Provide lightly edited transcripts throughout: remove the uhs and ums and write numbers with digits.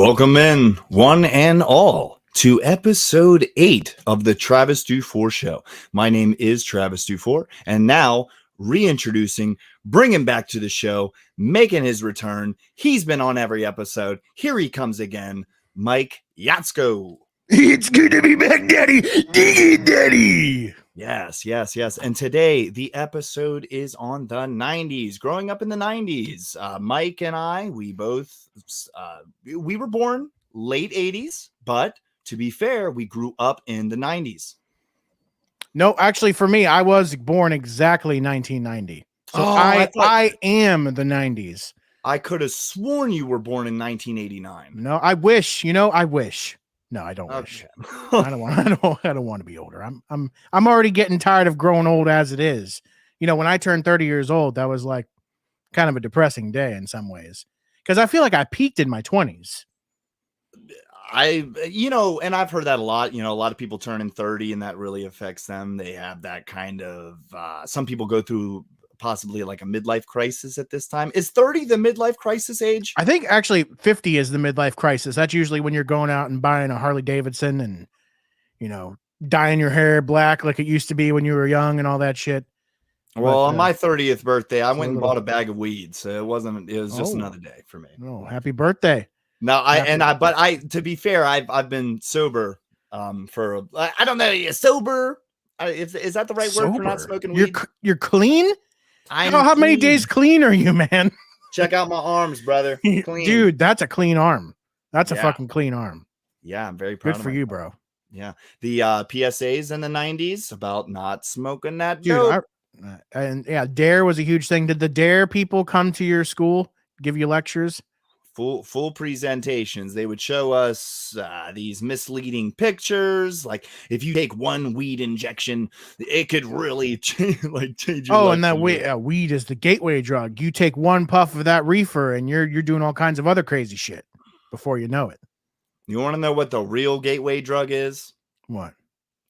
Welcome in, one and all, to episode 8 of the Travis DuFour Show. My name is Travis DuFour, and now reintroducing, bringing back to the show, making his return. He's been on every episode. Here he comes again, Mike Yatsco. It's good to be back, Daddy. Dig it, Daddy. Yes. And today, the episode is on the 90s. Growing up in the 90s, Mike and I, we both, we were born late 80s, but to be fair, we grew up in the 90s. No, actually, for me, I was born exactly 1990. So I am the 90s. I could have sworn you were born in 1989. No, I wish. I wish. No, I don't wish. I don't want to be older. I'm already getting tired of growing old as it is. When I turned 30 years old, that was like kind of a depressing day in some ways, because I feel like I peaked in my 20s. And I've heard that a lot. A lot of people turning 30 and that really affects them. They have that kind of, some people go through possibly like a midlife crisis at this time. Is 30 the midlife crisis age? I think actually 50 is the midlife crisis. That's usually when you're going out and buying a Harley Davidson and, dyeing your hair black like it used to be when you were young and all that shit. Well, on my 30th birthday, I went and bought a bag of weed. So it was just another day for me. Oh, happy birthday. No, to be fair, I've been sober for, I don't know, sober. Is that the right word for not smoking weed? You're clean? How many days clean are you, man? Check out my arms, brother. Clean. Dude, that's a clean arm. That's a fucking clean arm. Yeah, I'm very proud of Good for you, bro. Yeah. The PSAs in the 90s about not smoking that dope. DARE was a huge thing. Did the DARE people come to your school, give you lectures? Full presentations. They would show us these misleading pictures, like if you take one weed injection, it could really change your life. And that weed is the gateway drug. You take one puff of that reefer, and you're doing all kinds of other crazy shit before you know it. You want to know what the real gateway drug is? What?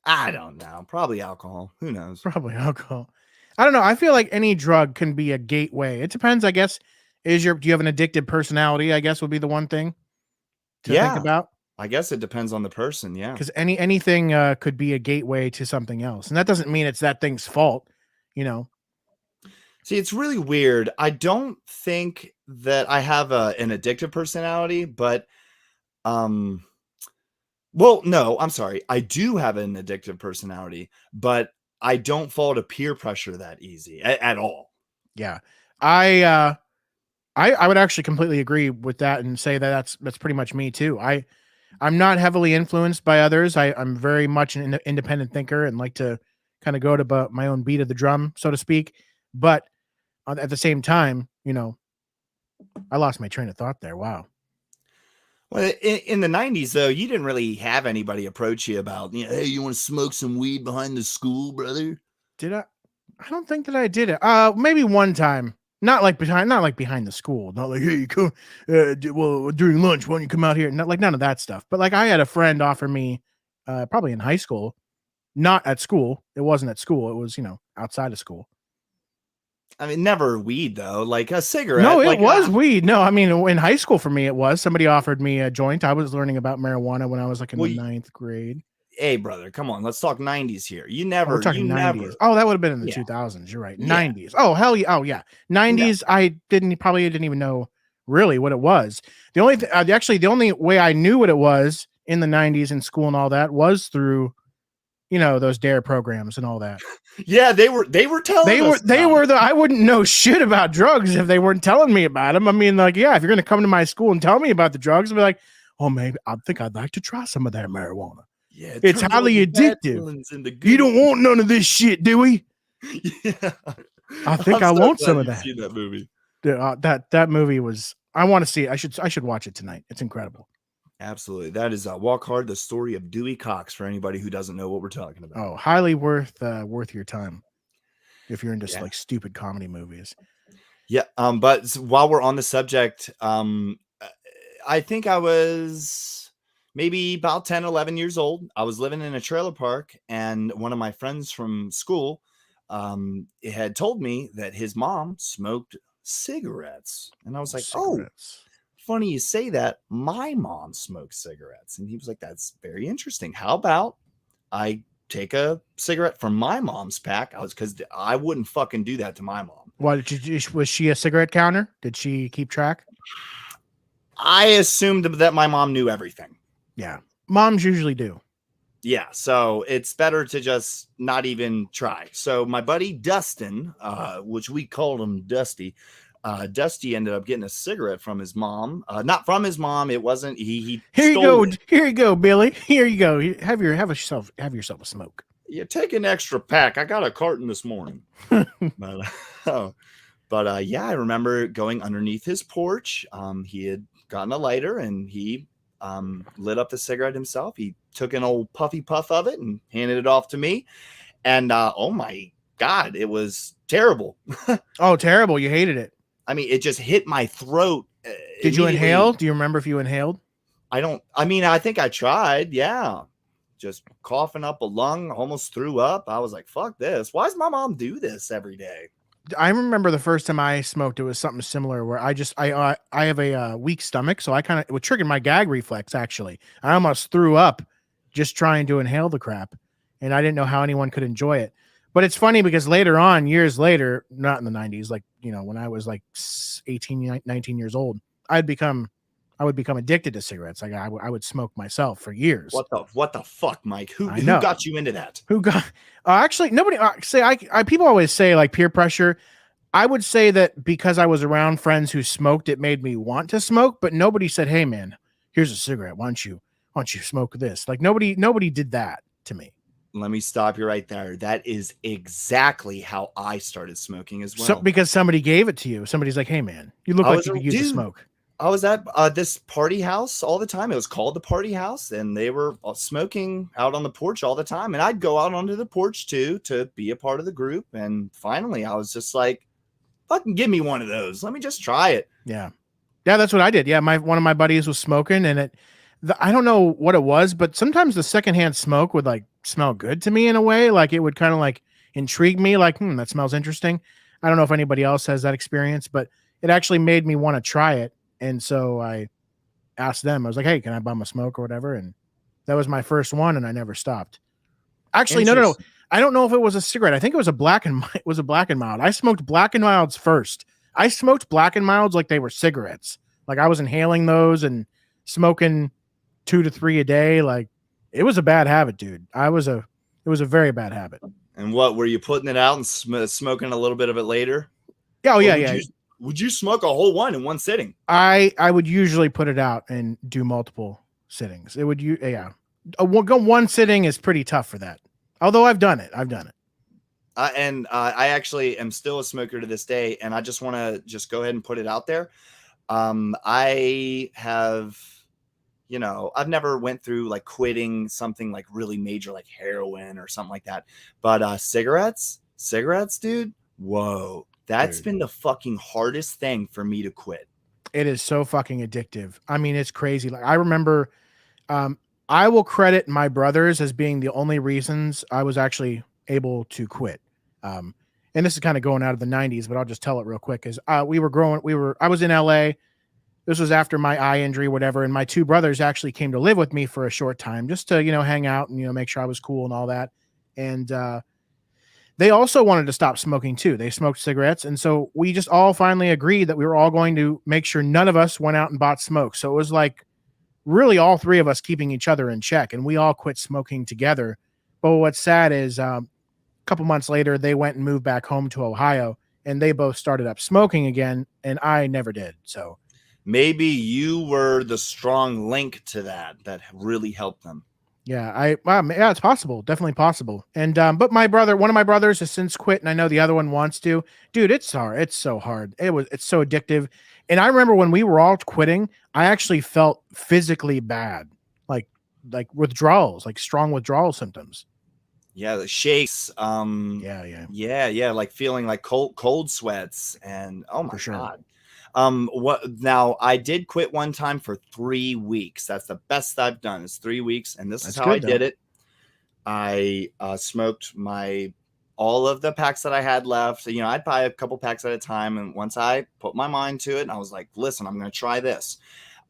I don't know. Probably alcohol. Who knows? Probably alcohol. I don't know. I feel like any drug can be a gateway. It depends, I guess. Do you have an addictive personality? I guess would be the one thing to think about. I guess it depends on the person. Yeah. Because anything could be a gateway to something else. And that doesn't mean it's that thing's fault, See, it's really weird. I don't think that I have an addictive personality, but, no, I'm sorry. I do have an addictive personality, but I don't fall to peer pressure that easy at all. Yeah. I would actually completely agree with that and say that that's pretty much me too. I'm not heavily influenced by others. I'm very much an independent thinker and like to kind of go to my own beat of the drum, so to speak. But at the same time, I lost my train of thought there. Wow. Well, in the 90s, though, you didn't really have anybody approach you about, hey, you want to smoke some weed behind the school, brother? Did I? I don't think that I did it. Maybe one time. Not like behind the school. Not like, hey, you come, during lunch, why don't you come out here? Not like none of that stuff. But like I had a friend offer me, probably in high school, not at school. It wasn't at school. It was, outside of school. I mean, never weed though, like a cigarette. No, it was weed. No, I mean, in high school for me, it was. Somebody offered me a joint. I was learning about marijuana when I was like in the 9th grade. Hey, brother, come on. Let's talk 90s here. We're talking 90s. Oh, that would have been in the 2000s. You're right. 90s. Oh, hell yeah. Oh, yeah. 90s, yeah. I probably didn't even know really what it was. The only way I knew what it was in the 90s in school and all that was through, those DARE programs and all that. Yeah, they were telling us. I wouldn't know shit about drugs if they weren't telling me about them. I mean, like, yeah, if you're going to come to my school and tell me about the drugs, I'll be like, oh, maybe I think I'd like to try some of that marijuana. Yeah, it's highly addictive. You don't want none of this shit, do we? Yeah, I think I want some of that. Seen that movie? That movie was. I want to see it. I should watch it tonight. It's incredible. Absolutely, that is Walk Hard: The Story of Dewey Cox. For anybody who doesn't know what we're talking about. Oh, highly worth your time if you're into like stupid comedy movies. Yeah. But while we're on the subject, I think I was maybe about 10, 11 years old. I was living in a trailer park, and one of my friends from school had told me that his mom smoked cigarettes. And I was like, oh, funny you say that. My mom smokes cigarettes. And he was like, that's very interesting. How about I take a cigarette from my mom's pack? Because I wouldn't fucking do that to my mom. Was she a cigarette counter? Did she keep track? I assumed that my mom knew everything. Yeah. Moms usually do. Yeah, so it's better to just not even try. So my buddy Dustin, which we called him Dusty, Dusty ended up getting a cigarette from his mom. Not from his mom. It wasn't. He Here you stole go. it. Here you go, Billy. Here you go. Have yourself a smoke. You take an extra pack. I got a carton this morning. But yeah, I remember going underneath his porch. He had gotten a lighter and he lit up the cigarette himself. He took an old puffy puff of it and handed it off to me. And oh my God, it was terrible. Oh, terrible. You hated it. I mean, it just hit my throat. Did you inhale? Do you remember if you inhaled? I think I tried. Yeah. Just coughing up a lung, almost threw up. I was like, fuck this. Why does my mom do this every day? I remember the first time I smoked, it was something similar where I have a weak stomach. So it would trigger my gag reflex. Actually, I almost threw up just trying to inhale the crap. And I didn't know how anyone could enjoy it. But it's funny because later on, years later, not in the 90s, like, when I was like 18, 19 years old, I would become addicted to cigarettes. Like I would smoke myself for years. What the fuck, Mike? Who got you into that? Who got actually nobody people always say like peer pressure. I would say that because I was around friends who smoked, it made me want to smoke, but nobody said, "Hey man, here's a cigarette. Why don't you smoke this?" Like nobody did that to me. Let me stop you right there. That is exactly how I started smoking as well. So, because somebody gave it to you. Somebody's like, "Hey man, you look like you could use a smoke." I was at this party house all the time. It was called the party house, and they were smoking out on the porch all the time. And I'd go out onto the porch too to be a part of the group. And finally, I was just like, "Fucking give me one of those. Let me just try it." Yeah, that's what I did. Yeah, one of my buddies was smoking, and I don't know what it was, but sometimes the secondhand smoke would like smell good to me in a way. Like it would kind of like intrigue me. Like, that smells interesting. I don't know if anybody else has that experience, but it actually made me want to try it. And so I asked them, I was like, "Hey, can I bum a smoke or whatever?" And that was my first one. And I never stopped. Actually, no. I don't know if it was a cigarette. I think it was a Black and Mild. I smoked Black and Milds first. I smoked Black and Milds like they were cigarettes. Like I was inhaling those and smoking 2 to 3 a day. Like it was a bad habit, dude. It was a very bad habit. And what were you putting it out and smoking a little bit of it later? Oh yeah. Would you smoke a whole one in one sitting? I would usually put it out and do multiple sittings. It would one sitting is pretty tough for that. Although I've done it. And I actually am still a smoker to this day. And I just want to just go ahead and put it out there. I have, I've never went through like quitting something like really major, like heroin or something like that. But cigarettes, dude. Whoa. That's been the fucking hardest thing for me to quit. It is so fucking addictive. I mean, it's crazy. Like I remember, I will credit my brothers as being the only reasons I was actually able to quit. And this is kind of going out of the 90s, but I'll just tell it real quick. Is I was in LA. This was after my eye injury, whatever. And my two brothers actually came to live with me for a short time just to, hang out and, make sure I was cool and all that. And, they also wanted to stop smoking too. They smoked cigarettes. And so we just all finally agreed that we were all going to make sure none of us went out and bought smoke. So it was like really all three of us keeping each other in check, and we all quit smoking together. But what's sad is a couple months later, they went and moved back home to Ohio, and they both started up smoking again. And I never did. So maybe you were the strong link to that really helped them. Yeah, it's possible. Definitely possible. And, but one of my brothers has since quit, and I know the other one wants to. Dude, it's hard. It's so hard. It's so addictive. And I remember when we were all quitting, I actually felt physically bad, like withdrawals, like strong withdrawal symptoms. Yeah, the shakes. Yeah, like feeling like cold sweats, and oh my God. Now I did quit one time for 3 weeks. That's the best I've done is 3 weeks. And this is how I did it. I smoked my all of the packs that I had left. You know, I'd buy a couple packs at a time. And once I put my mind to it, and I was like, listen, I'm going to try this.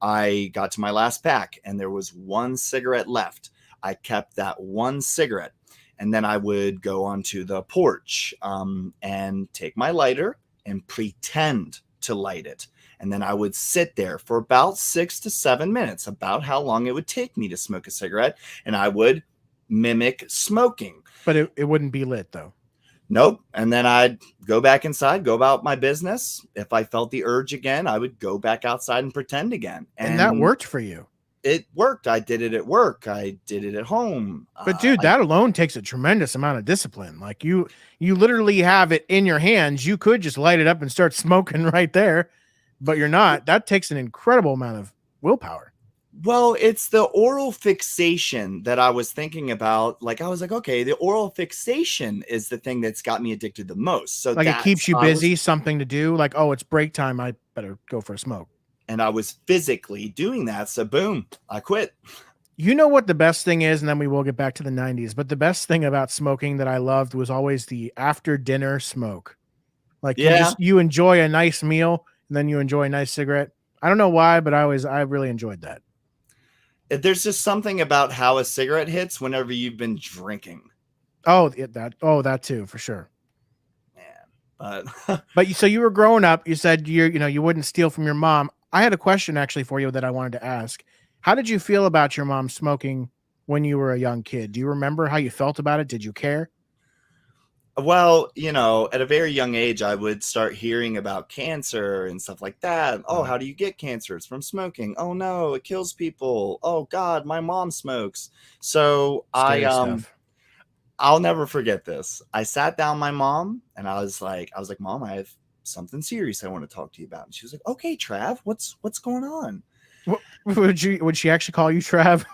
I got to my last pack and there was one cigarette left. I kept that one cigarette. And then I would go onto the porch and take my lighter and pretend to light it. And then I would sit there for about 6 to 7 minutes, about how long it would take me to smoke a cigarette. And I would mimic smoking. But it wouldn't be lit though. Nope. And then I'd go back inside, go about my business. If I felt the urge again, I would go back outside and pretend again. And that worked for you. It worked. I did it at work. I did it at home. But dude, that alone takes a tremendous amount of discipline. Like you literally have it in your hands. You could just light it up and start smoking right there, but you're not. That takes an incredible amount of willpower. Well, it's the oral fixation that I was thinking about. Like, I was like, okay, the oral fixation is the thing that's got me addicted the most. So like it keeps you busy, something to do. Like, oh, it's break time. I better go for a smoke. And I was physically doing that. So boom, I quit. You know what the best thing is, and then we will get back to the 90s. But the best thing about smoking that I loved was always the after dinner smoke. Like, you enjoy a nice meal and then you enjoy a nice cigarette. I don't know why, but I really enjoyed that. There's just something about how a cigarette hits whenever you've been drinking. Oh, that too, for sure. Man, but so you were growing up. You said you wouldn't steal from your mom. I had a question actually for you that I wanted to ask. How did you feel about your mom smoking when you were a young kid? Do you remember how you felt about it? Did you care? Well, at a very young age, I would start hearing about cancer and stuff like that. Oh, how do you get cancer? It's from smoking. Oh no, it kills people. Oh God, my mom smokes. So I'll never forget this. I sat down my mom and I was like, Mom, I have something serious I want to talk to you about. And she was like, okay, Trav, what's going on? Would she actually call you Trav?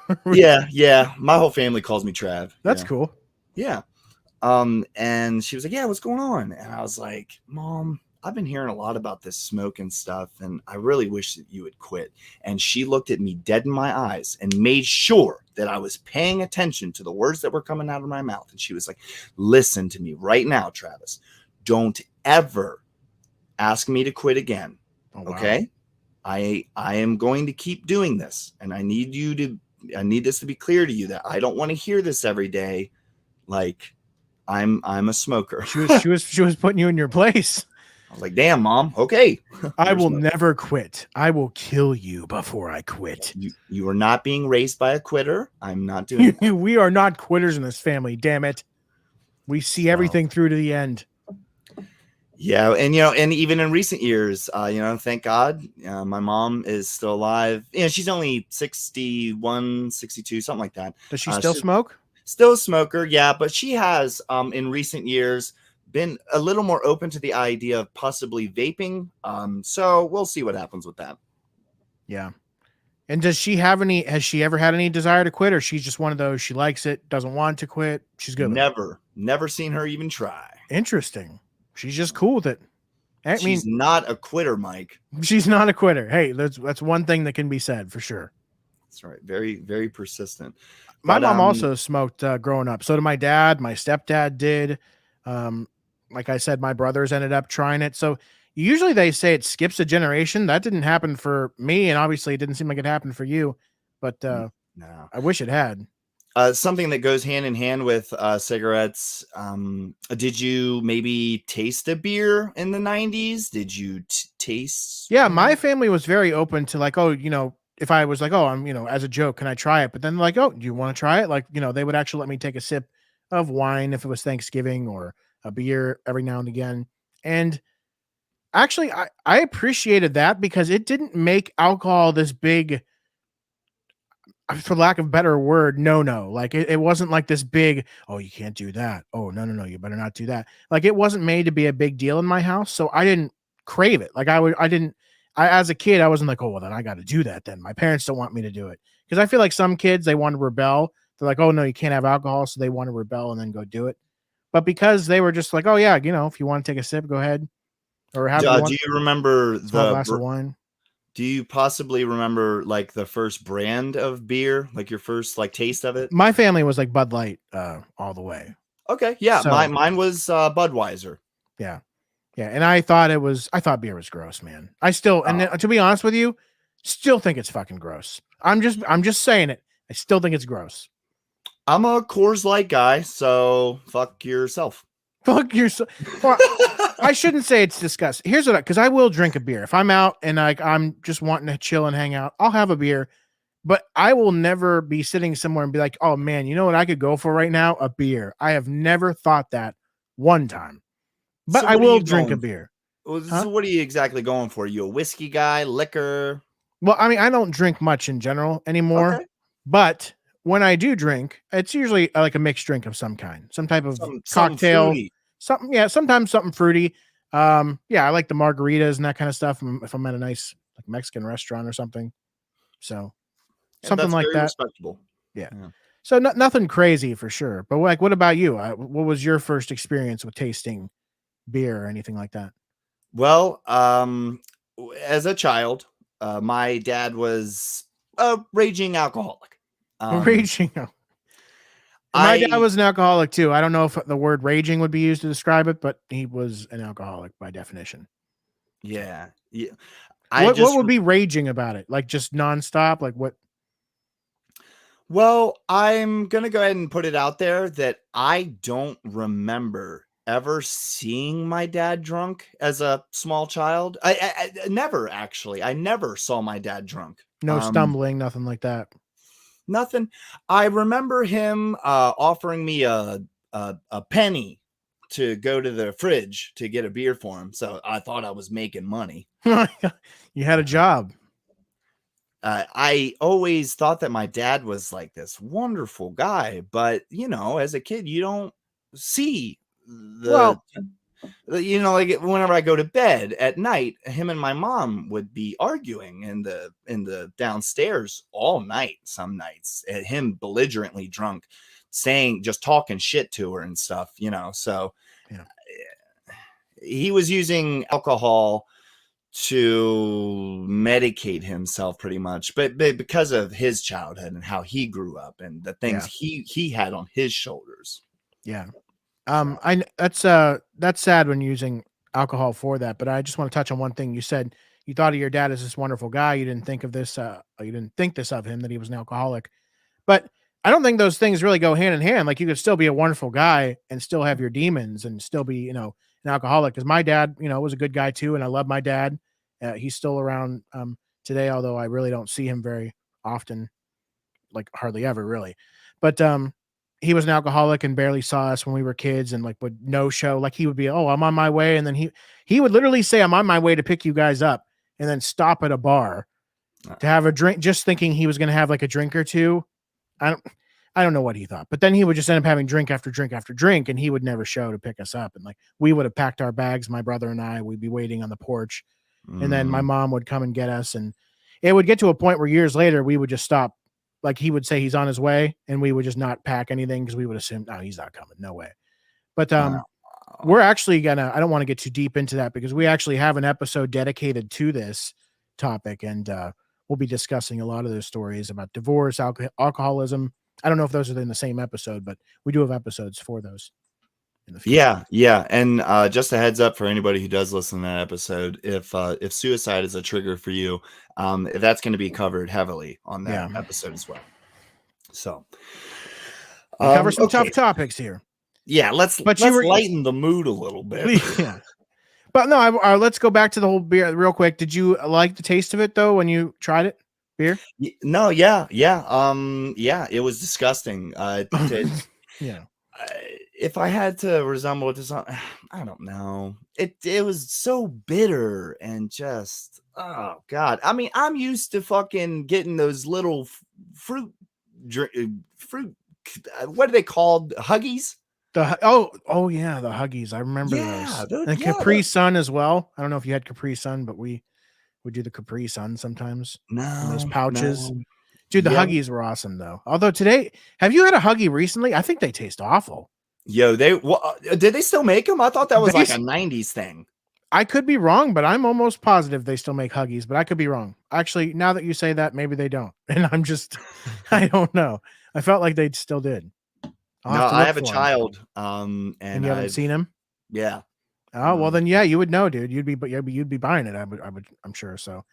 Yeah. My whole family calls me Trav. That's cool. Yeah. And she was like, yeah, what's going on? And I was like, Mom, I've been hearing a lot about this smoke and stuff, and I really wish that you would quit. And she looked at me dead in my eyes and made sure that I was paying attention to the words that were coming out of my mouth. And she was like, listen to me right now, Travis. Don't ever ask me to quit again. Oh, wow. Okay? I am going to keep doing this, and I need this to be clear to you that I don't want to hear this every day. Like, I'm a smoker. She was putting you in your place. I was like, damn, Mom. Okay. I will never quit. I will kill you before I quit. You are not being raised by a quitter. I'm not doing that. We are not quitters in this family. Damn it. We see everything through to the end. Yeah. And, and even in recent years, thank God, my mom is still alive. She's only 61, 62, something like that. Does she still smoke? Still a smoker, yeah, but she has in recent years been a little more open to the idea of possibly vaping. So we'll see what happens with that. Yeah. And has she ever had any desire to quit, or she's just one of those, she likes it, doesn't want to quit? She's good. Never seen her even try. Interesting. She's just cool with it. She's not a quitter, Mike. She's not a quitter. Hey, that's one thing that can be said for sure. That's right. Very, very persistent. My mom also smoked growing up. So did my dad. My stepdad did. Like I said, my brothers ended up trying it. So usually they say it skips a generation. That didn't happen for me, and obviously it didn't seem like it happened for you. But no. I wish it had. Something that goes hand in hand with cigarettes. Did you maybe taste a beer in the 90s? Did you taste? Yeah, my family was very open to like, oh, if I was like, oh, I'm, as a joke, can I try it? But then like, oh, do you want to try it? Like, they would actually let me take a sip of wine if it was Thanksgiving, or a beer every now and again. And actually, I appreciated that because it didn't make alcohol this big, for lack of a better word, no. Like it wasn't like this big, oh, you can't do that. Oh, no, you better not do that. Like it wasn't made to be a big deal in my house. So I didn't crave it. Like as a kid, I wasn't like, oh, well, then I got to do that. Then my parents don't want me to do it. Because I feel like some kids, they want to rebel. They're like, oh, no, you can't have alcohol. So they want to rebel and then go do it. But because they were just like, oh, yeah, if you want to take a sip, go ahead. Or have do you remember the glass of wine? Do you possibly remember like the first brand of beer, like your first like taste of it? My family was like Bud Light all the way. Okay. Yeah. So Mine was Budweiser. yeah. Yeah. And I thought beer was gross, man. I still, and Oh. to be honest with you, still think it's fucking gross. I'm just saying it. I still think it's gross. I'm a Coors Light guy, so fuck yourself. Fuck yourself. Well, I shouldn't say it's disgusting. Here's what, because I will drink a beer. If I'm out and I'm just wanting to chill and hang out, I'll have a beer. But I will never be sitting somewhere and be like, oh man, you know what I could go for right now? A beer. I have never thought that one time. But So I what are will you drink a going beer. Well, Huh? so what are you exactly going for? You a whiskey guy, liquor? Well, I mean, I don't drink much in general anymore. Okay. But when I do drink, it's usually like a mixed drink of some kind, some type of Something cocktail, fruity. something. Yeah, sometimes something fruity. Yeah, I like the margaritas and that kind of stuff. If I'm at a nice like Mexican restaurant or something, so And something that's like very that. respectable. Yeah. Yeah. So nothing crazy for sure. But like, what about you? What was your first experience with tasting beer or anything like that? Well, as a child, my dad was a raging alcoholic. Raging. My dad I was an alcoholic too. I don't know if the word raging would be used to describe it, but he was an alcoholic by definition. yeah, yeah. What would be raging about it? Like just nonstop? Like what? Well, I'm gonna go ahead and put it out there that I don't remember ever seeing my dad drunk as a small child. I never actually. I never saw my dad drunk. No stumbling, nothing like that. Nothing. I remember him offering me a penny to go to the fridge to get a beer for him. So I thought I was making money. You had a job. I always thought that my dad was like this wonderful guy, but as a kid, you don't see the, Well, like whenever I go to bed at night, him and my mom would be arguing in the downstairs all night. Some nights, him belligerently drunk, just talking shit to her and stuff. So yeah. he was using alcohol to medicate himself pretty much, but because of his childhood and how he grew up and the things he had on his shoulders. Yeah. That's sad when using alcohol for that, but I just want to touch on one thing. You said you thought of your dad as this wonderful guy. You didn't think of this, you didn't think this of him, that he was an alcoholic. But I don't think those things really go hand in hand. Like you could still be a wonderful guy and still have your demons and still be, an alcoholic. Because my dad, was a good guy too, and I love my dad. He's still around today, although I really don't see him very often, like hardly ever, really. But he was an alcoholic and barely saw us when we were kids, and like would no show. Like he would be, oh, I'm on my way, and then he would literally say, I'm on my way to pick you guys up, and then stop at a bar to have a drink, just thinking he was going to have like a drink or two. I don't know what he thought, but then he would just end up having drink after drink after drink, and he would never show to pick us up. And like we would have packed our bags, my brother and I, we'd be waiting on the porch, and then my mom would come and get us, and it would get to a point where years later we would just stop. Like he would say he's on his way, and we would just not pack anything because we would assume, oh, he's not coming, no way. But we're actually I don't want to get too deep into that because we actually have an episode dedicated to this topic, and we'll be discussing a lot of those stories about divorce, alcoholism. I don't know if those are in the same episode, but we do have episodes for those in the future. Yeah. And just a heads up for anybody who does listen to that episode, if suicide is a trigger for you, that's going to be covered heavily on that episode as well. So cover some tough topics here. Yeah, let's lighten the mood a little bit. Yeah. But no, let's go back to the whole beer real quick. Did you like the taste of it though when you tried it? Beer? No, yeah. It was disgusting. Yeah. If I had to resemble it to something, I don't know. It was so bitter and just, oh god. I mean, I'm used to fucking getting those little fruit. What are they called? Huggies. Oh yeah, the Huggies. I remember those. And Capri Sun as well. I don't know if you had Capri Sun, but we would do the Capri Sun sometimes. No, those pouches. No. Dude, the Huggies were awesome though. Although today, have you had a Huggy recently? I think they taste awful. Yo, did they still make them? I thought that was like a 90s thing. I could be wrong, but I'm almost positive they still make Huggies, but I could be wrong. Actually, now that you say that, maybe they don't. And I don't know. I felt like they still did. I'll No, have to I look have a for him. child. And And you haven't I've seen him? yeah. Oh, well Um, then yeah, you would know, dude. You'd be buying it. I'm sure. So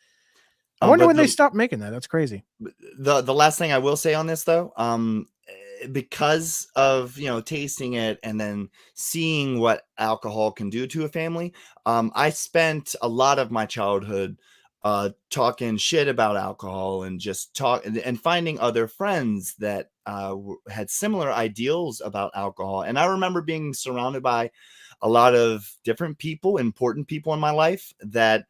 I um, wonder but when they the stopped making that. That's crazy. the last thing I will say on this though, because of tasting it and then seeing what alcohol can do to a family, I spent a lot of my childhood talking shit about alcohol and just and finding other friends that had similar ideals about alcohol. And I remember being surrounded by a lot of different people, important people in my life, that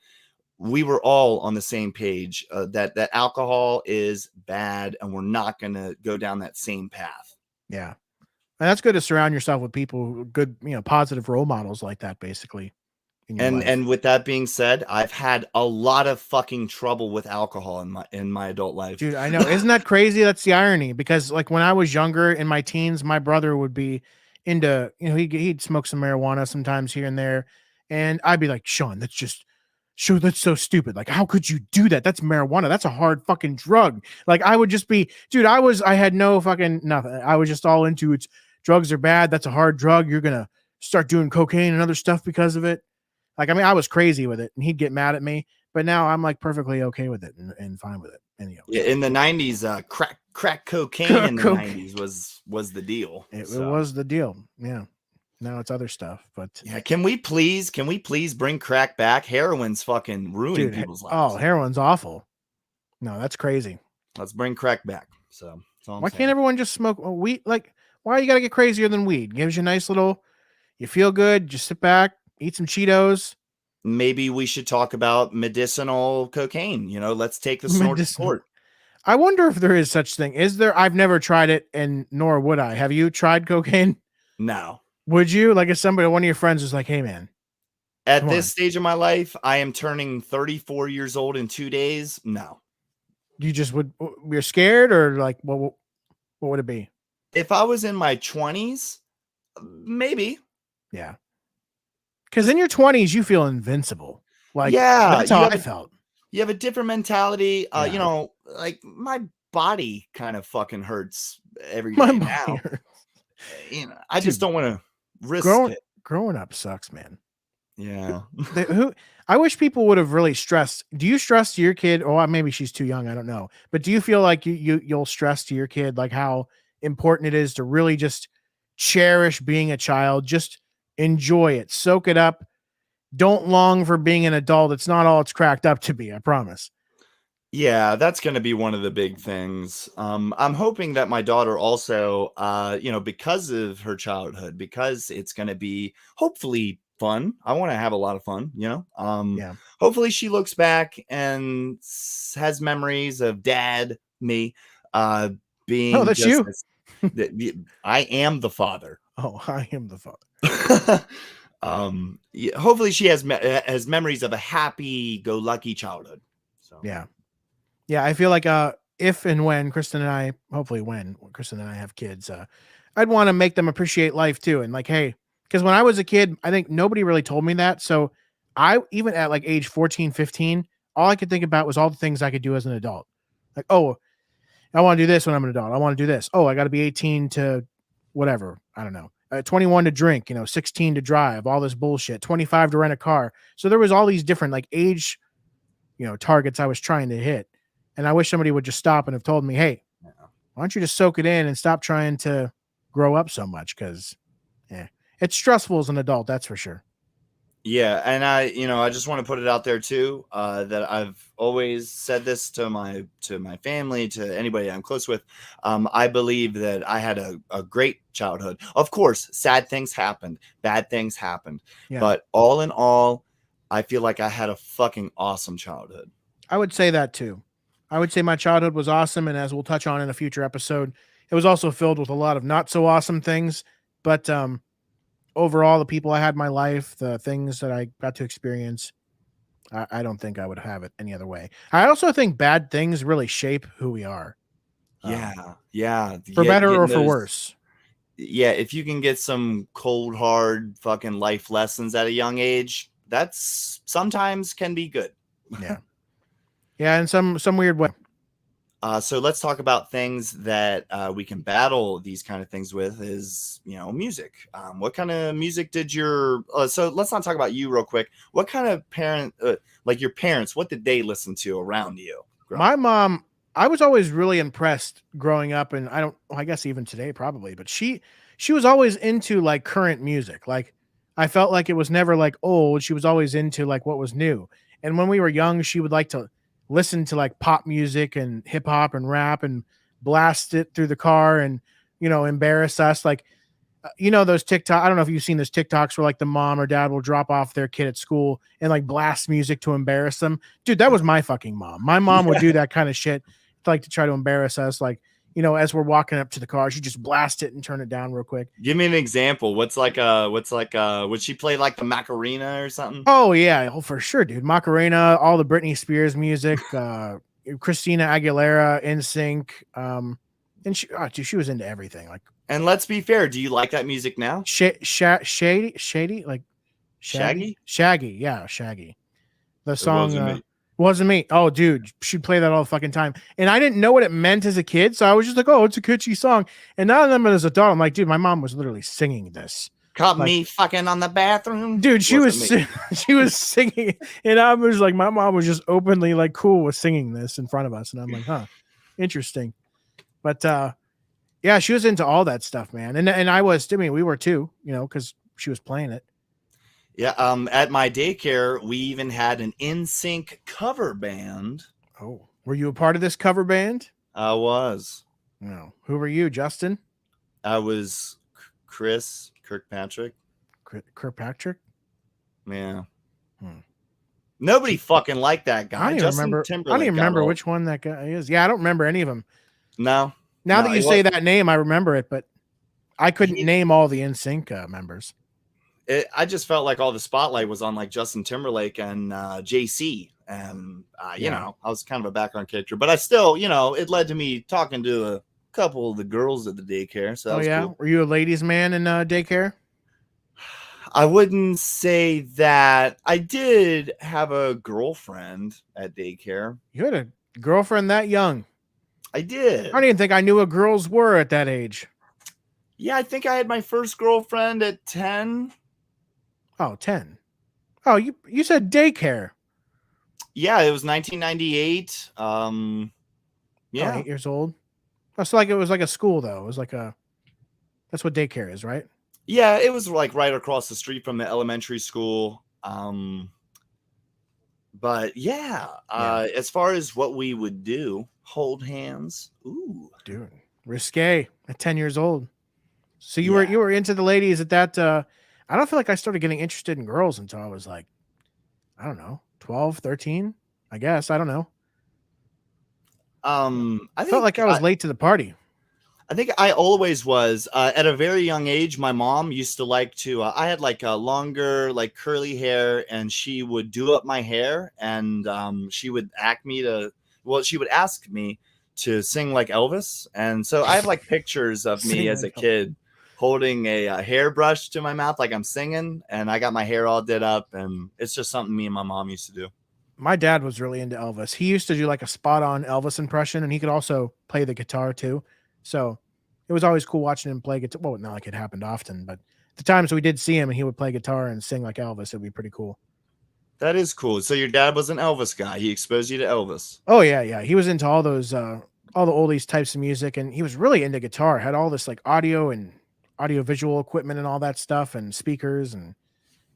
we were all on the same page, that alcohol is bad and we're not going to go down that same path. Yeah. And that's good to surround yourself with people, good, positive role models like that, basically, in your life. And with that being said, I've had a lot of fucking trouble with alcohol in my adult life. Dude, I know. Isn't that crazy? That's the irony. Because like when I was younger in my teens, my brother would be into, he'd smoke some marijuana sometimes here and there. And I'd be like, Sean, that's so stupid. Like, how could you do that? That's marijuana. That's a hard fucking drug. Like, I would just be, dude, I had no fucking nothing. I was just all into it's drugs are bad. That's a hard drug. You're going to start doing cocaine and other stuff because of it. Like, I mean, I was crazy with it and he'd get mad at me, but now I'm like perfectly okay with it and fine with it. And, Yeah, so in the 90s, crack cocaine in the coke, 90s was the deal. it So was the deal. Yeah. Now it's other stuff, but yeah, can we please bring crack back? Heroin's fucking ruining dude, people's oh, lives. heroin's awful. No, that's crazy. Let's bring crack back. So that's all I'm Why can't saying. everyone just smoke weed? Like, why you gotta get crazier than weed? Gives you a nice little, you feel good, just sit back, eat some Cheetos. Maybe we should talk about medicinal cocaine. Let's take the snort to Medicinal. court. I wonder if there is such thing. Is there? I've never tried it, and nor would I. Have you tried cocaine? No. Would you? Like, if somebody, one of your friends is like, "Hey, man, At come this on," stage of my life, I am turning 34 years old in 2 days. No. you just would. You're scared, or like, what would it be? If I was in my 20s, maybe. Yeah, because in your 20s, you feel invincible. Like Yeah, that's how I felt. you have a different mentality. Yeah, Like my body kind of fucking hurts every my day body now. hurts. I just Dude, don't want to risk growing it. growing up sucks, man. Yeah. Who I wish people would have really stressed. Do you stress to your kid? Or maybe she's too young. I don't know. But do you feel like you'll stress to your kid like how important it is to really just cherish being a child, just enjoy it, soak it up. Don't long for being an adult. It's not all it's cracked up to be. I promise. Yeah, that's going to be one of the big things. I'm hoping that my daughter also, because of her childhood, because it's going to be hopefully fun. I want to have a lot of fun. Yeah. Hopefully she looks back and has memories of dad, me, Oh, being that's just you. as I am the father. Oh, I am the father. Yeah, hopefully she has memories of a happy-go-lucky childhood. So. Yeah. Yeah, I feel like if and when Kristen and I, hopefully when Kristen and I have kids, I'd want to make them appreciate life too. And like, hey, because when I was a kid, I think nobody really told me that. So I even at like age 14, 15, all I could think about was all the things I could do as an adult. Like, oh, I want to do this when I'm an adult. I want to do this. Oh, I got to be 18 to whatever. I don't know. 21 to drink, 16 to drive, all this bullshit, 25 to rent a car. So there was all these different like age, targets I was trying to hit. And I wish somebody would just stop and have told me, hey, why don't you just soak it in and stop trying to grow up so much? Because it's stressful as an adult, that's for sure. Yeah, and I just want to put it out there too, that I've always said this to my family, to anybody I'm close with. I believe that I had a great childhood. Of course, sad things happened, bad things happened, Yeah. but all in all, I feel like I had a fucking awesome childhood. I would say that too. I would say my childhood was awesome. And as we'll touch on in a future episode, it was also filled with a lot of not so awesome things. But overall, the people I had in my life, the things that I got to experience, I don't think I would have it any other way. I also think bad things really shape who we are. Yeah, For better or getting for those. worse. Yeah, if you can get some cold, hard fucking life lessons at a young age, that's sometimes can be good. Yeah. Yeah, in some weird way. So let's talk about things that we can battle these kind of things with is, music. What kind of music did so let's not talk about you real quick. What kind of like your parents, what did they listen to around you? My mom, I was always really impressed growing up, and I guess even today probably, but she was always into like current music. Like I felt like it was never like old. She was always into like what was new. And when we were young, she would like to listen to like pop music and hip hop and rap and blast it through the car and, embarrass us. Like, those TikTok, I don't know if you've seen those TikToks where like the mom or dad will drop off their kid at school and like blast music to embarrass them. Dude, that was my fucking mom. My mom would do that kind of shit, like to try to embarrass us. Like, as we're walking up to the car, she just blast it and turn it down real quick. Give me an example. Would she play like the Macarena or something? Oh yeah, for sure, dude. Macarena, all the Britney Spears music, Christina Aguilera, NSYNC, and she was into everything. Like, and let's be fair, do you like that music now? Shady, like Shaggy, yeah, Shaggy. The song wasn't me. Oh, dude, she'd play that all the fucking time, and I didn't know what it meant as a kid, so I was just like, "Oh, it's a catchy song." And now that I'm as an adult, I'm like, dude, my mom was literally singing this. Caught me fucking on the bathroom, dude. She was singing, and I was like, my mom was just openly like cool with singing this in front of us, and I'm like, huh, interesting. But yeah, she was into all that stuff, man, and I was. I mean, we were too, because she was playing it. Yeah, at my daycare, we even had an NSYNC cover band. Oh, were you a part of this cover band? I was. No, who were you, Justin? I was Chris Kirkpatrick. Kirkpatrick? Yeah. Nobody fucking liked that guy. I don't even remember which one that guy is. Yeah, I don't remember any of them. No. Now that you say that name, I remember it, but I couldn't name all the NSYNC members. I just felt like all the spotlight was on like Justin Timberlake and JC. And, I was kind of a background character. But I still, it led to me talking to a couple of the girls at the daycare. So that was cool. Were you a ladies' man in daycare? I wouldn't say that. I did have a girlfriend at daycare. You had a girlfriend that young? I did. I don't even think I knew what girls were at that age. Yeah, I think I had my first girlfriend at 10. Oh, 10. Oh, you said daycare. Yeah, it was 1998. Yeah. 8 years old. That's like, it was like a school though. It was like that's what daycare is, right? Yeah, it was like right across the street from the elementary school. But yeah, as far as what we would do, hold hands. Ooh, dude, risque at 10 years old. So you were into the ladies at that. I don't feel like I started getting interested in girls until I was like, I don't know, 12, 13, I guess. I don't know. I felt like I was late to the party. I think I always was. At a very young age, my mom used to like to, I had like a longer, like curly hair, and she would do up my hair, and she would ask me to sing like Elvis. And so I have like pictures of me as a kid holding a hairbrush to my mouth like I'm singing, and I got my hair all did up, and it's just something me and my mom used to do. My dad was really into Elvis. He used to do like a spot on Elvis impression, and he could also play the guitar too. So it was always cool watching him play guitar. Well, not like it happened often, but the times we did see him and he would play guitar and sing like Elvis, it'd be pretty cool. That is cool. So your dad was an Elvis guy. He exposed you to Elvis. Oh yeah. Yeah. He was into all those, all the oldies types of music, and he was really into guitar, had all this like audio and audio visual equipment and all that stuff and speakers. And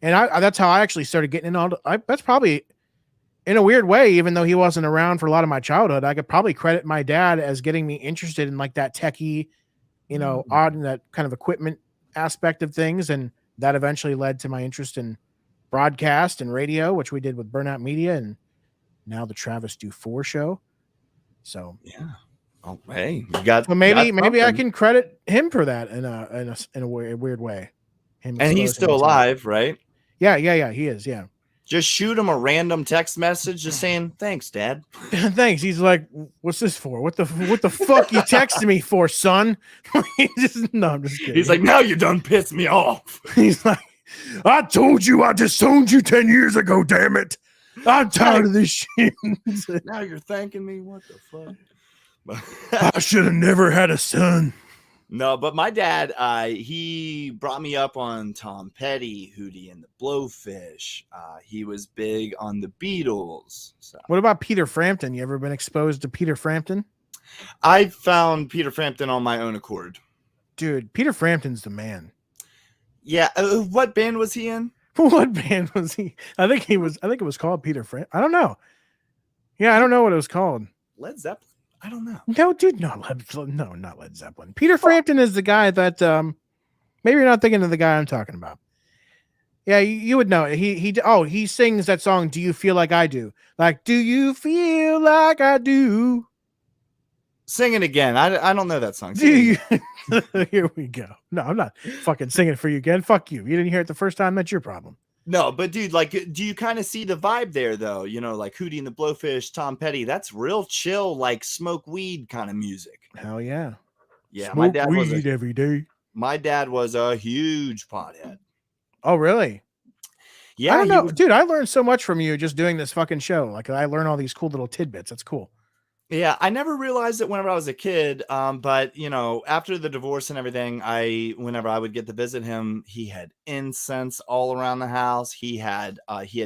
that's how I actually started getting into that's probably, in a weird way, even though he wasn't around for a lot of my childhood, I could probably credit my dad as getting me interested in like that techie, odd and that kind of equipment aspect of things. And that eventually led to my interest in broadcast and radio, which we did with Burnout Media and now the Travis DuFour Show. So yeah. Oh, hey, you got. So maybe I can credit him for that in a weird way. And he's still alive, right? Yeah. He is. Yeah. Just shoot him a random text message just saying, thanks, Dad. Thanks. He's like, what's this for? What the fuck you texting me for, son? No, I'm just kidding. He's like, now you done pissed me off. He's like, I told you I disowned you 10 years ago, damn it. I'm tired of this shit. Now you're thanking me? What the fuck? I should have never had a son. No, but my dad, he brought me up on Tom Petty, Hootie and the Blowfish. He was big on the Beatles. So What about Peter Frampton? You ever been exposed to Peter Frampton? I found Peter Frampton on my own accord. Dude, Peter Frampton's the man. Yeah, what band was he in? What band was he? I think it was called Peter Frampton. I don't know. Yeah, I don't know what it was called. Led Zeppelin? I don't know. No, dude, no, not Led Zeppelin. Peter Frampton is the guy that maybe you're not thinking of the guy I'm talking about. Yeah, you would know. He sings that song, Do You Feel Like I Do? Like, do you feel like I do? Sing it again. I don't know that song. Do you? Here we go. No, I'm not fucking singing for you again. Fuck you. You didn't hear it the first time. That's your problem. No, but dude, like, do you kind of see the vibe there, though? You know, like Hootie and the Blowfish, Tom Petty. That's real chill, like smoke weed kind of music. Hell yeah. Yeah, Smoke my dad weed every day. My dad was a huge pothead. Oh, really? Yeah, I don't know, dude. I learned so much from you just doing this fucking show. Like, I learn all these cool little tidbits. That's cool. Yeah, I never realized it whenever I was a kid. But you know, after the divorce and everything, whenever I would get to visit him, he had incense all around the house. He had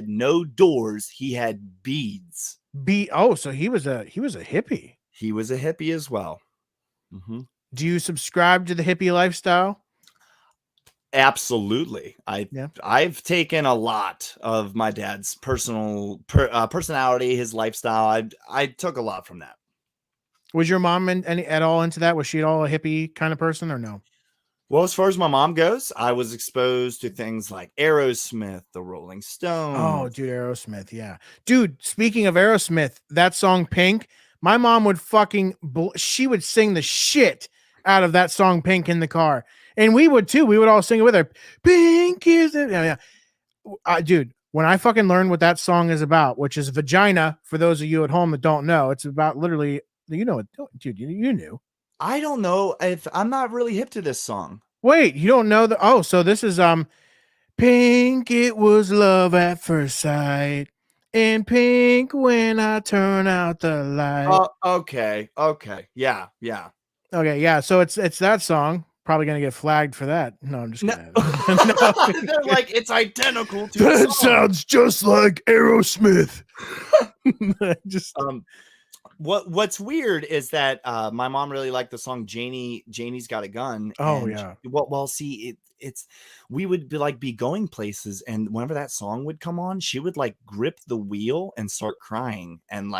no doors. He had beads. So he was a hippie. He was a hippie as well. Mm-hmm. Do you subscribe to the hippie lifestyle? Absolutely. I've taken a lot of my dad's personality, his lifestyle. I took a lot from that. Was your mom at all into that? Was she at all a hippie kind of person or no? Well, as far as my mom goes, I was exposed to things like Aerosmith, the Rolling Stones. Oh, dude, Aerosmith. Yeah. Dude, speaking of Aerosmith, that song Pink, my mom would she would sing the shit out of that song Pink in the car. And we would too. We would all sing it with her. Pink is it? Yeah. Dude, when I fucking learned what that song is about, which is vagina, for those of you at home that don't know, it's about literally, you know it, dude, you knew. I don't know if I'm not really hip to this song. Wait, you don't know so this is Pink, it was love at first sight. And pink when I turn out the light. Oh, okay. Yeah. Okay, yeah. So it's that song. Probably gonna get flagged for that. No, I'm just kidding. No. They're like, it's identical to that sounds just like Aerosmith. What's weird is that my mom really liked the song Janie's Got a Gun. Oh yeah. See, we would be going places, and whenever that song would come on, she would like grip the wheel and start crying and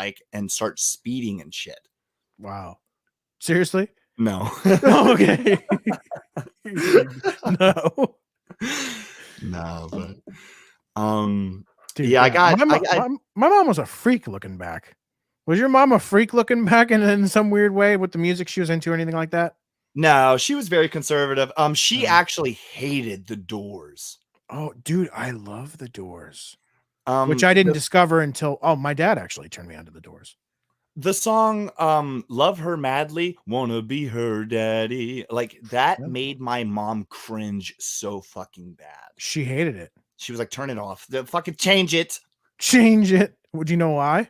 start speeding and shit. Wow. Seriously? No. Oh, okay. No. No, but dude, yeah, my mom was a freak looking back. Was your mom a freak looking back in some weird way with the music she was into or anything like that? No, she was very conservative. She actually hated the Doors. Oh, dude, I love the Doors. Which I didn't discover until my dad actually turned me on to the Doors. The song Love Her Madly, Wanna Be Her Daddy, like that made my mom cringe so fucking bad. She hated it. She was like, turn it off. Fucking change it. Change it. Would you know why?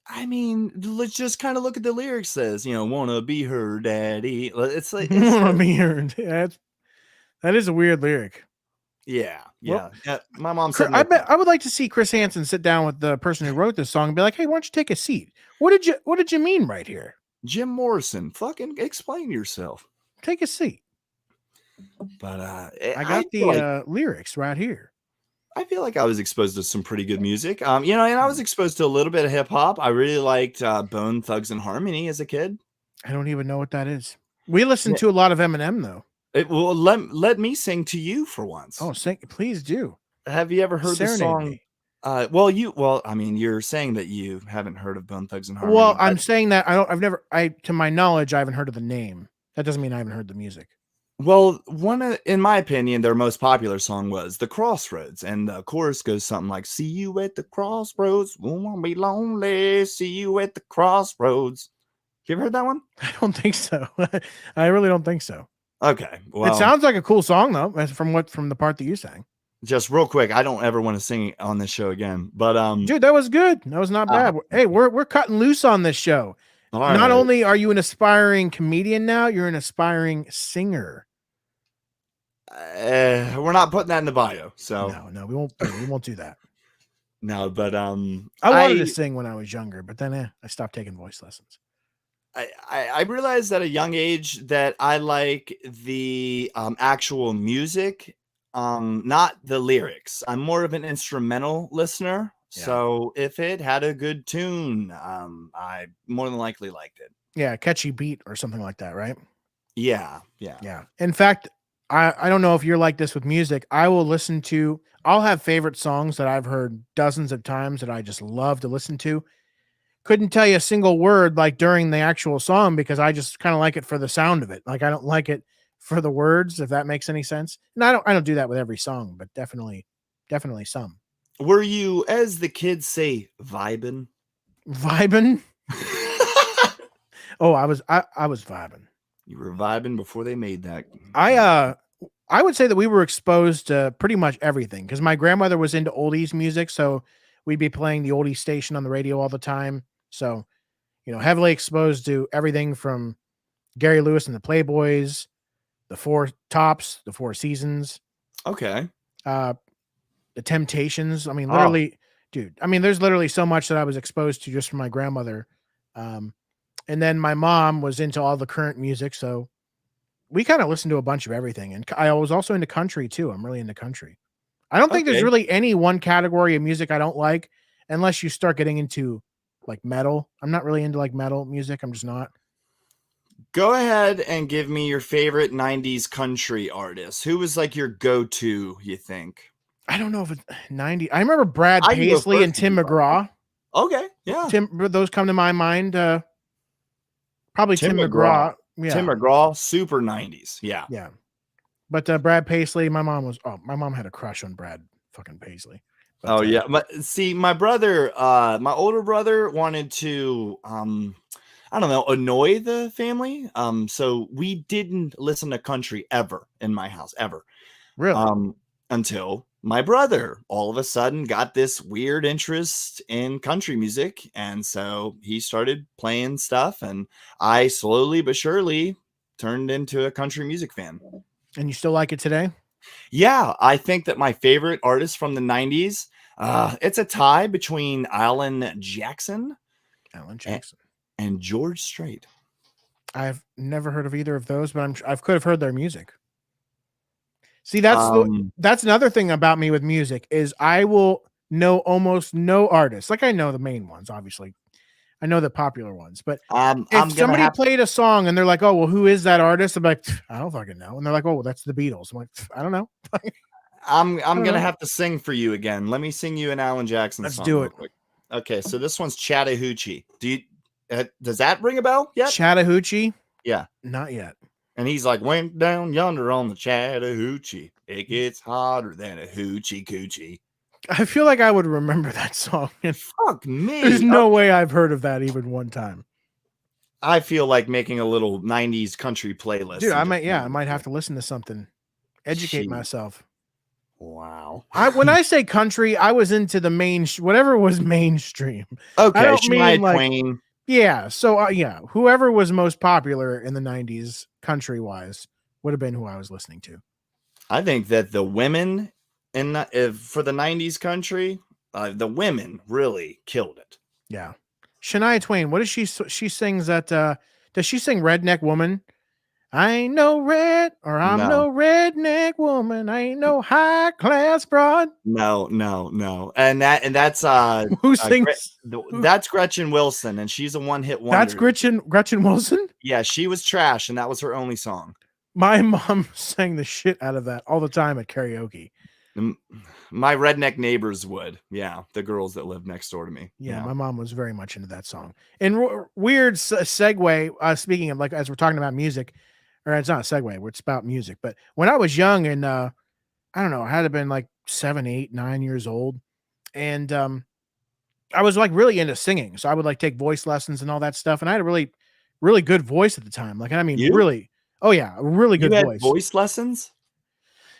I mean, let's just kind of look at the lyrics. Says, wanna be her daddy. It's like wanna be her dad. That is a weird lyric. Yeah. My mom said, I would like to see Chris Hansen sit down with the person who wrote this song and be like, "Hey, why don't you take a seat? What did you mean right here?" Jim Morrison, fucking explain yourself. Take a seat. But I got the lyrics right here. I feel like I was exposed to some pretty good music. And I was exposed to a little bit of hip hop. I really liked Bone Thugs and Harmony as a kid. I don't even know what that is. We listened to a lot of Eminem though. Let me sing to you for once. Oh, sing, please do. Have you ever heard the song? You're saying that you haven't heard of Bone Thugs and Harmony. Well, I'm saying that to my knowledge, I haven't heard of the name. That doesn't mean I haven't heard the music. Well, in my opinion, their most popular song was The Crossroads. And the chorus goes something like, see you at the crossroads, won't be lonely, see you at the crossroads. You ever heard that one? I don't think so. I really don't think so. Okay. Well, it sounds like a cool song though, from the part that you sang. Just real quick, I don't ever want to sing on this show again. But dude, that was good. That was not bad. Hey, we're cutting loose on this show. All Not right. only are you an aspiring comedian now, you're an aspiring singer. We're not putting that in the bio. So No, we won't do that. no, but I wanted to sing when I was younger, but then I stopped taking voice lessons. I realized at a young age that I like the actual music, not the lyrics. I'm more of an instrumental listener. Yeah. So if it had a good tune, I more than likely liked it. Yeah, catchy beat or something like that, right? Yeah. Yeah. In fact, I don't know if you're like this with music. I'll have favorite songs that I've heard dozens of times that I just love to listen to. Couldn't tell you a single word like during the actual song because I just kind of like it for the sound of it. Like I don't like it for the words, if that makes any sense. And I don't do that with every song, but definitely some. Were you, as the kids say, vibing? Vibing? Oh, I was vibing. You were vibing before they made that. I would say that we were exposed to pretty much everything because my grandmother was into oldies music, so we'd be playing the oldies station on the radio all the time. So, heavily exposed to everything from Gary Lewis and the Playboys, the Four Tops, the Four Seasons, Okay. the Temptations. I mean, Oh. literally, dude. I mean, there's literally so much that I was exposed to just from my grandmother. And then my mom was into all the current music, so we kind of listened to a bunch of everything. And I was also into country too. I'm really into country. I don't think there's Okay. really any one category of music I don't like unless you start getting into like metal. I'm not really into like metal music. I'm just not. Go ahead and give me your favorite 90s country artist. Who was like your go-to, you think? I don't know if it's 90. I remember Brad I can go Paisley and first if Tim you want. McGraw. Okay, yeah. Those come to my mind. Probably Tim McGraw. Yeah. Tim McGraw, super 90s. Yeah. Yeah. But Brad Paisley, my mom had a crush on Brad fucking Paisley. But, Oh yeah. See, my brother, my older brother wanted to I don't know, annoy the family. So we didn't listen to country ever in my house, ever. Really? Until my brother all of a sudden got this weird interest in country music. And so he started playing stuff, and I slowly but surely turned into a country music fan. And you still like it today? Yeah, I think that my favorite artist from the 90s, it's a tie between Alan Jackson and George Strait. I've never heard of either of those, but I could have heard their music. See, that's another thing about me with music is I will know almost no artists. Like I know the main ones, obviously. I know the popular ones, but if somebody played a song and they're like, "Oh, well, who is that artist?" I'm like, "I don't fucking know." And they're like, "Oh, well, that's the Beatles." I'm like, "I don't know." I'm gonna have to sing for you again. Let me sing you an Alan Jackson song. Let's do it. Quick. Okay, so this one's Chattahoochee. Does that ring a bell yet? Chattahoochee? Yeah, not yet. And he's like, went down yonder on the Chattahoochee. It gets hotter than a hoochie coochie. I feel like I would remember that song. Fuck me. There's no way I've heard of that even one time. I feel like making a little 90s country playlist. Dude, I might have to listen to something. Educate myself. Wow. When I say country, I was into the whatever was mainstream. Okay, I don't Shania mean like Twain. Yeah, so yeah, whoever was most popular in the 90s country-wise would have been who I was listening to. I think that the women for the 90s country, the women really killed it. Yeah. Shania Twain, what does she sings that does she sing Redneck Woman? I ain't no I'm no redneck woman. I ain't no high class broad. No. And that's who sings? That's Gretchen Wilson, and she's a one-hit wonder. That's Gretchen Wilson? Yeah, she was trash, and that was her only song. My mom sang the shit out of that all the time at karaoke. My redneck neighbors would. Yeah, the girls that lived next door to me. Yeah, my mom was very much into that song. And weird segue, speaking of like as we're talking about music, or it's not a segue, it's about music. But when I was young and I don't know, I had to been like 7, 8, 9 years old. And I was like really into singing. So I would like take voice lessons and all that stuff. And I had a really, really good voice at the time. Like, I mean, really, oh yeah, a really good voice. Voice lessons?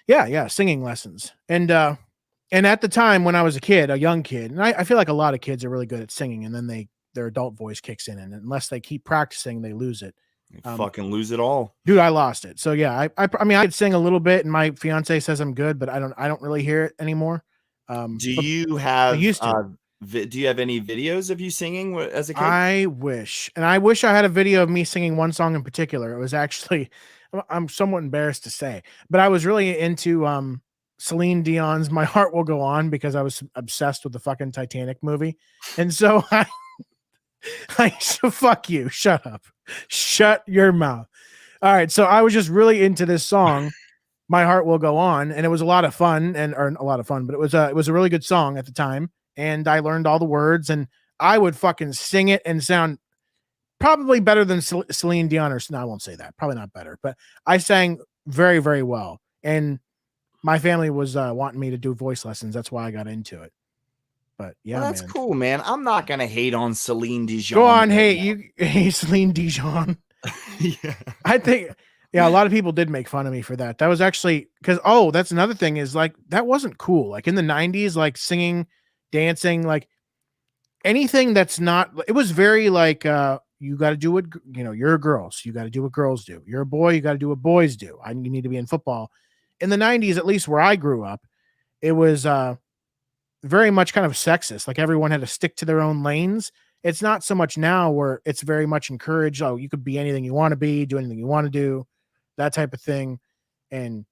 Yeah, singing lessons. And at the time when I was a young kid, and I feel like a lot of kids are really good at singing and then they their adult voice kicks in, and unless they keep practicing, they lose it. You fucking lose it all. Dude, I lost it. So yeah, I mean, I could sing a little bit, and my fiance says I'm good, but I don't really hear it anymore. Do you have used to. do you have any videos of you singing as a kid? I wish I had a video of me singing one song in particular. It was actually, I'm somewhat embarrassed to say, but I was really into Celine Dion's "My Heart Will Go On" because I was obsessed with the fucking Titanic movie, and so so fuck you, shut up, shut your mouth. All right, so I was just really into this song, "My Heart Will Go On," and it was a lot of fun, but it was a really good song at the time, and I learned all the words, and I would fucking sing it and sound probably better than Celine Dion, or no, I won't say that, probably not better, but I sang very, very well, and my family was wanting me to do voice lessons. That's why I got into it. But yeah, well, that's man. cool, man. I'm not gonna hate on Celine Dion. Go on, hey Celine Dion. Yeah. I think a lot of people did make fun of me for that. That was actually because that's another thing is like that wasn't cool. Like in the 90s, like singing, dancing, like anything that's not. It was very like you got to do what you're a girl, so you got to do what girls do. You're a boy, you got to do what boys do. You need to be in football. In the 90s, at least where I grew up, it was very much kind of sexist. Like everyone had to stick to their own lanes. It's not so much now where it's very much encouraged. Oh, you could be anything you want to be, do anything you want to do, that type of thing. And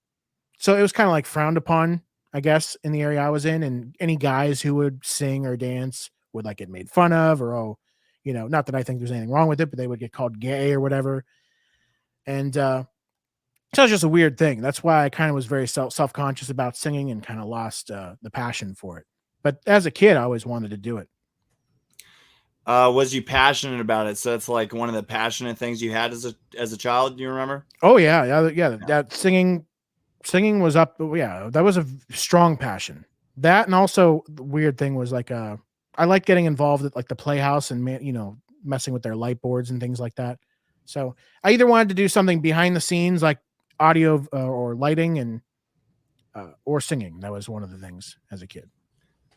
so it was kind of like frowned upon, I guess, in the area I was in. And any guys who would sing or dance would like get made fun of, or not that I think there's anything wrong with it, but they would get called gay or whatever. And so it's just a weird thing. That's why I kind of was very self-conscious about singing and kind of lost the passion for it. But as a kid, I always wanted to do it. Was you passionate about it? So it's like one of the passionate things you had as a child. Do you remember? Oh yeah. That singing was up. Yeah, that was a strong passion. That, and also the weird thing was like I liked getting involved at like the Playhouse and messing with their light boards and things like that. So I either wanted to do something behind the scenes like audio or lighting and or singing. That was one of the things as a kid.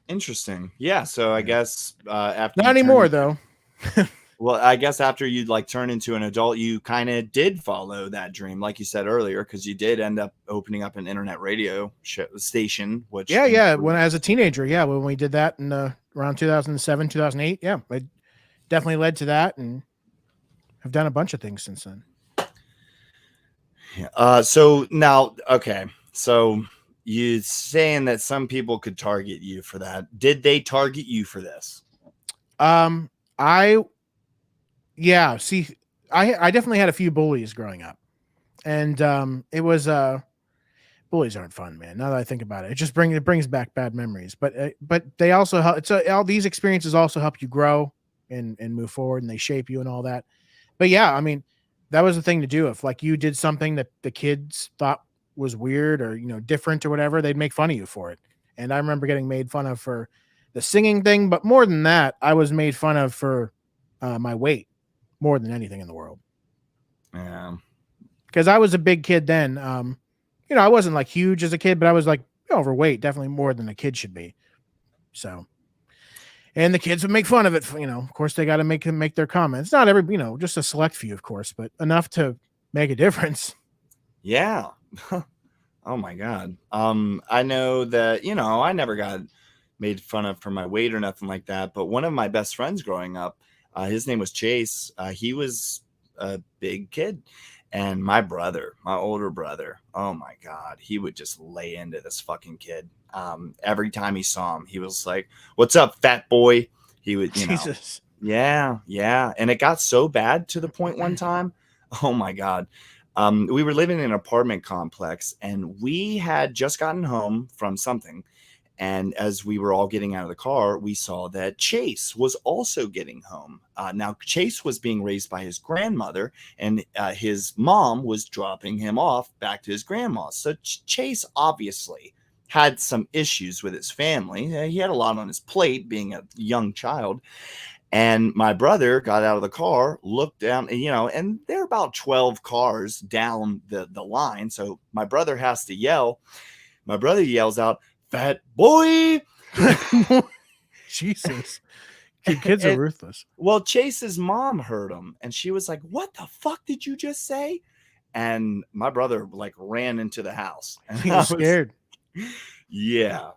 Interesting. Yeah. So I guess after not anymore though. Well, I guess after you'd like turn into an adult, you kind of did follow that dream, like you said earlier, because you did end up opening up an internet radio station. Which when as a teenager, when we did that in around 2007, 2008, it definitely led to that, and I've done a bunch of things since then. So now, okay, so you saying that some people could target you for that? Did they target you for this? See, I definitely had a few bullies growing up, and it was bullies aren't fun, man. Now that I think about it, it brings back bad memories. But they also help. All these experiences also help you grow and move forward, and they shape you and all that. But yeah, I mean, that was the thing to do. If like you did something that the kids thought was weird or different or whatever, they'd make fun of you for it. And I remember getting made fun of for the singing thing, but more than that, I was made fun of for my weight more than anything in the world. Yeah, because I was a big kid then. I wasn't like huge as a kid, but I was like overweight, definitely more than a kid should be. So, and the kids would make fun of it. Of course, they got to make their comments. Not every, just a select few, of course, but enough to make a difference. Yeah. Oh my God. I know that, I never got made fun of for my weight or nothing like that. But one of my best friends growing up, his name was Chase. He was a big kid. And my older brother, oh my God, he would just lay into this fucking kid. Every time he saw him, he was like, "What's up, fat boy?" He would, Jesus. Yeah. And it got so bad to the point one time. Oh my God. We were living in an apartment complex, and we had just gotten home from something. And as we were all getting out of the car, we saw that Chase was also getting home. Now, Chase was being raised by his grandmother, and his mom was dropping him off back to his grandma. So Chase obviously had some issues with his family. He had a lot on his plate being a young child. And my brother got out of the car, looked down, and they're about 12 cars down the line. So my brother has to yell. My brother yells out, "Fat boy!" Jesus. Kids are ruthless. Well, Chase's mom heard him, and she was like, "What the fuck did you just say?" And my brother like ran into the house, and He was scared. Yeah.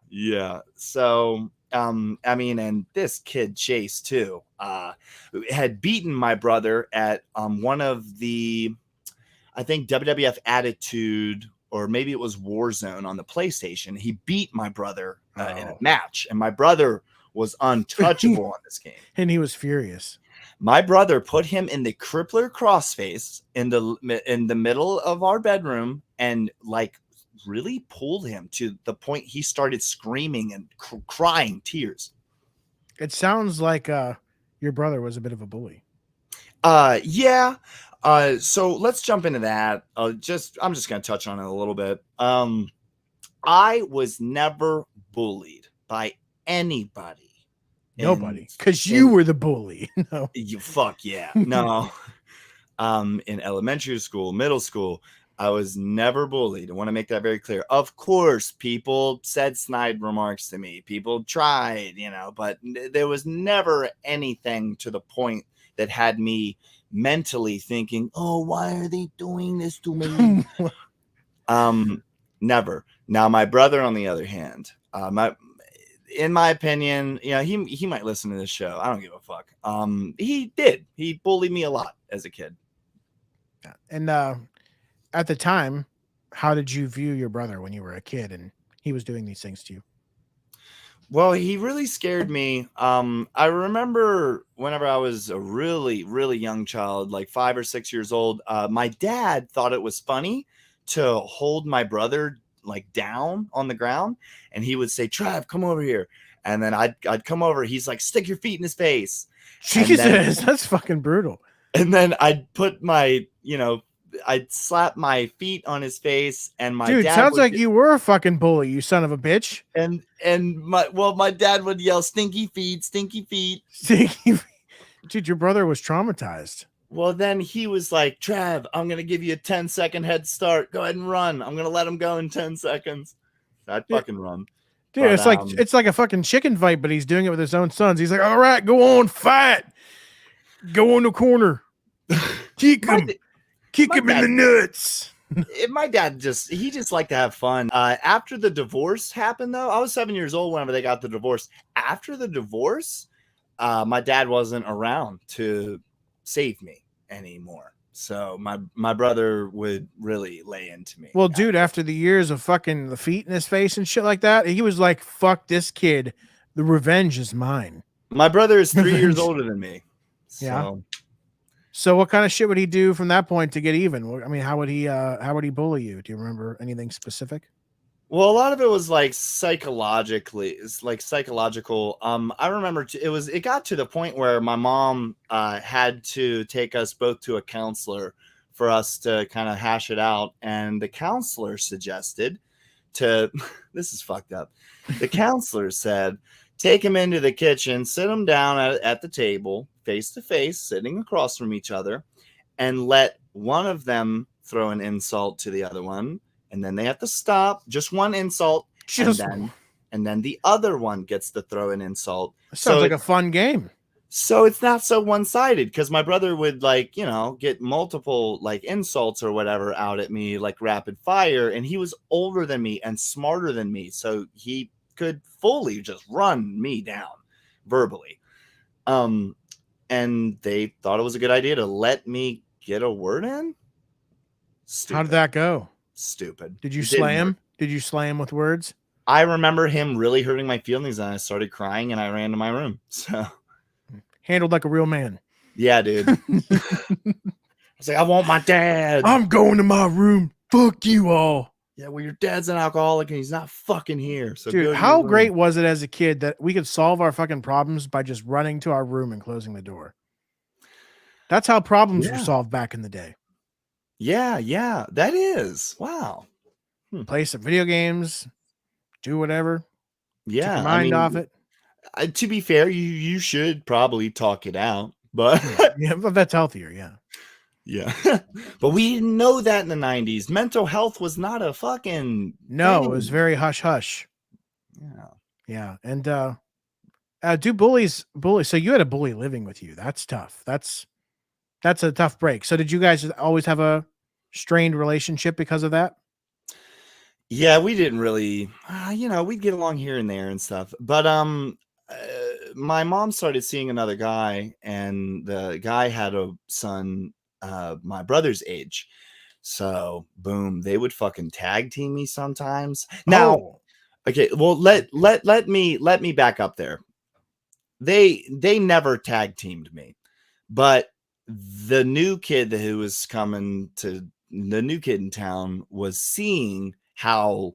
So, I mean, and this kid Chase too, had beaten my brother at one of the, I think WWF Attitude, or maybe it was Warzone on the PlayStation. He beat my brother in a match, and my brother was untouchable on this game. And he was furious. My brother put him in the crippler crossface in the middle of our bedroom, and like really pulled him to the point he started screaming and crying tears. It sounds like your brother was a bit of a bully. Yeah. So let's jump into that. I'm just going to touch on it a little bit. I was never bullied by anybody. Nobody, because you were the bully. No, you fuck yeah. No. In elementary school, middle school, I was never bullied. I want to make that very clear. Of course, people said snide remarks to me. People tried, but there was never anything to the point that had me mentally thinking, "Oh, why are they doing this to me?" Never. Now, my brother, on the other hand, in my opinion, he might listen to this show. I don't give a fuck. He bullied me a lot as a kid. And at the time, how did you view your brother when you were a kid and he was doing these things to you? Well, he really scared me. I remember whenever I was a really, really young child, like 5 or 6 years old, my dad thought it was funny to hold my brother like down on the ground, and he would say, "Trav, come over here." And then I'd come over. He's like, "Stick your feet in his face." Jesus, that's fucking brutal. And then I'd put my, I'd slap my feet on his face, and my dude dad sounds like you were a fucking bully, you son of a bitch. And my dad would yell, "Stinky feet, stinky feet." Dude, your brother was traumatized. Well, then he was like, "Trav, I'm going to give you a 10-second head start. Go ahead and run. I'm going to let him go in 10 seconds. I'd fucking run. Dude, but, it's like a fucking chicken fight, but he's doing it with his own sons. He's like, "All right, go on, fight. Go in the corner. Kick him. Kick him in the nuts." My dad he just liked to have fun. After the divorce happened, though, I was 7 years old whenever they got the divorce. After the divorce, my dad wasn't around to save me anymore. So my brother would really lay into me. Well, dude, after the years of fucking the feet in his face and shit like that, he was like, "Fuck this kid. The revenge is mine." My brother is 3 years older than me. So. Yeah. So what kind of shit would he do from that point to get even? I mean, how would he bully you? Do you remember anything specific? Well, a lot of it was like psychological. I remember it got to the point where my mom had to take us both to a counselor for us to kind of hash it out. And the counselor suggested this is fucked up. The counselor said, take him into the kitchen, sit him down at the table, face to face, sitting across from each other, and let one of them throw an insult to the other one. And then they have to stop, just one insult, and then the other one gets to throw an insult. Sounds like a fun game. So it's not so one-sided, because my brother would get multiple insults or whatever out at me like rapid fire, and he was older than me and smarter than me, so he could fully just run me down verbally. And they thought it was a good idea to let me get a word in. Stupid. How did that go? Stupid. Did you slay him? Did you slay him with words? I remember him really hurting my feelings, and I started crying, and I ran to my room. So handled like a real man. Yeah, dude. I was like, I want my dad. I'm going to my room. Fuck you all. Yeah, well, your dad's an alcoholic and he's not fucking here. So dude, how great was it as a kid that we could solve our fucking problems by just running to our room and closing the door? That's how problems were solved back in the day. Yeah, that is. Wow. Play some video games, do whatever. Yeah. Take your mind off it. To be fair, you should probably talk it out, but but that's healthier. Yeah. But we didn't know that in the 90s. Mental health was not a fucking no, thing. It was very hush hush. Yeah. Yeah. And Do bully? So you had a bully living with you. That's tough. That's a tough break. So did you guys always have a strained relationship because of that? Yeah, we didn't really, we'd get along here and there and stuff. But uh, my mom started seeing another guy, and the guy had a son, my brother's age. So boom, they would fucking tag team me sometimes. Now, Oh, okay, well let me back up there. They never tag teamed me, but the new kid who was coming to the new kid in town was seeing how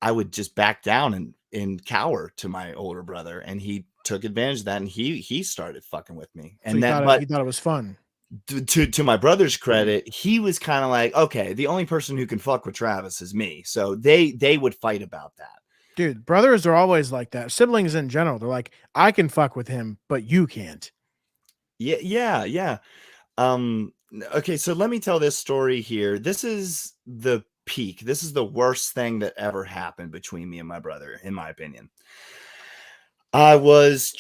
I would just back down and cower to my older brother, and he took advantage of that, and he started fucking with me. so And then, but he thought it was fun. to my brother's credit, he was kind of like, okay, the only person who can fuck with Travis is me. So they would fight about that. Dude, brothers are always like that. Siblings in general, they're like, I can fuck with him, but you can't. Yeah, yeah, yeah. Okay, so let me tell this story here. This is the peak. This is the worst thing that ever happened between me and my brother, in my opinion. I was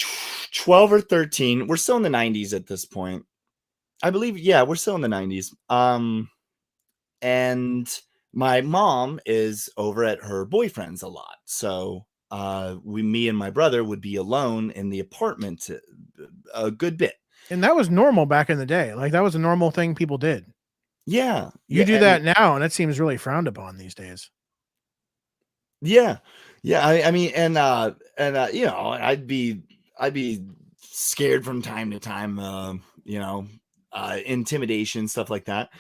12 or 13. We're still in the 90s at this point. I believe, yeah, we're still in the 90s. And my mom is over at her boyfriend's a lot. So me and my brother would be alone in the apartment a good bit. And that was normal back in the day. Like that was a normal thing people did. Yeah. You Yeah. do I mean, that now, and it seems really frowned upon these days. yeah. Yeah. I mean, I'd be scared from time to time, intimidation, stuff like that.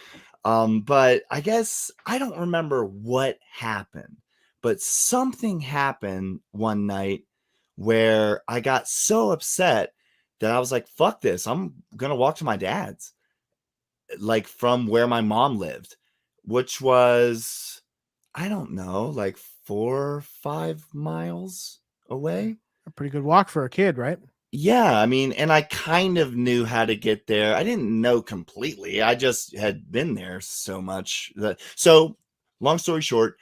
But I guess I don't remember what happened, but something happened one night where I got so upset that I was like, fuck this. I'm gonna walk to my dad's, like from where my mom lived, which was, I don't know, like 4 or 5 miles away. A pretty good walk for a kid, right? Yeah, I mean, and I kind of knew how to get there. I didn't know completely. I just had been there so much that, so long story short,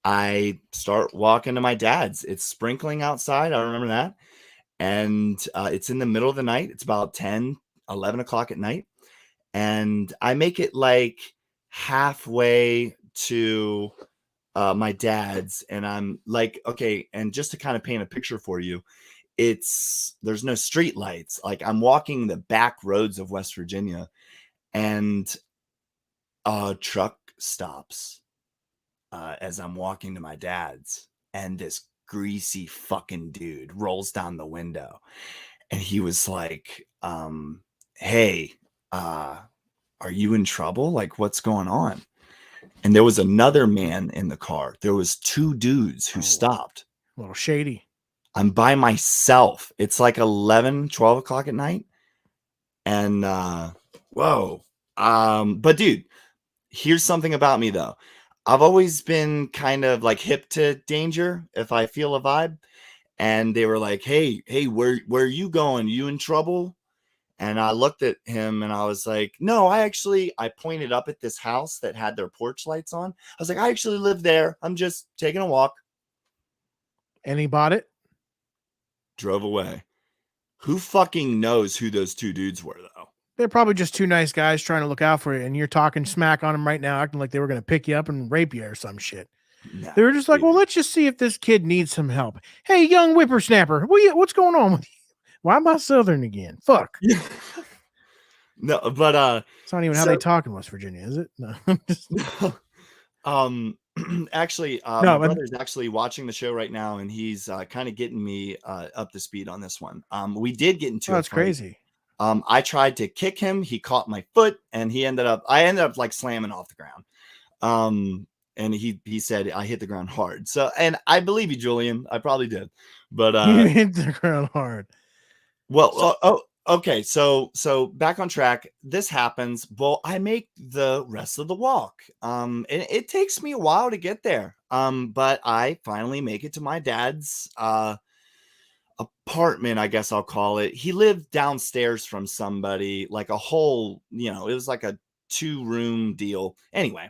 I start walking to my dad's. It's sprinkling outside. I remember that. And it's in the middle of the night. It's about 10, 11 o'clock at night. And I make it like halfway to my dad's. And I'm like, okay. And just to kind of paint a picture for you, there's no street lights. Like I'm walking the back roads of West Virginia, and a truck stops as I'm walking to my dad's, and this greasy fucking dude rolls down the window, and he was like, hey, are you in trouble? Like, what's going on? And there was another man in the car. There was two dudes who stopped. A little shady. I'm by myself. It's like 11, 12 o'clock at night. And whoa. But dude, here's something about me though. I've always been kind of like hip to danger if I feel a vibe. And they were like, hey, where are you going? You in trouble? And I looked at him and I was like, no, I pointed up at this house that had their porch lights on. I was like, I actually live there. I'm just taking a walk. And he bought it. Drove away. Who fucking knows who those two dudes were, though? They're probably just two nice guys trying to look out for you, and you're talking smack on them right now, acting like they were going to pick you up and rape you or some shit. No, They were just like, dude. well, let's just see if this kid needs some help. Hey, young whippersnapper, what's going on with you? Why am I Southern again? Fuck. No, but It's not even how they talk in West Virginia, is it? No. actually, No, my but brother's actually watching the show right now, and he's kind of getting me up to speed on this one. We did get into oh, a that's fight. crazy. I tried to kick him. He caught my foot, and I ended up like slamming off the ground. And he said I hit the ground hard. So, and I believe you, Julian. I probably did, but You hit the ground hard. well, okay. So back on track. This happens. Well, I make the rest of the walk. And it takes me a while to get there. But I finally make it to my dad's apartment, I guess I'll call it. He lived downstairs from somebody, like a whole, it was like a 2-room deal. Anyway,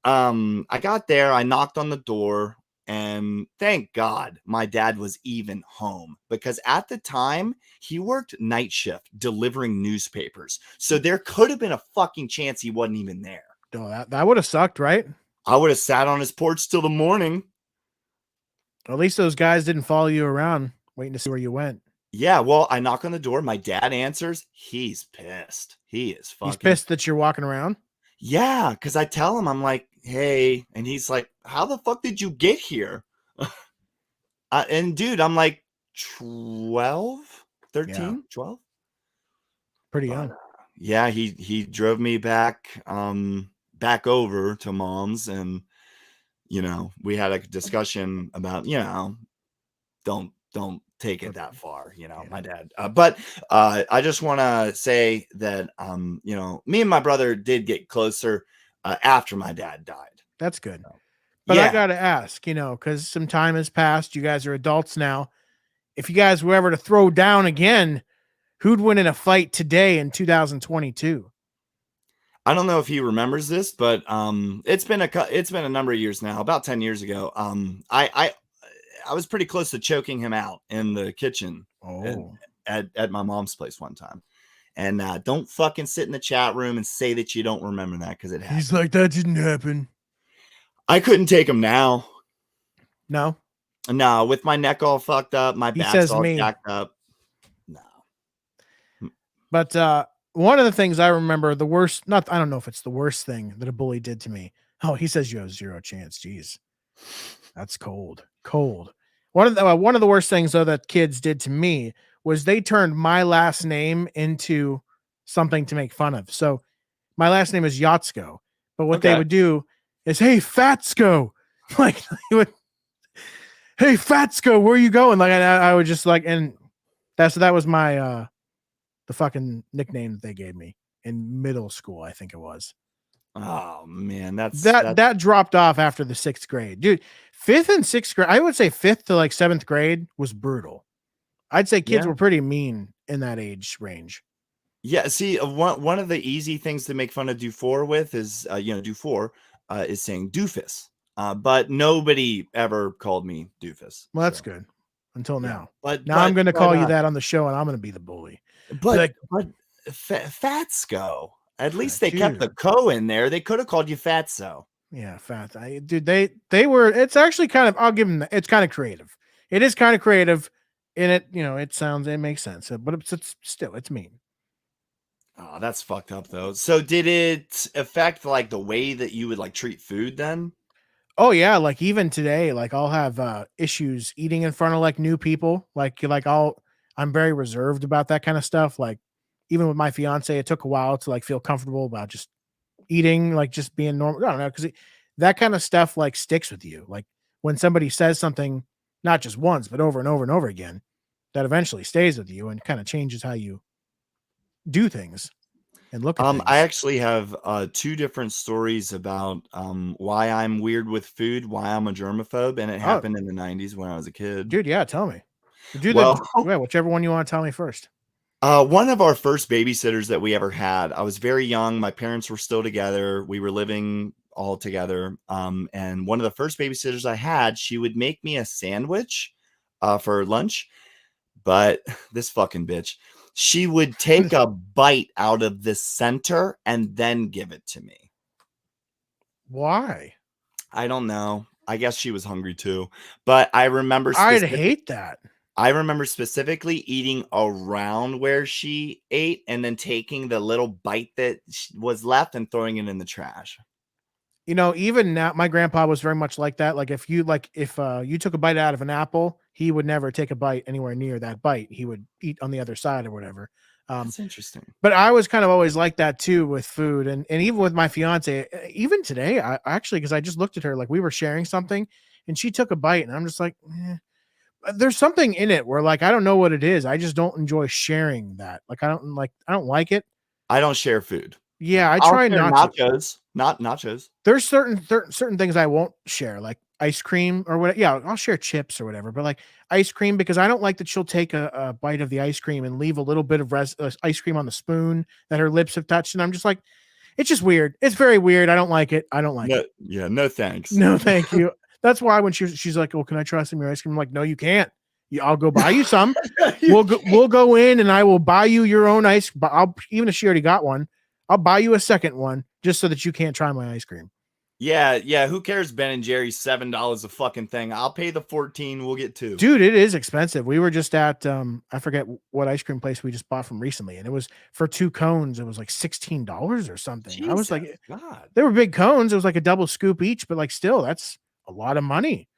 I got there, I knocked on the door. And thank God my dad was even home, because at the time he worked night shift delivering newspapers. So there could have been a fucking chance he wasn't even there. Oh, that would have sucked, right? I would have sat on his porch till the morning. At least those guys didn't follow you around waiting to see where you went. Yeah, well, I knock on the door. My dad answers. He's pissed. He is fucking. He's pissed that you're walking around? Yeah, because I tell him, I'm like, hey. And he's like, how the fuck did you get here? And dude, I'm like 12, 13, Yeah. 12. Pretty young. Yeah, he drove me back over to mom's, and we had a discussion about, don't take it that far, my dad. But I just want to say that me and my brother did get closer after my dad died. That's good. But I got to ask, because some time has passed. You guys are adults now. If you guys were ever to throw down again, who'd win in a fight today in 2022? I don't know if he remembers this, but it's been a number of years now, about 10 years ago. I was pretty close to choking him out in the kitchen at my mom's place one time. And don't fucking sit in the chat room and say that you don't remember that, because it happened. He's like, that didn't happen. I couldn't take him now. No, with my neck all fucked up, my back's all jacked up. No. But one of the things I remember, the worst, I don't know if it's the worst thing that a bully did to me. Oh, he says you have zero chance. Jeez. That's cold. One of the worst things, though, that kids did to me was they turned my last name into something to make fun of. So my last name is Yatsco, but what they would do is, hey, Fatsco. Like, hey, Fatsco, where are you going? Like, I would just like, and that was my the fucking nickname that they gave me in middle school, I think it was. Oh man, that dropped off after the 6th grade, dude. 5th and 6th grade, I would say 5th to like 7th grade was brutal. I'd say kids were pretty mean in that age range. Yeah, see, one of the easy things to make fun of DuFour with is, DuFour is saying doofus, but nobody ever called me doofus. Well, that's good until now. But now I'm going to call you that on the show, and I'm going to be the bully. But Fatsco. At least they kept the co in there. They could have called you Fatso. Yeah, Fat. Dude, they were. It's actually kind of. I'll give them. It's kind of creative. It is kind of creative, and it makes sense. But it's still mean. Oh, that's fucked up though. So did it affect like the way that you would like treat food then? Oh yeah, like even today, like I'll have issues eating in front of like new people. I'm very reserved about that kind of stuff. Like even with my fiance, it took a while to like feel comfortable about just eating, like just being normal. I don't know, because that kind of stuff like sticks with you. Like when somebody says something, not just once, but over and over and over again, that eventually stays with you and kind of changes how you do things and look at things. I actually have 2 different stories about why I'm weird with food, why I'm a germaphobe, and it happened in the 90s when I was a kid. Dude, yeah, tell me. Whichever one you want to tell me first. One of our first babysitters that we ever had, I was very young. My parents were still together. We were living all together. And one of the first babysitters I had, she would make me a sandwich for lunch. But this fucking bitch, she would take a bite out of the center and then give it to me. Why? I don't know. I guess she was hungry too. But I remember I'd hate that. I remember specifically eating around where she ate and then taking the little bite that was left and throwing it in the trash. Even now, my grandpa was very much like that. Like if you took a bite out of an apple, he would never take a bite anywhere near that bite. He would eat on the other side or whatever. That's interesting. But I was kind of always like that too with food. And even with my fiance, even today, I actually, because I just looked at her, like we were sharing something and she took a bite and I'm just like, there's something in it where like, I don't know what it is. I just don't enjoy sharing that. Like, I don't like it. I don't share food. Yeah. I try not nachos, not nachos. There's certain things I won't share, like ice cream or whatever. Yeah. I'll share chips or whatever, but like ice cream, because I don't like that she'll take a bite of the ice cream and leave a little bit of ice cream on the spoon that her lips have touched. And I'm just like, it's just weird. It's very weird. I don't like it. I don't like it. Yeah. No, thanks. No, thank you. That's why when she's like, "Oh, can I try some of your ice cream?" I'm like, "No, you can't. I'll go buy you some. We'll go in and I will buy you your own ice. But even if she already got one, I'll buy you a second one just so that you can't try my ice cream." Yeah. Who cares? Ben and Jerry's $7 a fucking thing. I'll pay the 14. We'll get 2. Dude, it is expensive. We were just at I forget what ice cream place we just bought from recently, and it was for 2 cones. It was like $16 or something. Jesus, I was like, God. they were big cones. It was like a double scoop each, but like still, that's a lot of money.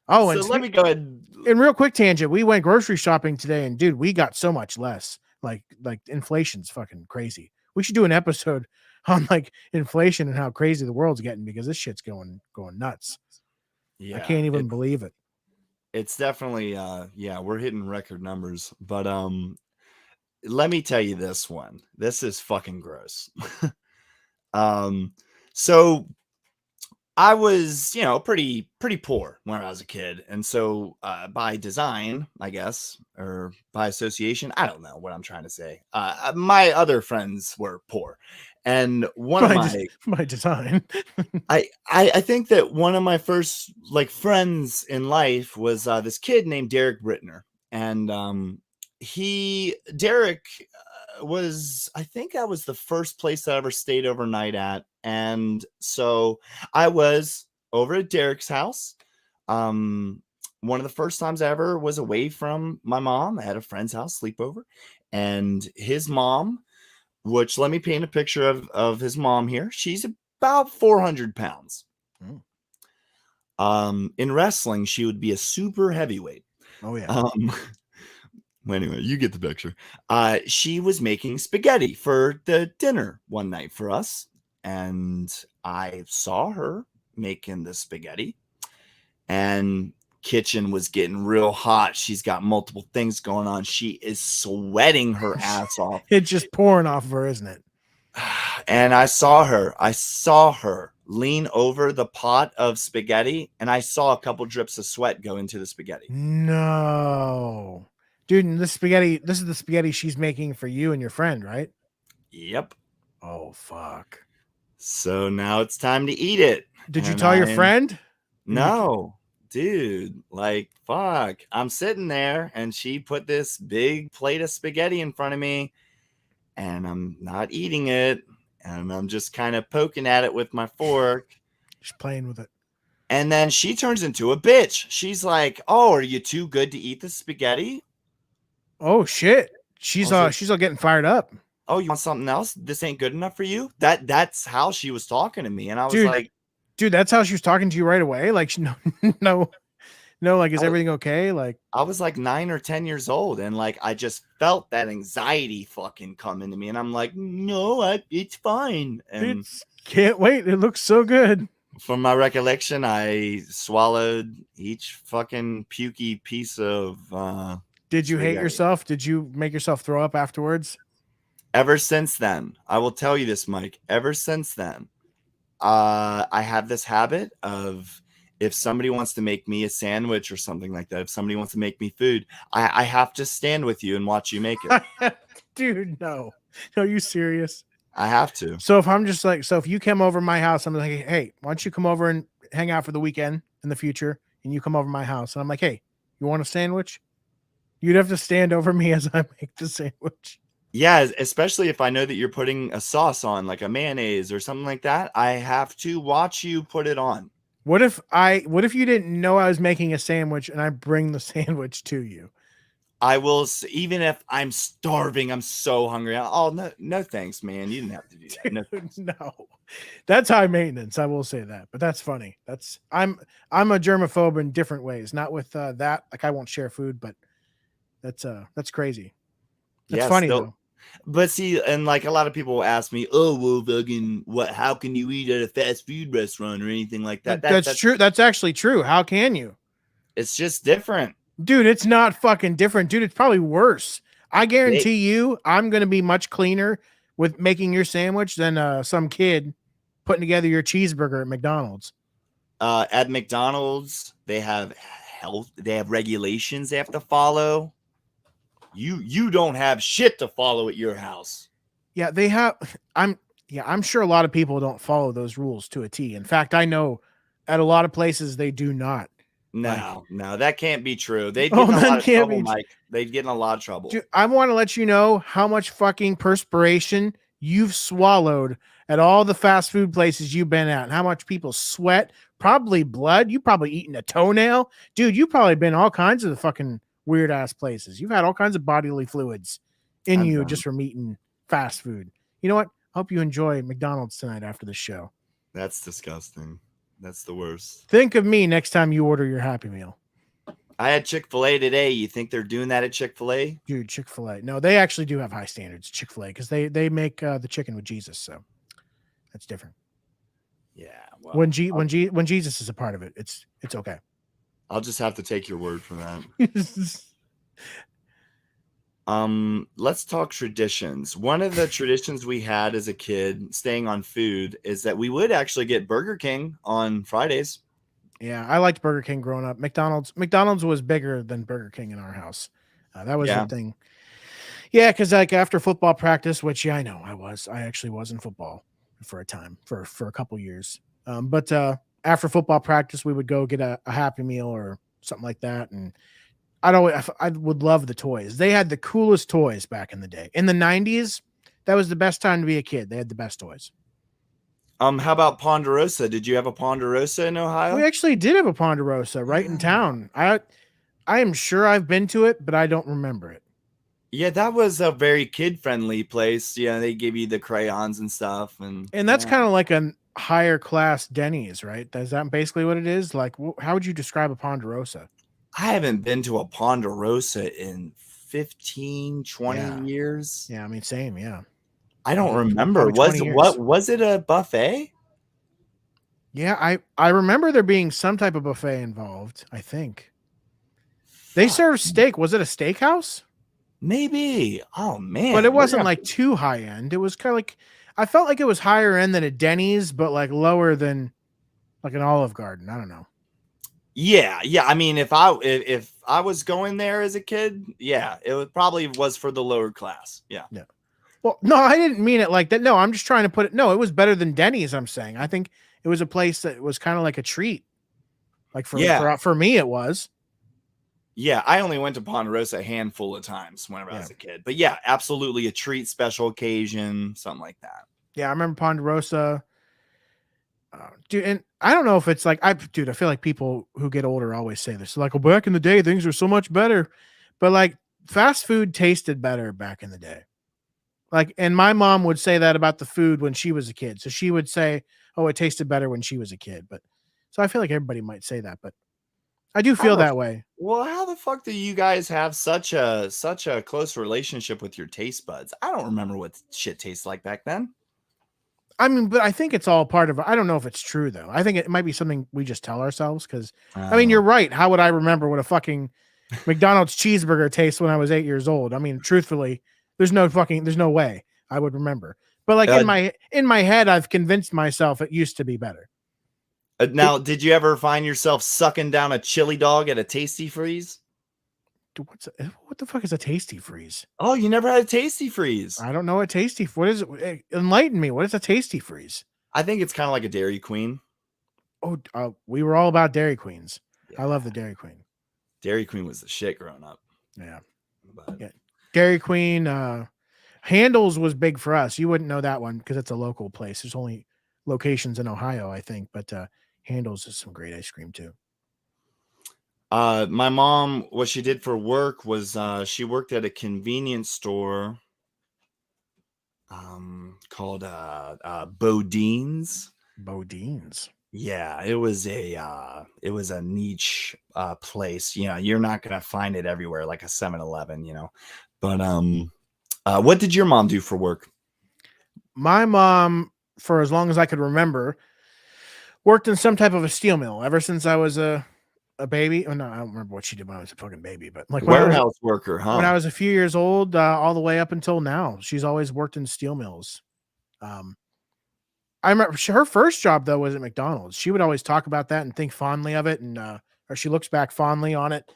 Oh, so and let me go ahead. And real quick tangent, we went grocery shopping today, and dude, we got so much less. Like inflation's fucking crazy. We should do an episode on like inflation and how crazy the world's getting because this shit's going nuts. Yeah, I can't even believe it. It's definitely we're hitting record numbers, but let me tell you this one. This is fucking gross. So I was, pretty poor when I was a kid. And so by design, I guess, or by association, I don't know what I'm trying to say. My other friends were poor. And one of my design. I think that one of my first like friends in life was this kid named Derek Brittner. And Derek was, I think that was the first place I ever stayed overnight at. And so I was over at Derek's house. One of the first times I ever was away from my mom. I had a friend's house sleepover, and his mom, which let me paint a picture of his mom here. She's about 400 pounds. In wrestling, she would be a super heavyweight. Oh yeah. Anyway, you get the picture. She was making spaghetti for the dinner one night for us, and I saw her making the spaghetti, and kitchen was getting real hot. She's got multiple things going on. She is sweating her ass off. It's just pouring off of her, isn't it? And I saw her lean over the pot of spaghetti, and I saw a couple drips of sweat go into the spaghetti. No. Dude, this is the spaghetti she's making for you and your friend, right? Yep. Oh, fuck. So now it's time to eat it. Did you tell your friend? No, dude, like, fuck. I'm sitting there, and she put this big plate of spaghetti in front of me, and I'm not eating it, and I'm just kind of poking at it with my fork. Just playing with it. And then she turns into a bitch. She's like, "Oh, are you too good to eat the spaghetti?" Oh shit. She's all getting fired up. "Oh, you want something else? This ain't good enough for you?" That's how she was talking to me. And I was like, dude, that's how she was talking to you right away. Like, no, like, is everything okay? Like, I was like 9 or 10 years old, and like I just felt that anxiety fucking coming to me, and I'm like, "No, it's fine." And can't wait. It looks so good. From my recollection, I swallowed each fucking pukey piece of Did you hate yourself? Did you make yourself throw up afterwards? Ever since then, I will tell you this, Mike. Ever since then, I have this habit of, if somebody wants to make me a sandwich or something like that, if somebody wants to make me food, I have to stand with you and watch you make it. Dude, no. Are you serious? I have to. So if I'm just like, so if you come over my house, I'm like, "Hey, why don't you come over and hang out for the weekend in the future?" And you come over my house, and I'm like, "Hey, you want a sandwich?" You'd have to stand over me as I make the sandwich. Yeah, especially if I know that you're putting a sauce on, like a mayonnaise or something like that. I have to watch you put it on. What if you didn't know I was making a sandwich and I bring the sandwich to you? I will, even if I'm starving, I'm so hungry. Oh, no thanks, man. You didn't have to do that. Dude, no, that's high maintenance. I will say that, but that's funny. I'm a germaphobe in different ways, not with that. Like, I won't share food, but that's crazy. That's funny though. But see, and like a lot of people will ask me, "Oh, well, fucking what? How can you eat at a fast food restaurant or anything like that?" That's true. That's actually true. How can you? It's just different. Dude, it's not fucking different. Dude, it's probably worse. I guarantee you I'm going to be much cleaner with making your sandwich than some kid putting together your cheeseburger at McDonald's. At McDonald's, they have regulations they have to follow. You don't have shit to follow at your house. Yeah, they have. I'm sure a lot of people don't follow those rules to a T. In fact, I know At a lot of places, they do not. No, that can't be true. They'd Oh, get in a that lot of can't trouble, be Mike. They'd get in a lot of trouble. Dude, I want to let you know how much fucking perspiration you've swallowed at all the fast food places you've been at, and how much people sweat, probably blood. You probably eaten a toenail. Dude, you've probably been all kinds of the fucking weird ass places. You've had all kinds of bodily fluids in I'm you done. just from eating fast food. You know what? Hope you enjoy McDonald's tonight after the show. That's disgusting. That's the worst. Think of me next time you order your Happy Meal. I had Chick-fil-A today. You think they're doing that at Chick-fil-A? Dude, Chick-fil-A. No, they actually do have high standards, Chick-fil-A, because they make the chicken with Jesus, so that's different. Yeah. Well, When Jesus is a part of it, it's okay. I'll just have to take your word for that. Let's talk traditions. One of the traditions we had as a kid, staying on food, is that we would actually get Burger King on Fridays. Yeah, I liked Burger King growing up. McDonald's was bigger than Burger King in our house. That was the thing. Yeah, because like after football practice, which I know I actually was in football for a time, for a couple years. But after football practice, we would go get a Happy Meal or something like that, and I would love the toys. They had the coolest toys back in the day. In the 90s, that was the best time to be a kid. They had the best toys. How about Ponderosa? Did you have a Ponderosa in Ohio? We actually did have a Ponderosa right in town. I am sure I've been to it, but I don't remember it. Yeah, that was a very kid-friendly place. Yeah, they give you the crayons and stuff, and that's kind of like a higher class Denny's, right? Is that basically what it is? Like, how would you describe a Ponderosa? I haven't been to a Ponderosa in 15, 20 years. Yeah, I mean, same. Yeah. I don't remember. Was it a buffet? Yeah, I remember there being some type of buffet involved, I think. They served steak. Was it a steakhouse? Maybe. Oh man. But it wasn't like too high end. It was kind of like, I felt like it was higher end than a Denny's, but like lower than like an Olive Garden. I don't know. Yeah. I mean, if I was going there as a kid, yeah, it probably was for the lower class. Yeah. Well, no, I didn't mean it like that. No, I'm just trying to put it. No, it was better than Denny's. I'm saying. I think it was a place that was kind of like a treat. Like for me, it was. Yeah, I only went to Ponderosa a handful of times whenever I was a kid. But yeah, absolutely a treat, special occasion, something like that. Yeah, I remember Ponderosa. Dude, and I don't know if it's like I feel like people who get older always say this. Like, well, back in the day, things were so much better. But like fast food tasted better back in the day. Like, and my mom would say that about the food when she was a kid. So she would say, oh, it tasted better when she was a kid. But so I feel like everybody might say that, but I do feel that way. Well, how the fuck do you guys have such a close relationship with your taste buds? I don't remember what shit tastes like back then. I mean, but I think it's all part of, I don't know if it's true though. I think it might be something we just tell ourselves. Cause I mean, you're right. How would I remember what a fucking McDonald's cheeseburger tastes when I was 8 years old? I mean, truthfully, there's no way I would remember, but like in my head, I've convinced myself it used to be better. Now, did you ever find yourself sucking down a chili dog at a Tasty Freeze? Dude, what the fuck is a Tasty Freeze? Oh, you never had a Tasty Freeze? I don't know what what is it? Enlighten me. What is a Tasty Freeze? I think it's kind of like a Dairy Queen. Oh, we were all about Dairy Queens. Yeah. I love the Dairy Queen. Dairy Queen was the shit growing up. Yeah. Yeah. Dairy Queen, Handles was big for us. You wouldn't know that one because it's a local place. There's only locations in Ohio, I think, but Handles is some great ice cream too. My mom, what she did for work was she worked at a convenience store called Bodine's. Bodine's. Yeah, it was a niche place. You know, you're not gonna find it everywhere like a 7-Eleven, you know. But what did your mom do for work? My mom, for as long as I could remember, worked in some type of a steel mill ever since I was a baby. Oh no, I don't remember what she did when I was a fucking baby, but like warehouse worker, huh? When I was a few years old, all the way up until now, she's always worked in steel mills. I remember her first job though was at McDonald's. She would always talk about that and think fondly of it, and or she looks back fondly on it.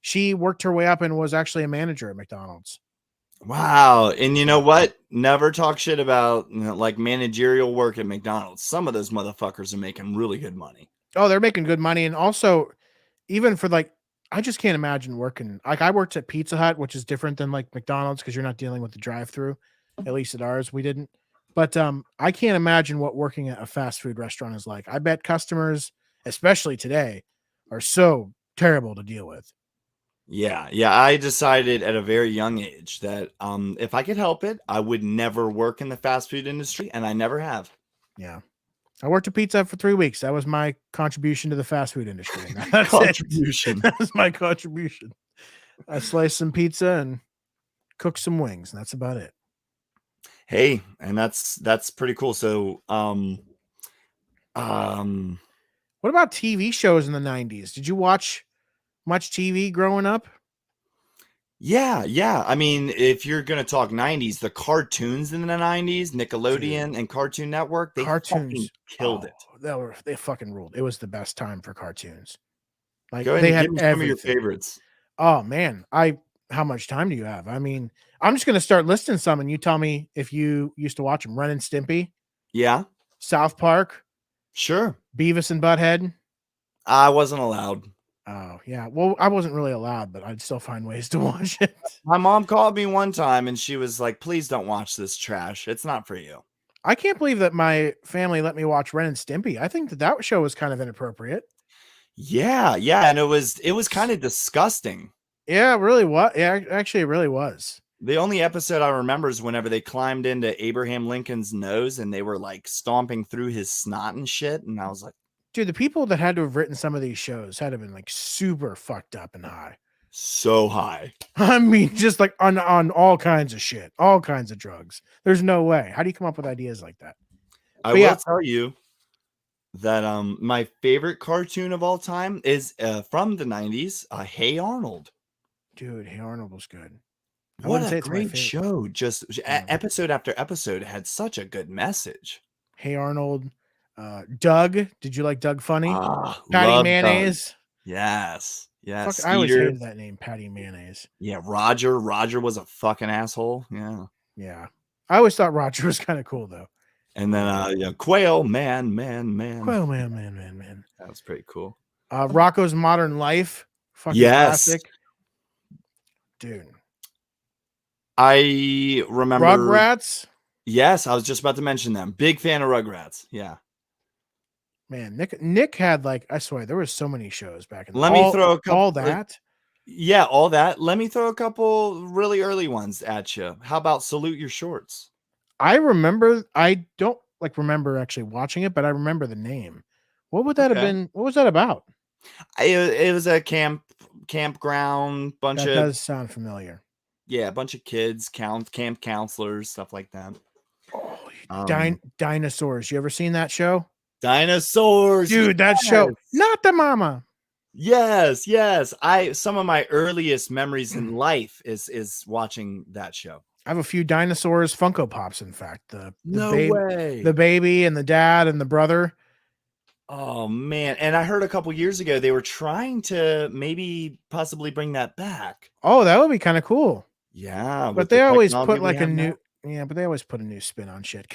She worked her way up and was actually a manager at McDonald's. Wow. And you know what? Never talk shit about like managerial work at McDonald's. Some of those motherfuckers are making really good money. Oh, they're making good money. And also, even for like, I just can't imagine working. Like, I worked at Pizza Hut, which is different than like McDonald's because you're not dealing with the drive-through. At least at ours, we didn't. But I can't imagine what working at a fast food restaurant is like. I bet customers, especially today, are so terrible to deal with. Yeah, yeah. I decided at a very young age that if I could help it, I would never work in the fast food industry, and I never have. Yeah. I worked at Pizza Hut for 3 weeks. That was my contribution to the fast food industry. And that's it. Contribution. That was my contribution. I sliced some pizza and cooked some wings. And that's about it. Hey, and that's pretty cool. So, What about TV shows in the 90s? Did you watch much TV growing up? yeah, yeah. I mean, if you're gonna talk 90s, the cartoons in the 90s, Nickelodeon and Cartoon Network, they fucking Cartoons killed it. They fucking ruled. It was the best time for cartoons. Like Go ahead they and had give me some of your everything. favorites. Oh man, how much time do you have? I mean, I'm just gonna start listing some, and you tell me if you used to watch them. Ren and Stimpy, Yeah, South Park, sure. Beavis and Butthead. I wasn't allowed. Oh yeah, well I wasn't really allowed, but I'd still find ways to watch it. My mom called me one time and she was like, "Please don't watch this trash. It's not for you." I can't believe that my family let me watch Ren and Stimpy. I think that show was kind of inappropriate. Yeah, yeah, and it was kind of disgusting. Yeah, it really was. Yeah, actually, it really was. The only episode I remember is whenever they climbed into Abraham Lincoln's nose and they were like stomping through his snot and shit, and I was like, Dude, the people that had to have written some of these shows had to have been like super fucked up and high. so high. I mean, just like on all kinds of shit, all kinds of drugs. There's no way. How do you come up with ideas like that? I But will yeah. tell you that my favorite cartoon of all time is from the 90s, Hey Arnold. Dude, Hey Arnold was good. I What wouldn't a say it's my great favorite. show. Just Yeah. episode after episode had such a good message. Hey Arnold, Doug. Did you like Doug Funny? Ah, Patty love Doug. Mayonnaise. Yes. Yes. Fuck, I always Skeeter. hated that name, Patty Mayonnaise. Yeah, Roger. Roger was a fucking asshole. Yeah. Yeah. I always thought Roger was kind of cool though. And then yeah, Quail, man. Well, man. That was pretty cool. Rocco's Modern Life. Fucking Yes. classic. Dude. I remember Rugrats. Yes, I was just about to mention them. Big fan of Rugrats. Yeah. Man, Nick had like, I swear there was so many shows back in the Let me throw a couple all that. Yeah, all that. Let me throw a couple really early ones at you. How about Salute Your Shorts? I remember, I don't like remember actually watching it, but I remember the name. What would that have been? What was that about? It was a campground, bunch That of does sound familiar. a bunch of kids, camp counselors, stuff like that. Oh, dinosaurs. You ever seen that show? Dinosaurs, Dude, that show. Not the mama. Yes. Some of my earliest memories in life is watching that show. I have a few dinosaurs Funko Pops, in fact. The way. The baby and the dad and the brother. Oh man. And I heard a couple years ago they were trying to maybe possibly bring that back. Oh, that would be kind of cool. Yeah. But they always put like a new but they always put a new spin on shit.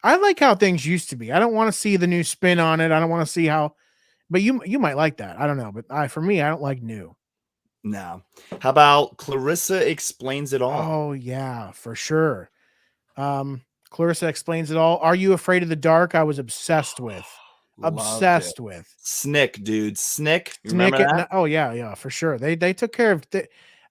I like how things used to be. I don't want to see the new spin on it. I don't want to see how, but you might like that. I don't know. But for me, I don't like new. No. How about Clarissa Explains It All? Oh yeah, for sure. Clarissa Explains It All. Are You Afraid of the Dark? I was obsessed with. Obsessed with. Snick, dude. Snick. You remember that? Oh yeah, for sure. They took care of.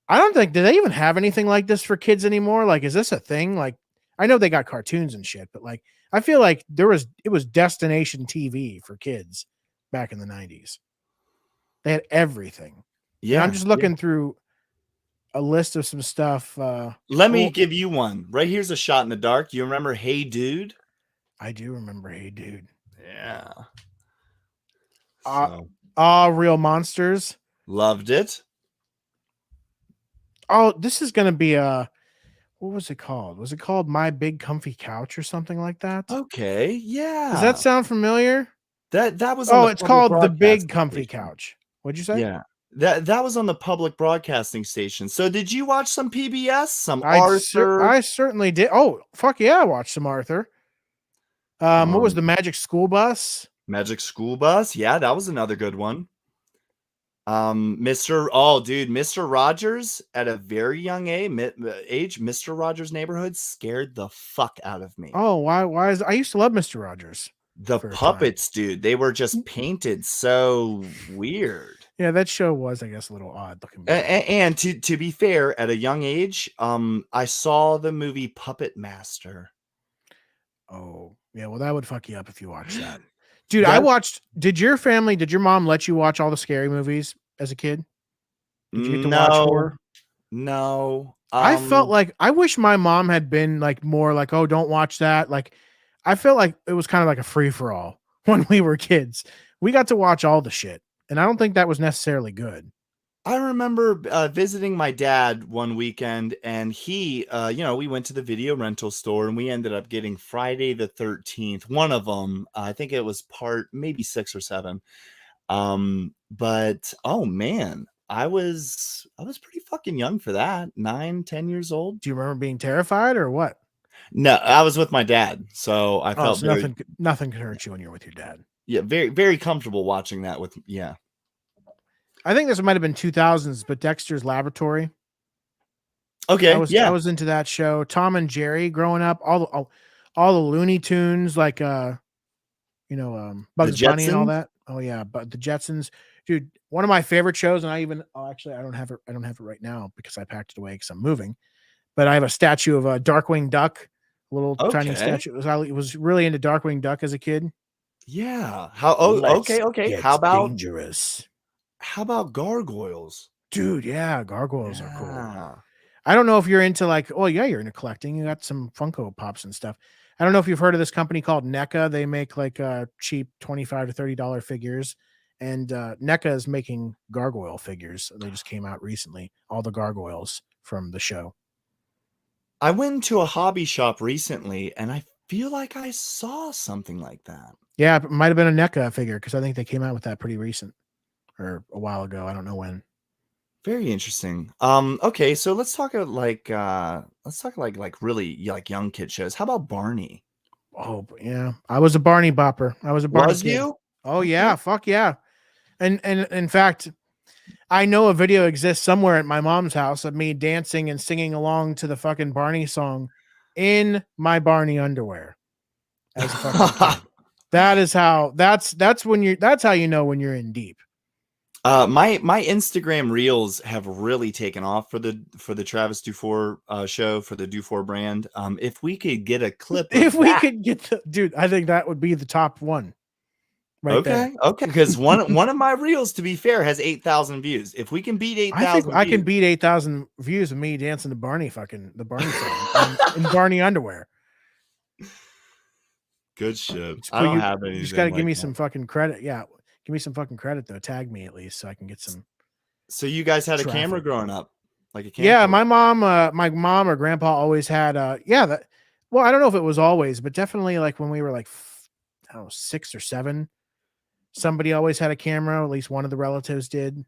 I don't think, do they even have anything like this for kids anymore? Like, is this a thing? Like, I know they got cartoons and shit, but like, I feel like it was destination TV for kids back in the 90s. They had everything. Yeah. And I'm just looking through a list of some stuff. Let me give you one. Right here's a shot in the dark. You remember Hey Dude? I do remember Hey Dude. Yeah. Real Monsters. Loved it. Oh, this is gonna be what was it called? Was it called My Big Comfy Couch or something like that? Okay, yeah. Does that sound familiar? That was Oh, it's called The Big Comfy Couch. What'd you say? Yeah. That was on the public broadcasting station. So did you watch some PBS? Some Arthur? I certainly did. Oh, fuck yeah, I watched some Arthur. What was the Magic School Bus? Magic School Bus. Yeah, that was another good one. Mr. Rogers at a very young age, Mr. Rogers' Neighborhood scared the fuck out of me. Oh, why is I used to love Mr. Rogers. The for a time. puppets, dude, they were just painted so weird. Yeah, that show was, I guess, a little odd looking. And to be fair, at a young age, I saw the movie Puppet Master. Oh, yeah, well, that would fuck you up if you watched that. Dude, I watched. Did your mom let you watch all the scary movies as a kid? Did you get to watch horror? No. I felt like I wish my mom had been like more like, oh, don't watch that. Like, I felt like it was kind of like a free for all when we were kids. We got to watch all the shit, and I don't think that was necessarily good. I remember visiting my dad one weekend, and he, we went to the video rental store, and we ended up getting Friday the 13th. One of them, I think it was part maybe 6 or 7. But oh man, I was pretty fucking young for that. 9, 10 years old. Do you remember being terrified or what? No, I was with my dad, so I felt so nothing could hurt you when you're with your dad. Yeah, very, very comfortable watching that with. Yeah. I think this might have been 2000s, but Dexter's Laboratory. Okay, I was into that show. Tom and Jerry growing up, all the Looney Tunes, like Bugs Bunny and all that. Oh yeah, but the Jetsons, dude. One of my favorite shows, and I don't have it right now because I packed it away because I'm moving. But I have a statue of a Darkwing Duck, a little tiny statue. I was really into Darkwing Duck as a kid. Yeah. Okay. How about dangerous? How about gargoyles? Dude, yeah, gargoyles are cool. I don't know if you're into you're into collecting. You got some Funko Pops and stuff. I don't know if you've heard of this company called NECA. They make like cheap $25 to $30 figures. And NECA is making gargoyle figures. They just came out recently. All the gargoyles from the show. I went to a hobby shop recently, and I feel like I saw something like that. Yeah, it might have been a NECA figure because I think they came out with that pretty recent. Or a while ago. I don't know when. Very interesting. Okay, so let's talk like really like young kid shows. How about Barney? Oh yeah, I was a Barney bopper. I was a Barney kid. You? Oh yeah, fuck yeah. And in fact, I know a video exists somewhere at my mom's house of me dancing and singing along to the fucking Barney song in my Barney underwear. As a fucking kid. That's how you know when you're in deep. My Instagram reels have really taken off for the Travis DuFour show, for the DuFour brand. If we could get a clip, dude, I think that would be the top one. Right there. Okay, because one of my reels, to be fair, has 8,000 views. If we can beat 8,000, I can beat 8,000 views of me dancing to the Barney song in Barney underwear. Good shit. I don't have anything. You just got to give me some fucking credit. Yeah. Give me some fucking credit though. Tag me at least so I can get some. So you guys had a camera growing up, like a camera? Yeah, my mom or grandpa always had. Well, I don't know if it was always, but definitely like when we were like, I don't know, 6 or 7, somebody always had a camera. At least one of the relatives did.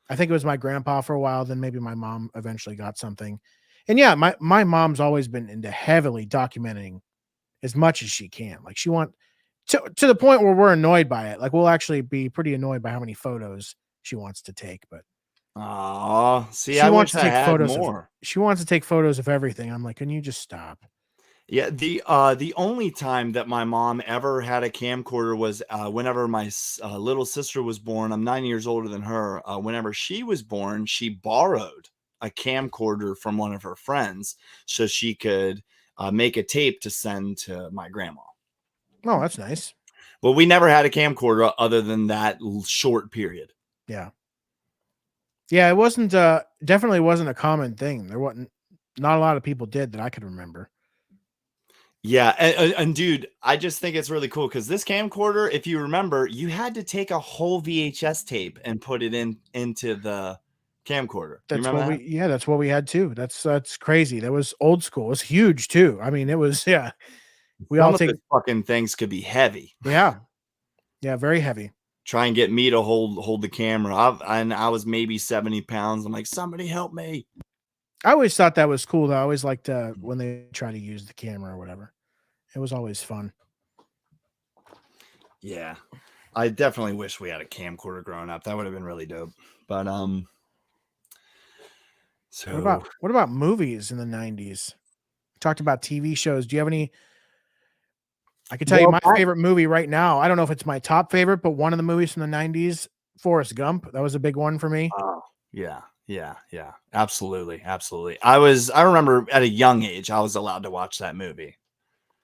I think it was my grandpa for a while. Then maybe my mom eventually got something. And yeah, my mom's always been into heavily documenting as much as she can. Like to the point where we're annoyed by it. Like we'll actually be pretty annoyed by how many photos she wants to take. But see, I wish I had more. She wants to take photos of everything. I'm like, can you just stop? Yeah, the only time that my mom ever had a camcorder was whenever my little sister was born. I'm 9 years older than her. Whenever she was born, she borrowed a camcorder from one of her friends so she could make a tape to send to my grandma. Oh, that's nice. But we never had a camcorder other than that short period. Yeah. Yeah, it wasn't definitely wasn't a common thing. Not a lot of people did that I could remember. Yeah, and dude, I just think it's really cool because this camcorder, if you remember, you had to take a whole VHS tape and put it into the camcorder. That's what we had too. That's crazy. That was old school. It was huge too. I mean, it was fucking things could be heavy. Yeah, very heavy. Try and get me to hold the camera. I was maybe 70 pounds. I'm like, somebody help me. I always thought that was cool though. I always liked when they try to use the camera or whatever. It was always fun. Yeah. I definitely wish we had a camcorder growing up. That would have been really dope. But so What about movies in the 90s? Talked about TV shows. Do you have any? I can tell you well, my favorite movie right now. I don't know if it's my top favorite, but one of the movies from the 90s, Forrest Gump. That was a big one for me. oh, yeah, yeah. Absolutely, absolutely. I remember at a young age I was allowed to watch that movie.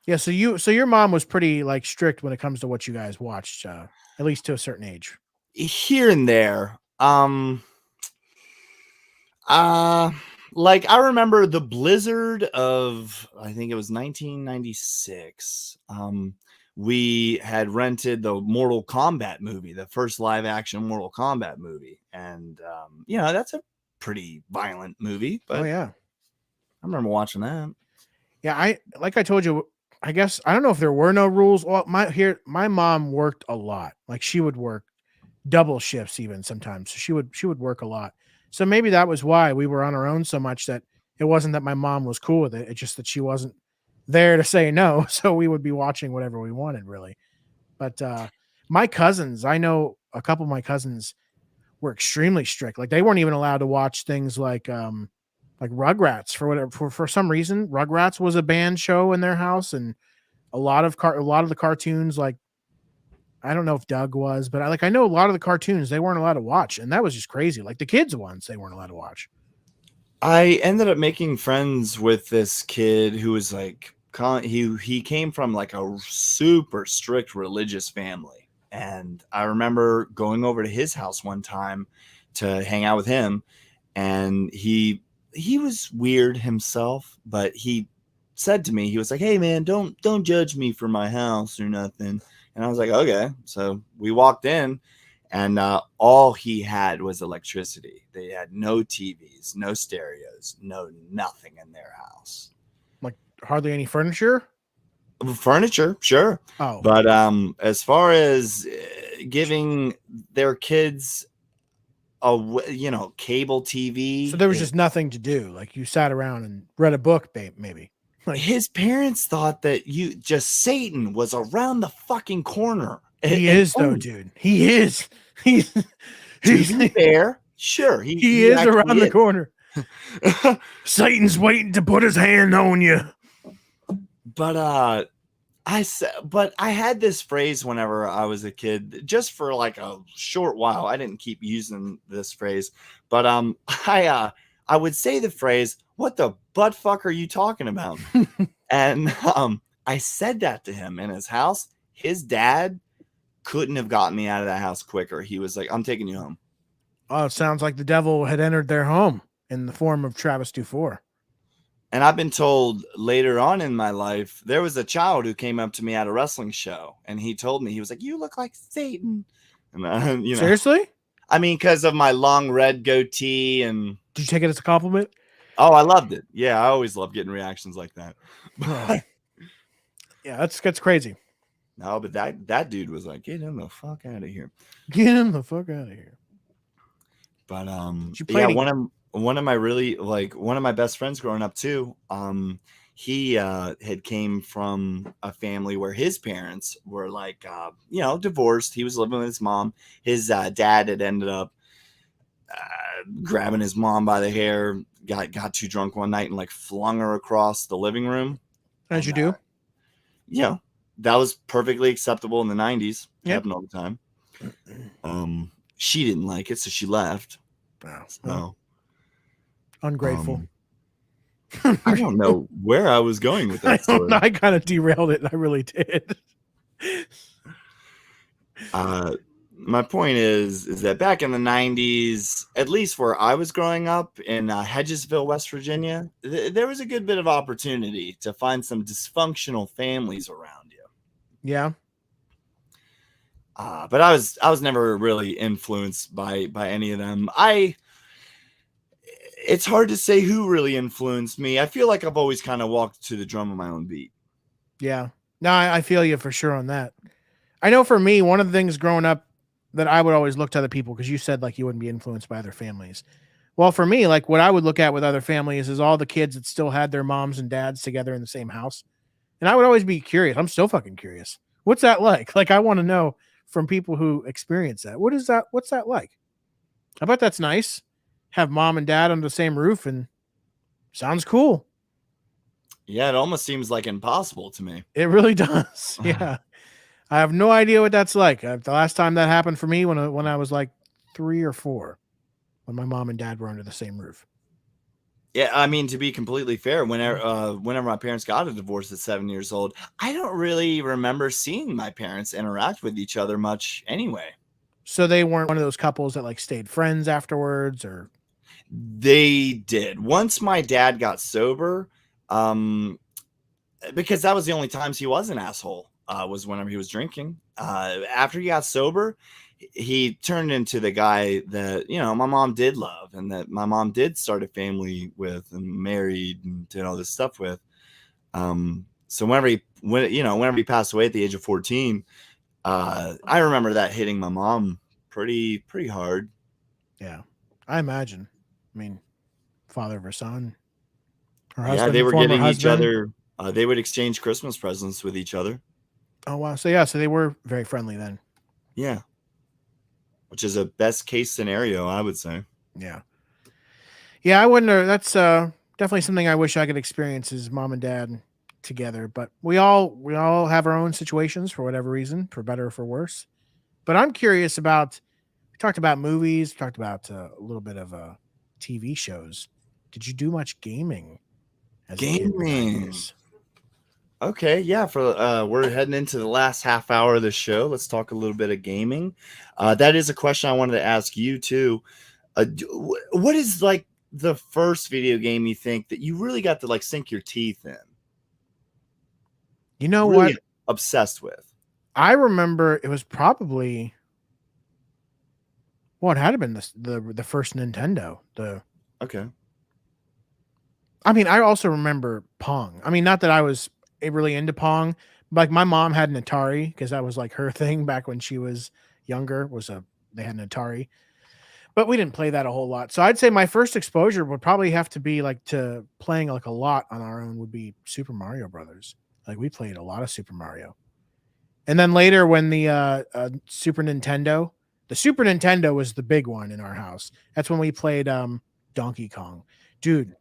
Yeah, so your mom was pretty like strict when it comes to what you guys watched, at least to a certain age. Here and there. Uh like I remember the blizzard of I think it was 1996. We had rented the Mortal Kombat movie, the first live action Mortal Kombat movie. And that's a pretty violent movie, Oh but yeah. I remember watching that. Yeah, I told you, I guess I don't know if there were no rules. Well, my mom worked a lot. Like she would work double shifts even sometimes. So she would work a lot. So maybe that was why we were on our own so much that it wasn't that my mom was cool with it. It's just that she wasn't there to say no. So we would be watching whatever we wanted, really. But my cousins, I know a couple of my cousins were extremely strict. Like they weren't even allowed to watch things like Rugrats for whatever for some reason. Rugrats was a banned show in their house, and a lot of the cartoons, like I don't know if Doug was, but I know a lot of the cartoons they weren't allowed to watch, and that was just crazy. Like the kids ones they weren't allowed to watch. I ended up making friends with this kid who was like he came from like a super strict religious family. And I remember going over to his house one time to hang out with him, and he was weird himself, but he said to me, he was like, "Hey man, don't judge me for my house or nothing." And I was like, "Okay." So we walked in, and all he had was electricity. They had no TVs, no stereos, no nothing in their house. Like hardly any furniture. Furniture, sure, Oh, but as far as giving their kids cable so TV, there was just nothing to do. Like you sat around and read a book, babe, maybe. Like his parents thought that Satan was around the fucking corner. he And is though, dude. He is. He's to he's be fair, sure, he he is actually around the is. corner. Satan's waiting to put his hand on you. But I had this phrase whenever I was a kid, just for like a short while. I didn't keep using this phrase, but I would say the phrase, "What the butt fuck are you talking about?" And I said that to him in his house. His dad couldn't have gotten me out of that house quicker. He was like, "I'm taking you home." Oh, it sounds like the devil had entered their home in the form of Travis DuFour. And I've been told later on in my life, there was a child who came up to me at a wrestling show, and he told me, he was like, "You look like Satan." And Seriously? I mean, because of my long red goatee, and Did you take it as a compliment? oh, I loved it. Yeah, I always love getting reactions like that. Yeah, that's crazy. No, but that dude was like, "Get him the fuck out of here." Get him the fuck out of here. But play one of my best friends growing up too. He had came from a family where his parents were like divorced. He was living with his mom. His dad had ended up grabbing his mom by the hair, got too drunk one night and like flung her across the living room. As you do. That was perfectly acceptable in the 90s. Yep. Happened all the time. She didn't like it, so she left. So ungrateful. I don't know where I was going with that story. I kind of derailed it. I really did. My point is that back in the 90s, at least where I was growing up in Hedgesville, West Virginia, there was a good bit of opportunity to find some dysfunctional families around you. Yeah. But I was never really influenced by any of them. It's hard to say who really influenced me. I feel like I've always kind of walked to the drum of my own beat. Yeah. No, I feel you for sure on that. I know for me, one of the things growing up that I would always look to other people, because you said like you wouldn't be influenced by other families. Well, for me, like what I would look at with other families is all the kids that still had their moms and dads together in the same house. And I would always be curious. I'm still fucking curious. What's that like? Like, I want to know from people who experience that. What is that? What's that like? I bet that's nice. Have mom and dad under the same roof and sounds cool. Yeah, it almost seems like impossible to me. It really does. Yeah. I have no idea what that's like. The last time that happened for me when I was like 3 or 4, when my mom and dad were under the same roof. Yeah, I mean, to be completely fair, whenever my parents got a divorce at 7 years old, I don't really remember seeing my parents interact with each other much anyway. So they weren't one of those couples that like stayed friends afterwards, or They did. Once my dad got sober, because that was the only times he was an asshole, was whenever he was drinking. After he got sober, he turned into the guy that, my mom did love and that my mom did start a family with and married and did all this stuff with. So whenever he passed away at the age of 14, I remember that hitting my mom pretty hard. yeah, I imagine. I mean, father of her son, her Yeah, husband, they were former getting each husband. other. They would exchange Christmas presents with each other. Oh wow. So they were very friendly then. Yeah, which is a best case scenario, I would say. Yeah. Yeah, I wouldn't. That's definitely something I wish I could experience is mom and dad together. But we all have our own situations for whatever reason, for better or for worse. But I'm curious about. We talked about movies. We talked about a little bit of TV shows. Did you do much gaming as a kid in the Gaming. 90s? Okay, yeah. We're heading into the last half hour of the show. Let's talk a little bit of gaming. That is a question I wanted to ask you too. What is like the first video game you think that you really got to like sink your teeth in? You know Really what? obsessed with? I remember it was probably it had to been the first Nintendo. Okay. I mean, I also remember Pong. I mean, not that I was really into Pong. Like my mom had an Atari because that was like her thing back when she was younger. They had an Atari, but we didn't play that a whole lot. So I'd say my first exposure would probably have to be like to playing like a lot on our own would be Super Mario Brothers. Like we played a lot of Super Mario, and then later when the Super Nintendo was the big one in our house. That's when we played Donkey Kong, dude.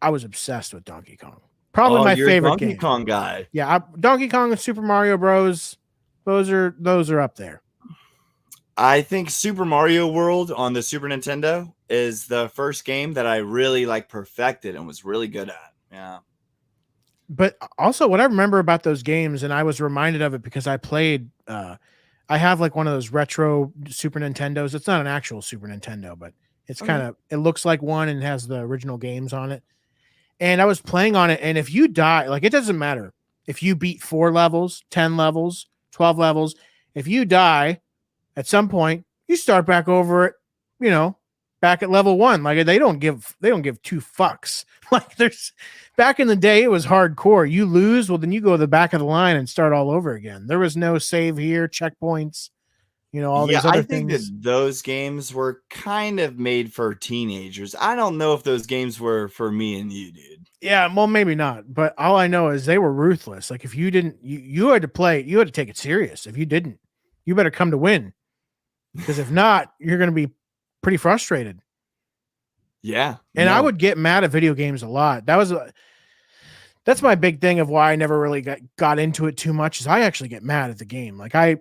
I was obsessed with Donkey Kong. Probably Oh, my you're a favorite Donkey game. Kong guy. Yeah, Donkey Kong and Super Mario Bros. Those are up there. I think Super Mario World on the Super Nintendo is the first game that I really like perfected and was really good at. Yeah. But also, what I remember about those games, and I was reminded of it because I played. I have like one of those retro Super Nintendos. It's not an actual Super Nintendo, but it's Okay. it looks like one and has the original games on it. And I was playing on it, and if you die, like it doesn't matter if you beat 4 levels, 10 levels, 12 levels. If you die at some point, you start back over it, you know, back at level 1. Like they don't give 2 fucks. Like there's back in the day, it was hardcore. You lose, well, then you go to the back of the line and start all over again. There was no save here, checkpoints, all Yeah, these I other think that things. those games were kind of made for teenagers. I don't know if those games were for me and you, dude. Yeah, well, maybe not. But all I know is they were ruthless. Like if you didn't, you had to play, you had to take it serious. If you didn't, you better come to win. Because if not, you're going to be pretty frustrated. Yeah, And I no. would get mad at video games a lot. That's my big thing of why I never really got into it too much. Is I actually get mad at the game. Like I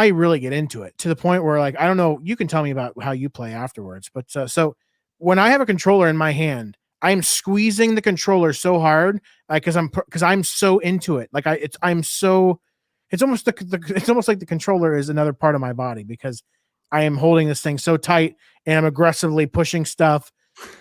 really get into it to the point where like I don't know. You can tell me about how you play afterwards. But so when I have a controller in my hand, I'm squeezing the controller so hard because I'm so into it. Like it's almost it's almost like the controller is another part of my body because I am holding this thing so tight and I'm aggressively pushing stuff.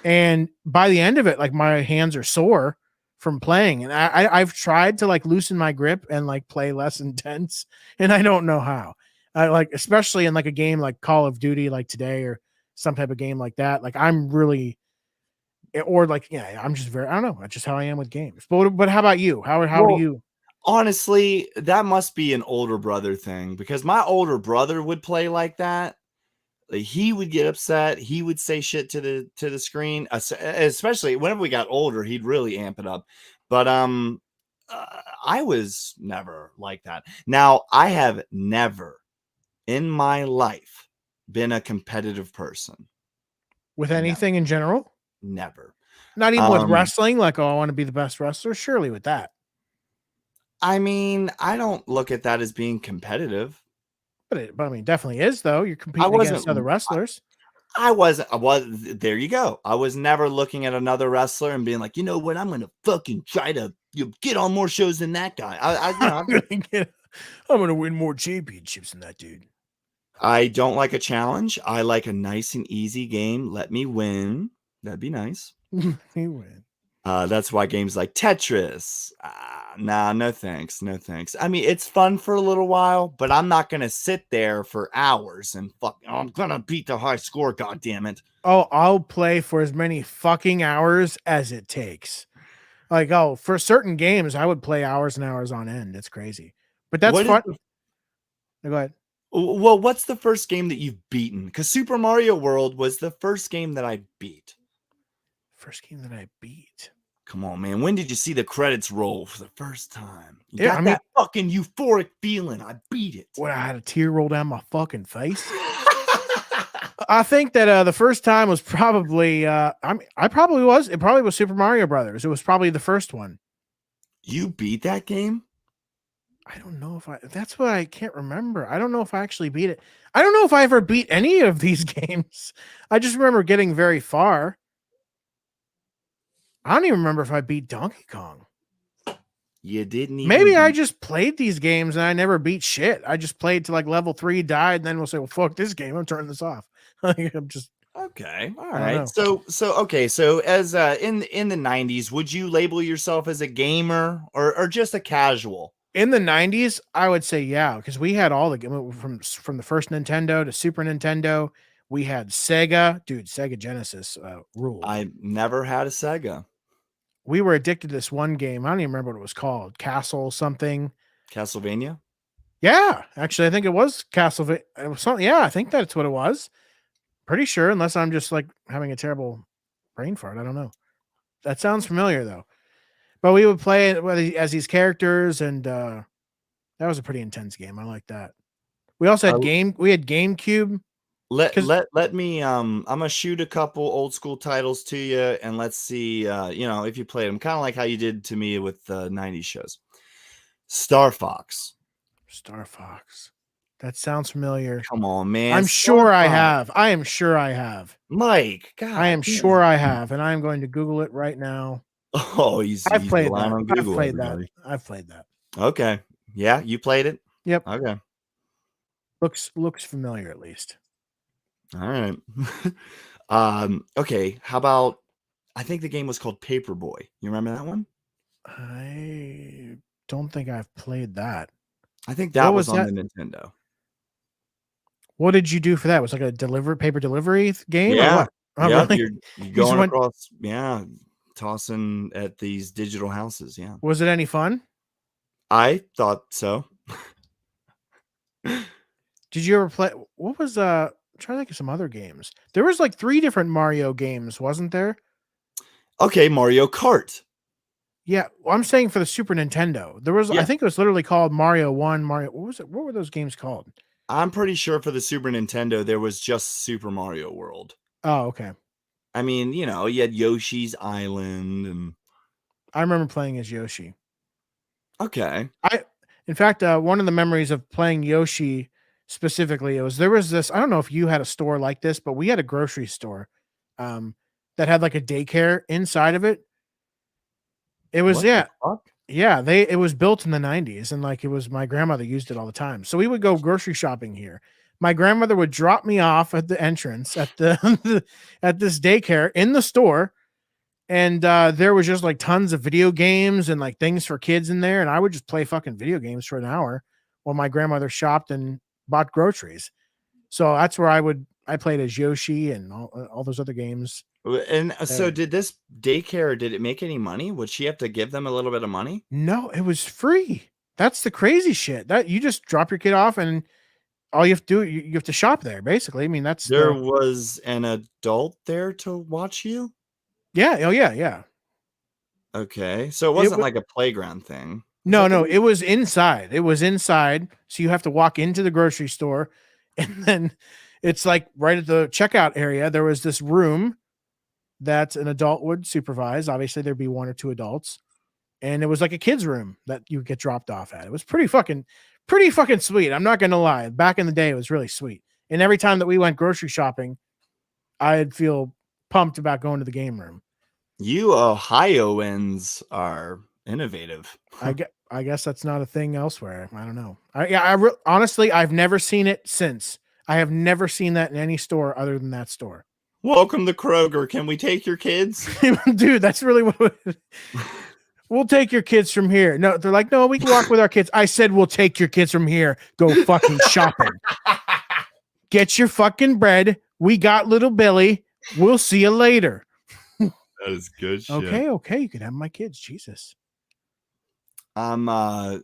And by the end of it, like my hands are sore from playing. And I've tried to like loosen my grip and like play less intense, and I don't know how. I like, especially in like a game like Call of Duty, like today, or some type of game like that. Like I'm really, or like, yeah, I'm just I don't know. That's just how I am with games. But how about you? How do Well, you? honestly, that must be an older brother thing because my older brother would play like that. Like, he would get upset. He would say shit to the screen, especially whenever we got older. He'd really amp it up. But I was never like that. Now, I have never in my life been a competitive person. With Never. anything in general? Never. Not even with wrestling, like, oh, I want to be the best wrestler. Surely with that. I mean, I don't look at that as being competitive. But I mean, definitely is though. You're I competing against other wasn't. wrestlers. I wasn't. I was. There you go. I was never looking at another wrestler and being like, you know what? I'm gonna fucking try to get on more shows than that guy. I'm gonna win more championships than that dude. I don't like a challenge. I like a nice and easy game. Let me win. That'd be nice. He win. That's why games like Tetris. Nah, no thanks. No thanks. I mean, it's fun for a little while, but I'm not gonna sit there for hours and I'm gonna beat the high score. God damn it! Oh, I'll play for as many fucking hours as it takes. Like, oh, for certain games, I would play hours and hours on end. It's crazy, but that's What is fun. Go ahead. Well, what's the first game that you've beaten? Because Super Mario World was the first game that I beat. First game that I beat. Come on, man. When did you see the credits roll for the first time? You Yeah, got that fucking euphoric feeling. I beat it. When I had a tear roll down my fucking face. I think that the first time was probably it probably was Super Mario Brothers. It was probably the first one. You beat that game? I don't know that's what I can't remember. I don't know if I actually beat it. I don't know if I ever beat any of these games. I just remember getting very far. I don't even remember if I beat Donkey Kong. You didn't even. Maybe I just played these games and I never beat shit. I just played to like level 3, died, and then we'll say, well, fuck this game. I'm turning this off. I'm just okay. All right. So okay. So as in the 90s, would you label yourself as a gamer or just a casual? In the 90s, I would say yeah, because we had all the from the first Nintendo to Super Nintendo. We had Sega, dude. Sega Genesis ruled. I never had a Sega. We were addicted to this one game. I don't even remember what it was called. Castle something. Castlevania? Yeah, actually, I think it was Castlevania. It was something. Yeah, I think that's what it was. Pretty sure, unless I'm just like having a terrible brain fart. I don't know. That sounds familiar though. But we would play it as these characters, and that was a pretty intense game. I like that. We also had We had GameCube. Let me I'm gonna shoot a couple old school titles to you and let's see if you played them, kind of like how you did to me with the 90s shows. Star Fox. That sounds familiar. Come on, man. I'm sure I have. I am sure I have. Mike, God. I am sure I have, and I'm going to Google it right now. Oh, I've played that. I've played that. Okay. Yeah, you played it? Yep. Okay. Looks familiar at least. All right. Okay. How about, I think the game was called Paperboy. You remember that one? I don't think I've played that. I think that was on the Nintendo. What did you do for that? Was it like a paper delivery game? Yeah. Or what? Oh, yeah. Really? You're going across, tossing at these digital houses. Yeah. Was it any fun? I thought so. Did you ever play? What was I'm trying to think of some other games. There was like 3 different Mario games, wasn't there? Okay, Mario Kart. Yeah, well, I'm saying for the Super Nintendo. There was I think it was literally called Mario 1, Mario. What was it? What were those games called? I'm pretty sure for the Super Nintendo there was just Super Mario World. Oh, okay. I mean, you had Yoshi's Island and I remember playing as Yoshi. Okay. In fact, one of the memories of playing Yoshi specifically, there was this, I don't know if you had a store like this, but we had a grocery store that had like a daycare inside of it. It was, it was built in the 90s and like my grandmother used it all the time. So we would go grocery shopping here. My grandmother would drop me off at the entrance at at this daycare in the store. And there was just like tons of video games and like things for kids in there. And I would just play fucking video games for an hour while my grandmother shopped and bought groceries. So that's where I played as Yoshi and all those other games. And so did this daycare, did it make any money? Would she have to give them a little bit of money? No, it was free. That's the crazy shit. That you just drop your kid off and all you have to do, you have to shop there basically. I mean, there was an adult there to watch you. Yeah. Oh yeah. Yeah. Okay. So it It wasn't wa- like a playground thing. Was no, that no, the it was inside. It was inside. So you have to walk into the grocery store, and then it's like right at the checkout area. There was this room that an adult would supervise. Obviously, there'd be one or two adults, and it was like a kid's room that you get dropped off at. It was pretty fucking sweet. I'm not gonna lie. Back in the day, it was really sweet. And every time that we went grocery shopping, I'd feel pumped about going to the game room. You Ohioans are innovative. I guess that's not a thing elsewhere. I don't know. Honestly, I've never seen it since. I have never seen that in any store other than that store. Welcome to Kroger. Can we take your kids? Dude, that's really what we'll take your kids from here. No, they're like, no, we can walk with our kids. I said we'll take your kids from here. Go fucking shopping. Get your fucking bread. We got little Billy. We'll see you later. That is good shit. Okay, you can have my kids. Jesus. I'm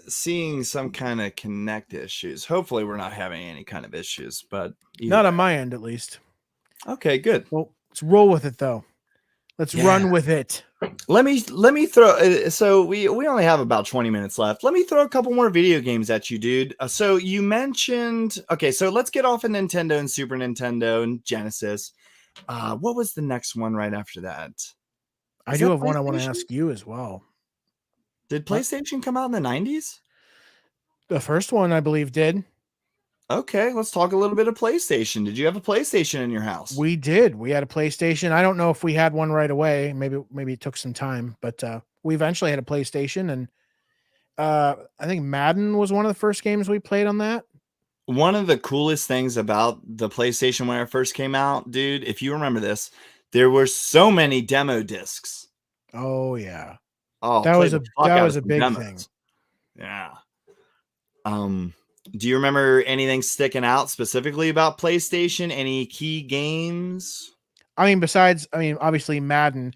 seeing some kind of connect issues. Hopefully we're not having any kind of issues, but Not on my end, at least. Okay, good. Well, let's roll with it though. Let's run with it. Let me throw so we only have about 20 minutes left. Let me throw a couple more video games at you, dude. So you mentioned, okay, so let's get off of Nintendo and Super Nintendo and Genesis. What was the next one right after that? I do have one I want to ask you as well. Did PlayStation come out in the 90s? The first one, I believe, did. Okay, let's talk a little bit of PlayStation. Did you have a PlayStation in your house? We did. We had a PlayStation. I don't know if we had one right away. Maybe it took some time, but we eventually had a PlayStation, and I think Madden was one of the first games we played on that. One of the coolest things about the PlayStation when it first came out, dude, if you remember this, there were so many demo discs. Oh yeah. Oh, that was a big demos. thing. Yeah. Do you remember anything sticking out specifically about PlayStation? Any key games? Obviously Madden,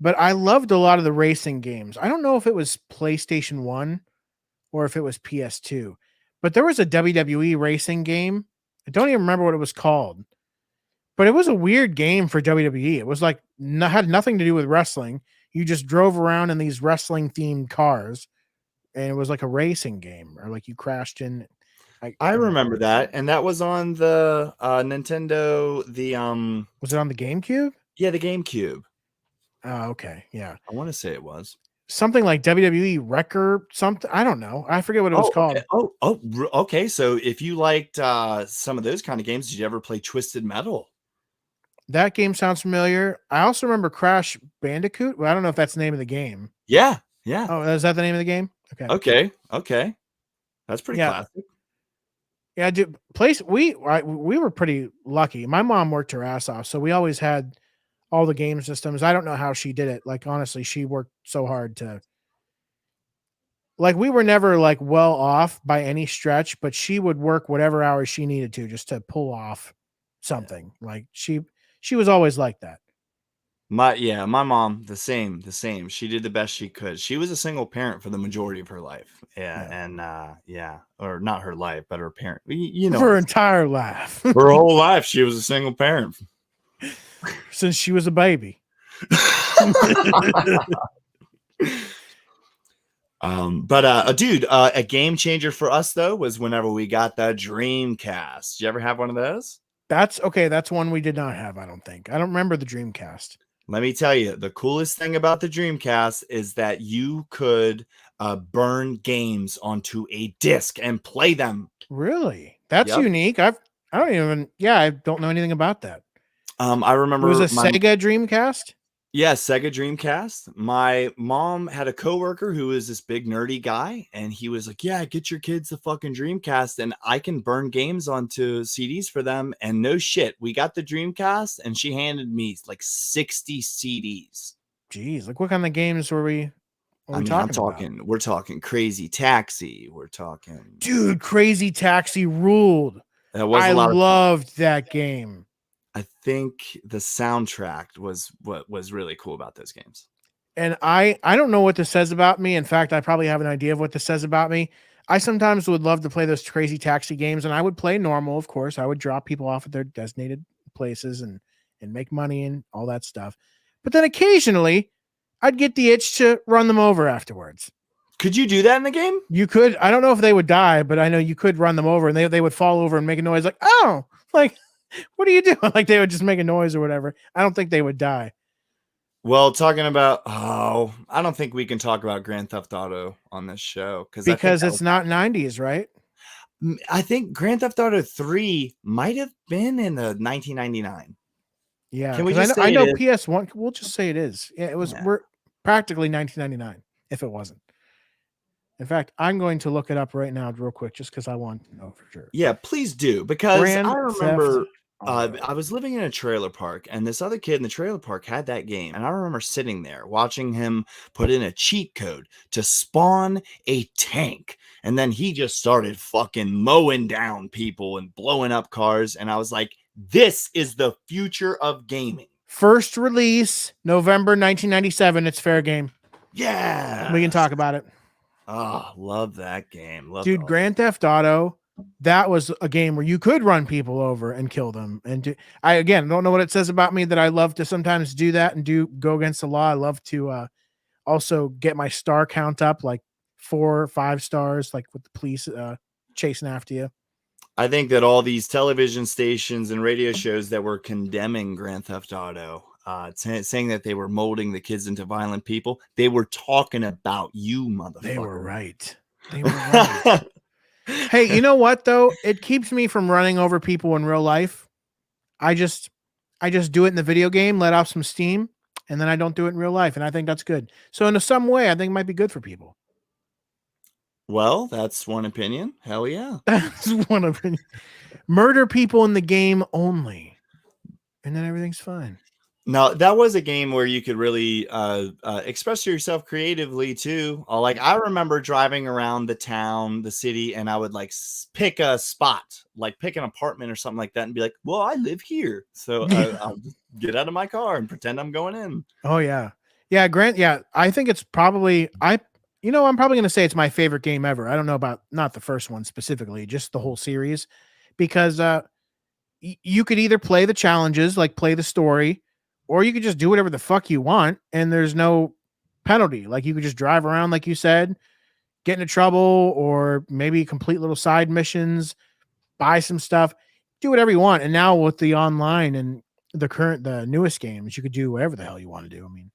but I loved a lot of the racing games. I don't know if it was PlayStation 1 or if it was PS2, but there was a WWE racing game. I don't even remember what it was called, but it was a weird game for WWE. It was like had nothing to do with wrestling. You just drove around in these wrestling themed cars, and it was like a racing game, or like you crashed in. I remember that, and that was on the Nintendo. Was it on the GameCube? Yeah, the GameCube. Oh, okay, yeah. I want to say it was something like WWE Wrecker, something. I don't know. I forget what it was called. Okay. Okay. So if you liked some of those kind of games, did you ever play Twisted Metal? That game sounds familiar. I also remember Crash Bandicoot. Well, I don't know if that's the name of the game. Yeah. Oh, is that the name of the game? Okay. That's pretty classic. Yeah, dude. We were pretty lucky. My mom worked her ass off, so we always had all the game systems. I don't know how she did it. Like, honestly, she worked so hard to. Like, we were never like well off by any stretch, but she would work whatever hours she needed to just to pull off something. Like she was always like that. My mom, the same. She did the best she could. She was a single parent for the majority of her life. And or not her life, but her parent. You know, her entire life. Her whole life, she was a single parent. Since she was a baby. Dude, a game changer for us though was whenever we got the Dreamcast. Did you ever have one of those? That's okay. That's one we did not have. I don't think. I don't remember the Dreamcast. Let me tell you, the coolest thing about the Dreamcast is that you could burn games onto a disc and play them. Really? That's unique. I don't know anything about that. I remember it was a Sega Dreamcast. Yeah, Sega Dreamcast. My mom had a coworker who was this big nerdy guy, and he was like, "Yeah, get your kids the fucking Dreamcast, and I can burn games onto CDs for them." And no shit, we got the Dreamcast, and she handed me like 60 CDs. Jeez, like what kind of games were we? We're talking Crazy Taxi. We're talking, dude, Crazy Taxi ruled. I loved that game. I think the soundtrack was what was really cool about those games. And I don't know what this says about me. In fact, I probably have an idea of what this says about me. I sometimes would love to play those Crazy Taxi games, and I would play normal, of course. I would drop people off at their designated places and make money and all that stuff. But then occasionally I'd get the itch to run them over afterwards. Could you do that in the game? You could. I don't know if they would die, but I know you could run them over, and they would fall over and make a noise like, oh, like, what are you doing? Like they would just make a noise or whatever. I don't think they would die. Well, talking about, I don't think we can talk about Grand Theft Auto on this show because it's not 90s, right? I think Grand Theft Auto 3 might have been in the 1999. Yeah, Can we just I know say PS1. We'll just say it is. Yeah, it was. Yeah. We're practically 1999. If it wasn't. In fact, I'm going to look it up right now, real quick, just because I want to know for sure. Yeah, please do, because Grand I remember Theft I was living in a trailer park, and this other kid in the trailer park had that game, and I remember sitting there watching him put in a cheat code to spawn a tank, and then he just started fucking mowing down people and blowing up cars, and I was like, this is the future of gaming. First release, November 1997. It's fair game. Yeah, We can talk about it. Oh, love that game. Dude, Grand Theft Auto, that was a game where you could run people over and kill them. And I, again, don't know what it says about me that I love to sometimes do that and go against the law. I love to also get my star count up, like 4 or 5 stars, like with the police chasing after you. I think that all these television stations and radio shows that were condemning Grand Theft Auto, saying that they were molding the kids into violent people, they were talking about you, motherfucker. They were right. They were right. Hey, you know what though? It keeps me from running over people in real life. I just do it in the video game, let off some steam, and then I don't do it in real life, and I think that's good. So in some way, I think it might be good for people. Well, that's one opinion. Hell yeah. That's one opinion. Murder people in the game only, and then everything's fine. No, that was a game where you could really express yourself creatively too. Like I remember driving around the town, the city, and I would like pick a spot, like pick an apartment or something like that, and be like, "Well, I live here, so I'll just get out of my car and pretend I'm going in." Oh yeah, yeah, Grant. Yeah, I think it's probably I'm probably gonna say it's my favorite game ever. I don't know about not the first one specifically, just the whole series, because you could either play the challenges, like play the story, or you could just do whatever the fuck you want, and there's no penalty. Like you could just drive around, like you said, get into trouble, or maybe complete little side missions, buy some stuff, do whatever you want. And now with the online and the newest games, you could do whatever the hell you want to do. I mean,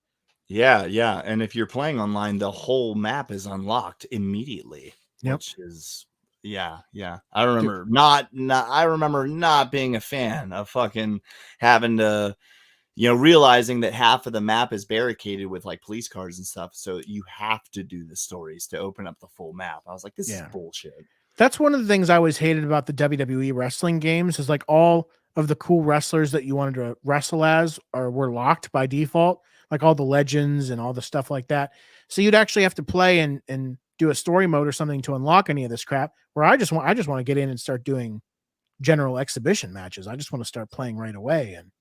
yeah, and if you're playing online, the whole map is unlocked immediately, which is yeah. I remember I remember not being a fan of fucking having to, realizing that half of the map is barricaded with like police cars and stuff. So you have to do the stories to open up the full map. I was like, this is bullshit. That's one of the things I always hated about the WWE wrestling games is like all of the cool wrestlers that you wanted to wrestle as were locked by default, like all the legends and all the stuff like that. So you'd actually have to play and do a story mode or something to unlock any of this crap, where I just want to get in and start doing general exhibition matches. I just want to start playing right away. And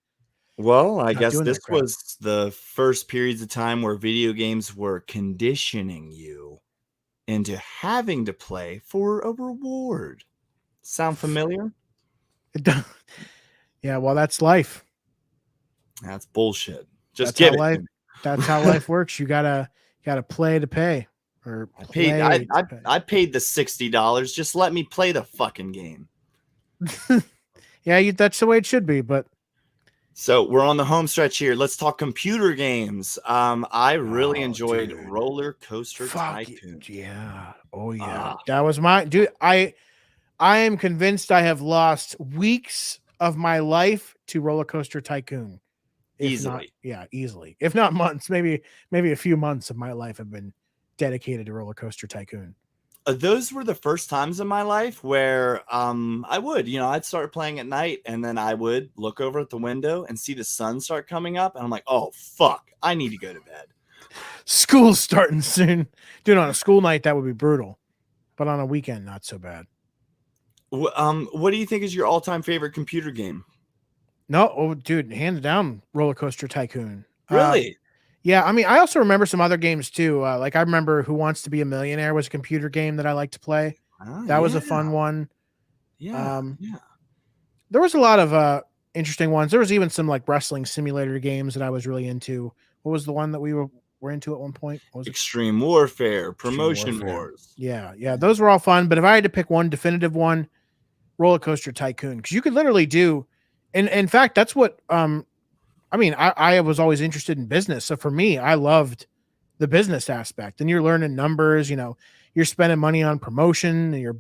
well, I guess this was the first periods of time where video games were conditioning you into having to play for a reward. Sound familiar? It does. Yeah, well, that's life. That's bullshit. Just give it. That's how life works. You gotta play to pay. Or I paid the $60. Just let me play the fucking game. Yeah, that's the way it should be. But so we're on the home stretch here. Let's talk computer games. I really enjoyed Roller Coaster Tycoon. Yeah. Oh yeah. That was my dude. I am convinced I have lost weeks of my life to Roller Coaster Tycoon. Easily. Easily. If not months, maybe a few months of my life have been dedicated to Roller Coaster Tycoon. Those were the first times in my life where I would, I'd start playing at night, and then I would look over at the window and see the sun start coming up, and I'm like, oh fuck, I need to go to bed. School's starting soon. Dude, on a school night that would be brutal, but on a weekend not so bad. What do you think is your all-time favorite computer game? No, dude, hands down Roller Coaster Tycoon. Really? Yeah, I mean, I also remember some other games too. Like I remember Who Wants to Be a Millionaire was a computer game that I liked to play. That was a fun one. Yeah. There was a lot of interesting ones. There was even some like wrestling simulator games that I was really into. What was the one that we were were into at one point? What was it? Extreme Warfare, Extreme Promotion Warfare. Wars. Yeah, those were all fun. But if I had to pick one definitive one, Roller Coaster Tycoon, because you could literally do, and in fact, that's what I mean, I was always interested in business. So for me, I loved the business aspect. And you're learning numbers, you're spending money on promotion, and you're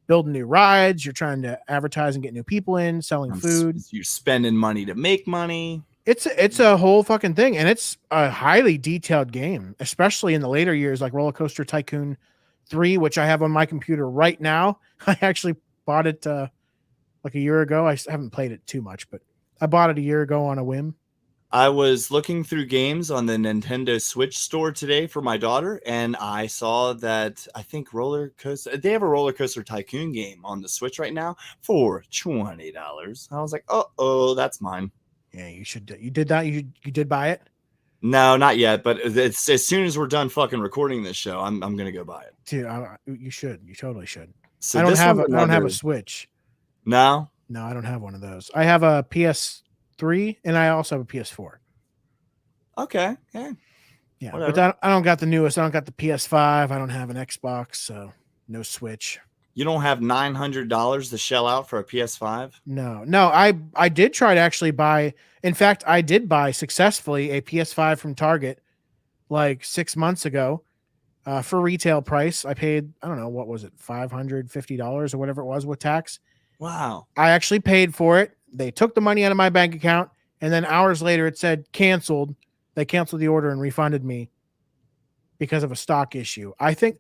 building new rides, you're trying to advertise and get new people in, selling food. You're spending money to make money. It's a whole fucking thing. And it's a highly detailed game, especially in the later years, like Roller Coaster Tycoon 3, which I have on my computer right now. I actually bought it like a year ago. I haven't played it too much, but I bought it a year ago on a whim. I was looking through games on the Nintendo Switch store today for my daughter, and I saw that I think they have a Roller Coaster Tycoon game on the Switch right now for $20. I was like, oh, that's mine. Yeah, you should. You did that. You did buy it? No, not yet. But it's as soon as we're done fucking recording this show, I'm gonna go buy it. Dude, you should. You totally should. So I don't have a Switch. No, I don't have one of those. I have a PS3 and I also have a PS4. Okay, yeah. Whatever. But I don't got the newest. I don't got the PS5. I don't have an Xbox, so no Switch. You don't have $900 to shell out for a PS5? No. I did try to actually buy. In fact, I did buy successfully a PS5 from Target like 6 months ago for retail price. I paid, I don't know, what was it, $550 or whatever it was with tax. Wow. I actually paid for it. They took the money out of my bank account, and then hours later it said canceled. They canceled the order and refunded me because of a stock issue. I think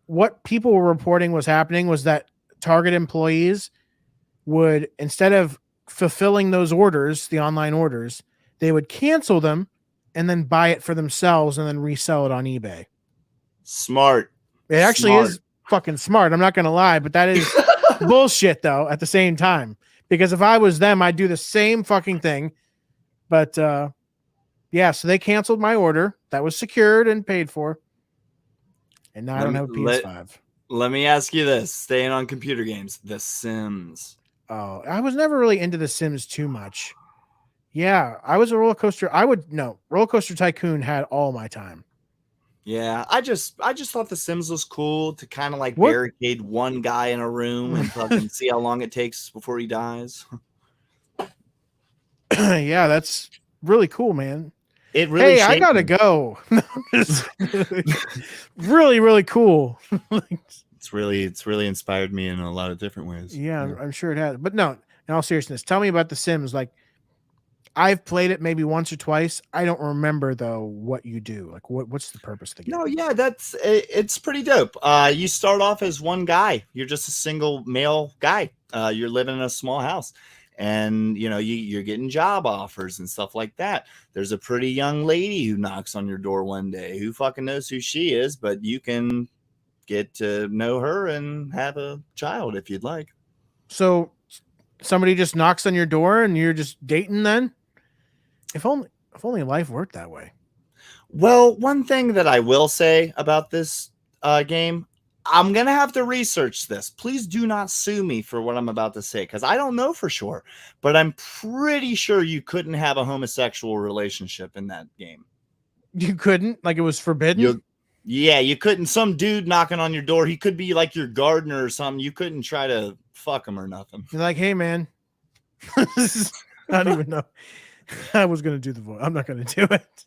what people were reporting was happening was that Target employees would, instead of fulfilling those orders, the online orders, they would cancel them and then buy it for themselves and then resell it on eBay. Smart. It actually is fucking smart. I'm not going to lie, but that is bullshit though at the same time, because if I was them, I'd do the same fucking thing. But yeah, so they canceled my order that was secured and paid for. And now I don't have a PS5. Let me ask you this, staying on computer games, The Sims. Oh, I was never really into The Sims too much. Yeah, I was a Roller Coaster. Roller Coaster Tycoon had all my time. Yeah, I just thought The Sims was cool to kind of like barricade one guy in a room and fucking see how long it takes before he dies. Yeah, that's really cool, man. It really. Hey, I gotta go. Really, really cool. It's really inspired me in a lot of different ways. Yeah, I'm sure it has. But no, in all seriousness, tell me about The Sims. Like, I've played it maybe once or twice. I don't remember though what you do. Like, what's the purpose of the game? No, yeah, it's pretty dope. You start off as one guy. You're just a single male guy. You're living in a small house. And you're getting job offers and stuff like that. There's a pretty young lady who knocks on your door one day. Who fucking knows who she is, but you can get to know her and have a child if you'd like. So somebody just knocks on your door and you're just dating then? If only life worked that way. Well, one thing that I will say about this game, I'm going to have to research this. Please do not sue me for what I'm about to say, because I don't know for sure. But I'm pretty sure you couldn't have a homosexual relationship in that game. You couldn't? Like it was forbidden? Yeah, you couldn't. Some dude knocking on your door, he could be like your gardener or something. You couldn't try to fuck him or nothing. You're like, hey, man. I don't even know. I was going to do the voice. I'm not going to do it.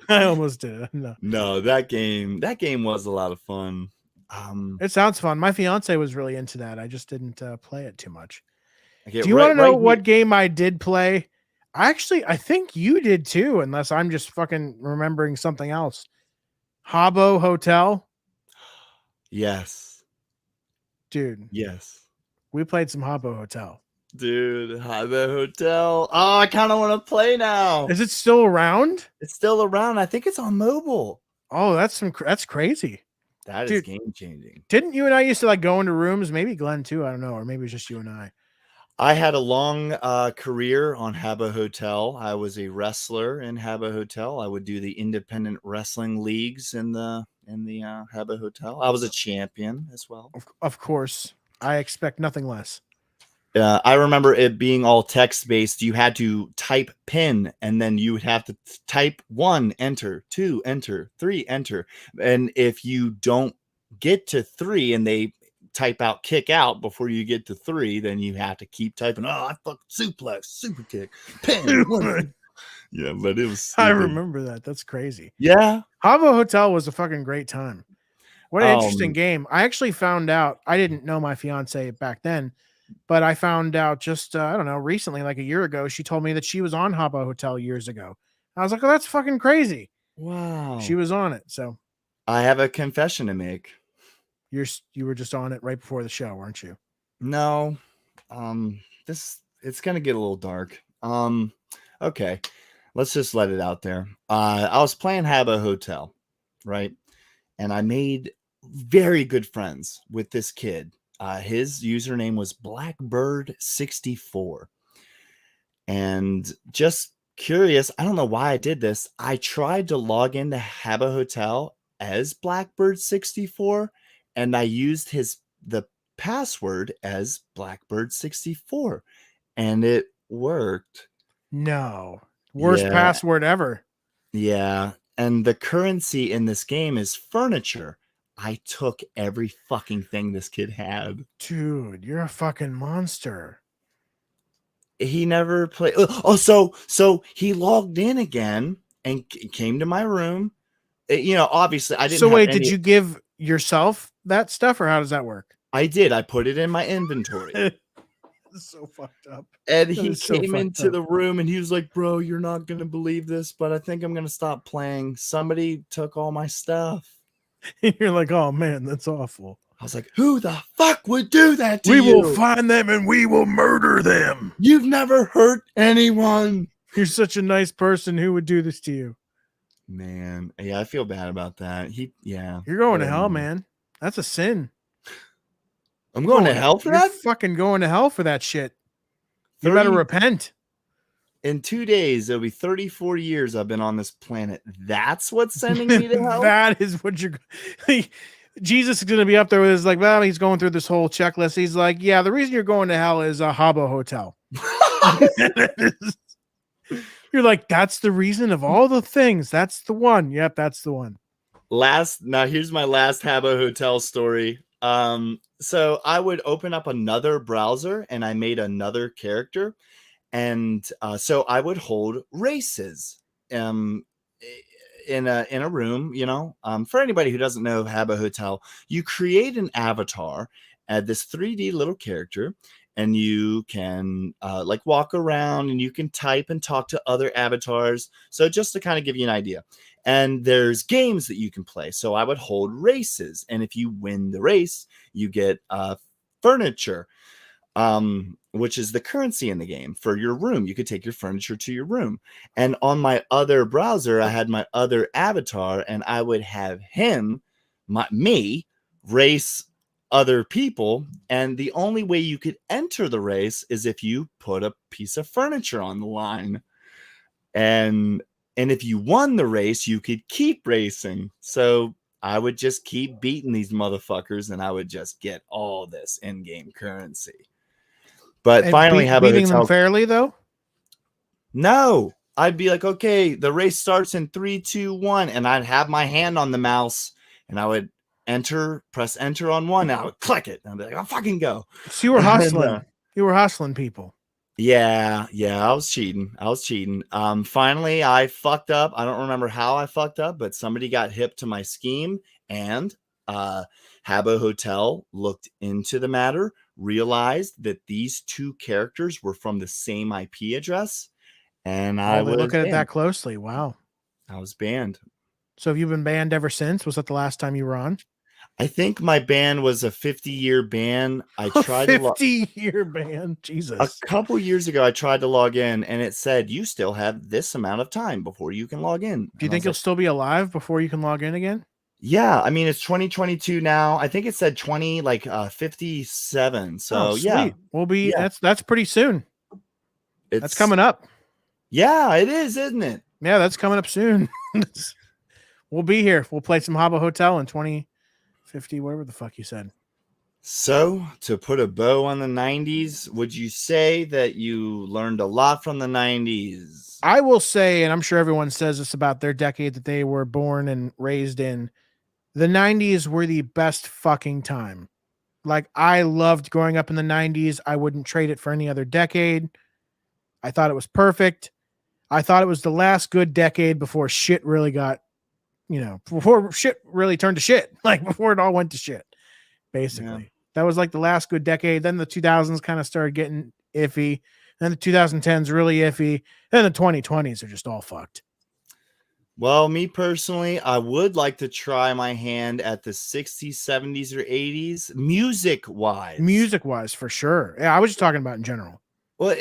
I almost did. No, that game was a lot of fun. It sounds fun. My fiance was really into that. I just didn't play it too much. Okay, do you want to know what game I did play? I think you did too, unless I'm just fucking remembering something else. Habbo Hotel. Yes. Dude. Yes. We played some Habbo Hotel. Dude, Habbo Hotel. Oh, I kind of want to play now. Is it still around? It's still around. I think it's on mobile. Oh, that's crazy. That is game changing. Didn't you and I used to like go into rooms? Maybe Glenn too. I don't know, or maybe it was just you and I. I had a long career on Habbo Hotel. I was a wrestler in Habbo Hotel. I would do the independent wrestling leagues in the Habbo Hotel. I was a champion as well. Of course, I expect nothing less. I remember it being all text based. You had to type pin, and then you would have to type 1, enter, 2, enter, 3, enter. And if you don't get to 3 and they type out kick out before you get to 3, then you have to keep typing. Oh, I fuck suplex, super kick, pin. Yeah, but it was stupid. I remember that. That's crazy. Yeah. Habbo Hotel was a fucking great time. What an interesting game. I actually found out, I didn't know my fiance back then, but I found out just, I don't know, recently, like a year ago, she told me that she was on Habbo Hotel years ago. I was like, oh, that's fucking crazy. Wow. She was on it. So I have a confession to make. you were just on it right before the show, weren't you? No. It's going to get a little dark. Okay. Let's just let it out there. I was playing Habbo Hotel, right? And I made very good friends with this kid. His username was Blackbird64. And just curious, I don't know why I did this. I tried to log into Habbo Hotel as Blackbird64, and I used the password as Blackbird64, and it worked. No. Worst Yeah. password ever. Yeah. And the currency in this game is furniture. I took every fucking thing this kid had. Dude, you're a fucking monster. He never played. Oh, so he logged in again and came to my room. Obviously I didn't. So wait, did you give yourself that stuff, or how does that work? I did. I put it in my inventory. This is so fucked up. And he came into the room and he was like, bro, you're not going to believe this, but I think I'm going to stop playing. Somebody took all my stuff. You're like, oh man, that's awful. I was like, who the fuck would do that to you? We will find them and we will murder them. You've never hurt anyone. You're such a nice person. Who would do this to you? Man, yeah, I feel bad about that. You're going to hell, man. That's a sin. I'm going to hell for that? You're fucking going to hell for that shit. You better repent. In 2 days, it'll be 34 years I've been on this planet. That's what's sending me to hell? That is what you're... Jesus is going to be up there with his, like, well, he's going through this whole checklist. He's like, yeah, the reason you're going to hell is a Habbo Hotel. You're like, that's the reason of all the things. That's the one. Yep, that's the one. Now here's my last Habbo Hotel story. So I would open up another browser and I made another character. And so I would hold races in a room, for anybody who doesn't know Habbo Hotel, you create an avatar, this 3D little character, and you can like walk around and you can type and talk to other avatars. So just to kind of give you an idea. And there's games that you can play. So I would hold races. And if you win the race, you get furniture, which is the currency in the game for your room. You could take your furniture to your room. And on my other browser, I had my other avatar, and I would have me race other people. And the only way you could enter the race is if you put a piece of furniture on the line. And if you won the race, you could keep racing. So I would just keep beating these motherfuckers, and I would just get all this in-game currency. But finally, beating them fairly, though? No. I'd be like, okay, the race starts in 3, 2, 1, and I'd have my hand on the mouse, and I would press enter on one, and I would click it, and I'd be like, I'll fucking go. So you were hustling. You were hustling people. Yeah, I was cheating. Finally, I fucked up. I don't remember how I fucked up, but somebody got hip to my scheme, and Habbo Hotel looked into the matter, realized that these two characters were from the same IP address, and I was looking at that closely. Wow. I was banned. So have you been banned ever since? Was that the last time you were on? I think my ban was a 50-year ban. I tried 50-year ban. Jesus. A couple years ago, I tried to log in, and it said you still have this amount of time before you can log in. Do you think you'll still be alive before you can log in again? Yeah, I mean, it's 2022 now. I think it said 57. So yeah, we'll be. Yeah. That's pretty soon. That's coming up. Yeah, it is, isn't it? Yeah, that's coming up soon. We'll be here. We'll play some Habbo Hotel in 2050, whatever the fuck you said. So, to put a bow on the 90s, would you say that you learned a lot from the 90s? I will say, and I'm sure everyone says this about their decade that they were born and raised in, the 90s were the best fucking time. Like, I loved growing up in the 90s. I wouldn't trade it for any other decade. I thought it was perfect. I thought it was the last good decade before shit really got, before shit really turned to shit, like before it all went to shit, basically. Yeah. That was like the last good decade. Then the 2000s kind of started getting iffy. Then the 2010s really iffy. Then the 2020s are just all fucked. Well, me personally, I would like to try my hand at the 60s, 70s, or 80s, music-wise. Music-wise, for sure. Yeah, I was just talking about in general. Well,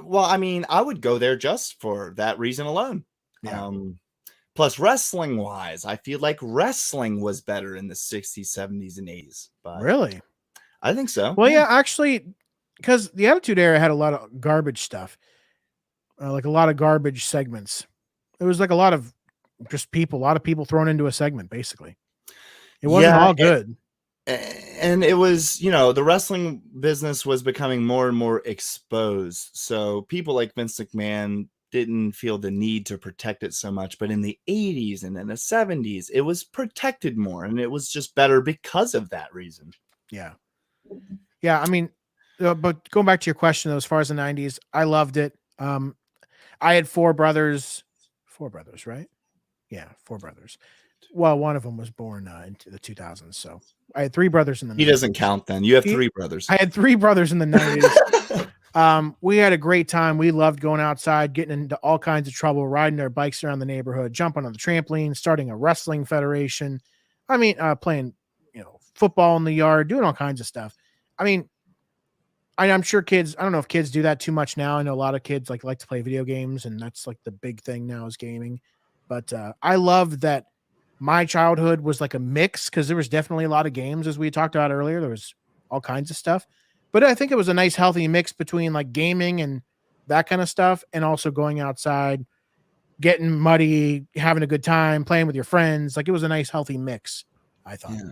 well, I mean, I would go there just for that reason alone. Yeah. Plus, wrestling-wise, I feel like wrestling was better in the 60s, 70s, and 80s. But Really? I think so. Well, yeah, actually, because the Attitude Era had a lot of garbage stuff, like a lot of garbage segments. It was like a lot of just people, a lot of people thrown into a segment, basically. It wasn't all good. And it was, the wrestling business was becoming more and more exposed. So people like Vince McMahon didn't feel the need to protect it so much. But in the 80s and in the 70s, it was protected more. And it was just better because of that reason. Yeah. Yeah. I mean, but going back to your question, though, as far as the 90s, I loved it. I had four brothers, right? Yeah, four brothers. Well, one of them was born into the 2000s. So I had three brothers in the 90s. He doesn't count then. You have three brothers. I had three brothers in the 90s. We had a great time. We loved going outside, getting into all kinds of trouble, riding our bikes around the neighborhood, jumping on the trampoline, starting a wrestling federation. I mean, playing, football in the yard, doing all kinds of stuff. I mean, I'm sure kids, I don't know if kids do that too much now. I know a lot of kids like to play video games, and that's like the big thing now is gaming. But I love that my childhood was like a mix, because there was definitely a lot of games, as we talked about earlier. There was all kinds of stuff. But I think it was a nice, healthy mix between like gaming and that kind of stuff, and also going outside, getting muddy, having a good time, playing with your friends. Like, it was a nice, healthy mix, I thought. Yeah.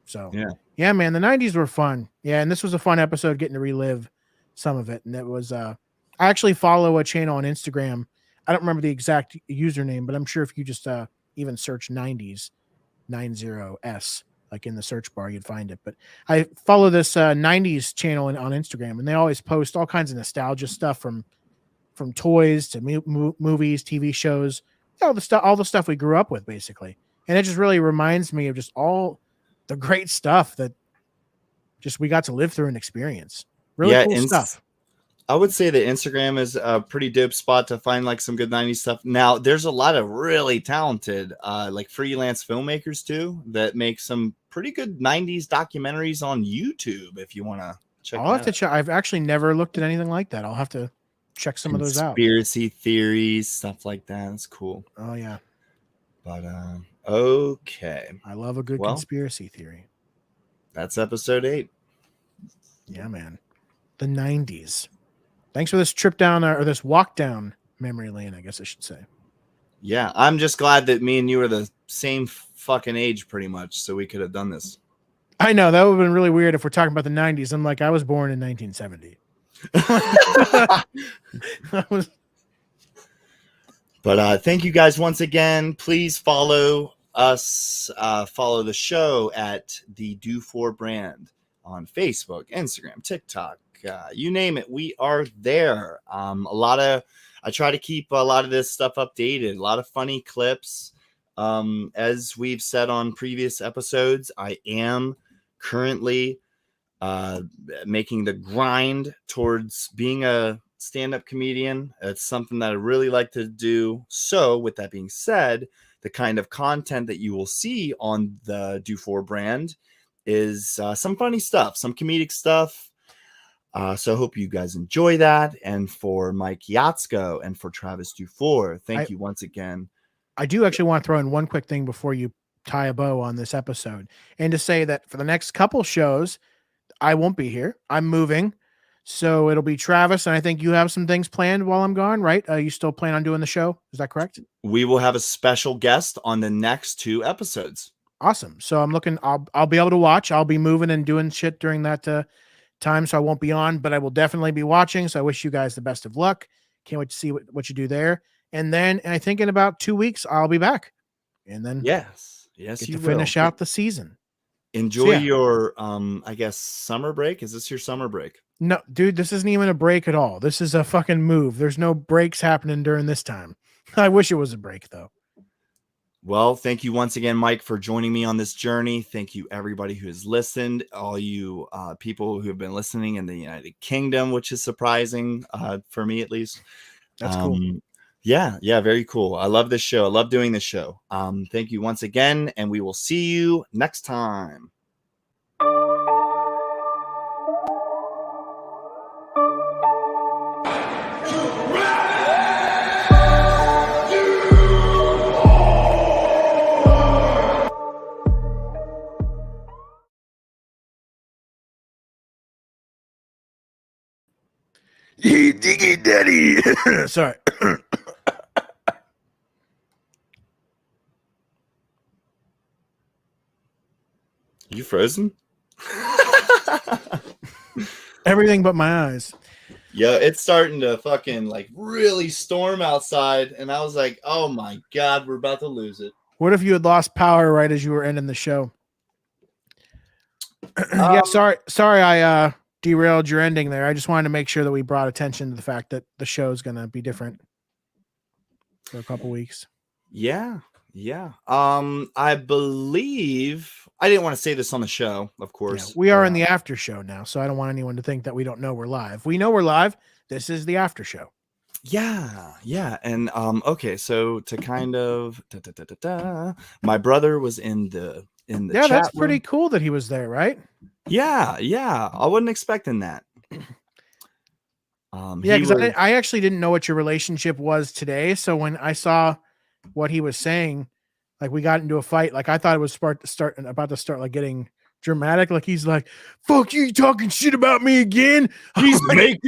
So, yeah, man, the 90s were fun. Yeah, and this was a fun episode, getting to relive some of it. And it was, I actually follow a channel on Instagram. I don't remember the exact username, but I'm sure if you just even search 90s, 90s, like in the search bar, you'd find it. But I follow this 90s channel on Instagram, and they always post all kinds of nostalgia stuff from toys to movies, TV shows, all the stuff we grew up with, basically. And it just really reminds me of just all the great stuff that just we got to live through and experience. Really cool stuff. I would say that Instagram is a pretty dope spot to find like some good 90s stuff. Now, there's a lot of really talented like freelance filmmakers too that make some pretty good 90s documentaries on YouTube if you want to check. I'll have to check. I've actually never looked at anything like that. I'll have to check some of those out. Conspiracy theories, stuff like that. It's cool. Oh yeah. But okay. I love a good conspiracy theory. That's episode 8. Yeah, man. The 90s. Thanks for this trip down, or this walk down memory lane, I guess I should say. Yeah, I'm just glad that me and you are the same fucking age pretty much, so we could have done this. I know, that would have been really weird if we're talking about the 90s. I'm like, I was born in 1970. But thank you guys once again. Please follow us, follow the show at the DuFour brand on Facebook, Instagram, TikTok, you name it. We are there. I try to keep a lot of this stuff updated, a lot of funny clips. As we've said on previous episodes, I am currently making the grind towards being a stand-up comedian. It's something that I really like to do. So with that being said, the kind of content that you will see on the DuFour brand is some funny stuff, some comedic stuff. So I hope you guys enjoy that. And for Mike Yatsco and for Travis DuFour, thank you once again. I do actually want to throw in one quick thing before you tie a bow on this episode, and to say that for the next couple shows, I won't be here. I'm moving. So it'll be Travis, and I think you have some things planned while I'm gone, right? You still plan on doing the show? Is that correct? We will have a special guest on the next 2 episodes. Awesome. So I'm looking. I'll be able to watch. I'll be moving and doing shit during that time, so I won't be on, but I will definitely be watching. So I wish you guys the best of luck. Can't wait to see what you do there. And then I think in about 2 weeks I'll be back, and then Yes, get you to will. finish out the season. Enjoy your I guess summer break. Is this your summer break? No, dude, this isn't even a break at all. This is a fucking move. There's no breaks happening during this time. I wish it was a break though. Well, thank you once again, Mike, for joining me on this journey. Thank you, everybody who has listened, all you people who have been listening in the United Kingdom, which is surprising for me, at least. That's cool. Yeah, very cool. I love this show. I love doing this show. Thank you once again, and we will see you next time. Hey, diggy daddy. Sorry. You frozen? Everything but my eyes. Yeah, it's starting to fucking like really storm outside, and I was like, "Oh my god, we're about to lose it." What if you had lost power right as you were ending the show? Yeah, sorry, I derailed your ending there. I just wanted to make sure that we brought attention to the fact that the show is going to be different for a couple weeks. Yeah. I believe I didn't want to say this on the show, of course. Yeah, we are in the after show now, so I don't want anyone to think that we don't know we're live. We know we're live. This is the after show. Yeah. And okay, so to kind of my brother was in the chat that's room. pretty cool that he was there, right? Yeah. I wasn't expecting that. Yeah, because I actually didn't know what your relationship was today. So when I saw what he was saying, like we got into a fight, like I thought it was about to start like getting dramatic. Like he's like, "Fuck you, talking shit about me again." He's like,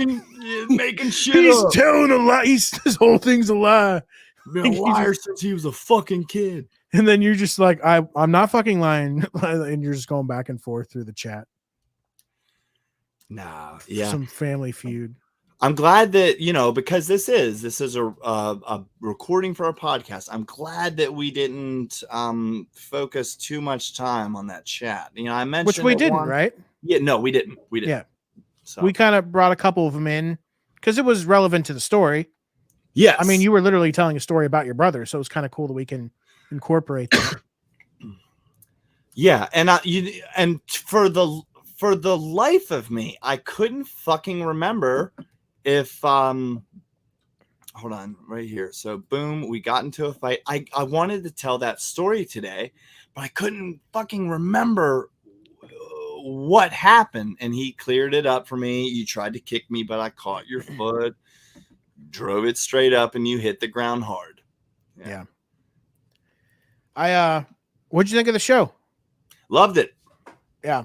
making shit he's up. telling a lie. This whole thing's a lie. Been a liar since he was a fucking kid. And then you're just like, I'm not fucking lying, and you're just going back and forth through the chat. Nah, yeah, some Family Feud. I'm glad that, because this is a recording for our podcast. I'm glad that we didn't focus too much time on that chat. I mentioned which we didn't, right? Yeah, no, we didn't. Yeah, so we kind of brought a couple of them in because it was relevant to the story. Yes, I mean, you were literally telling a story about your brother, so it's kind of cool that we can incorporate that. Yeah, and for the life of me, I couldn't fucking remember if hold on right here. So boom, we got into a fight. I wanted to tell that story today, but I couldn't fucking remember what happened, and he cleared it up for me. You tried to kick me, but I caught your foot, drove it straight up, and you hit the ground hard. Yeah. What'd you think of the show? Loved it. Yeah,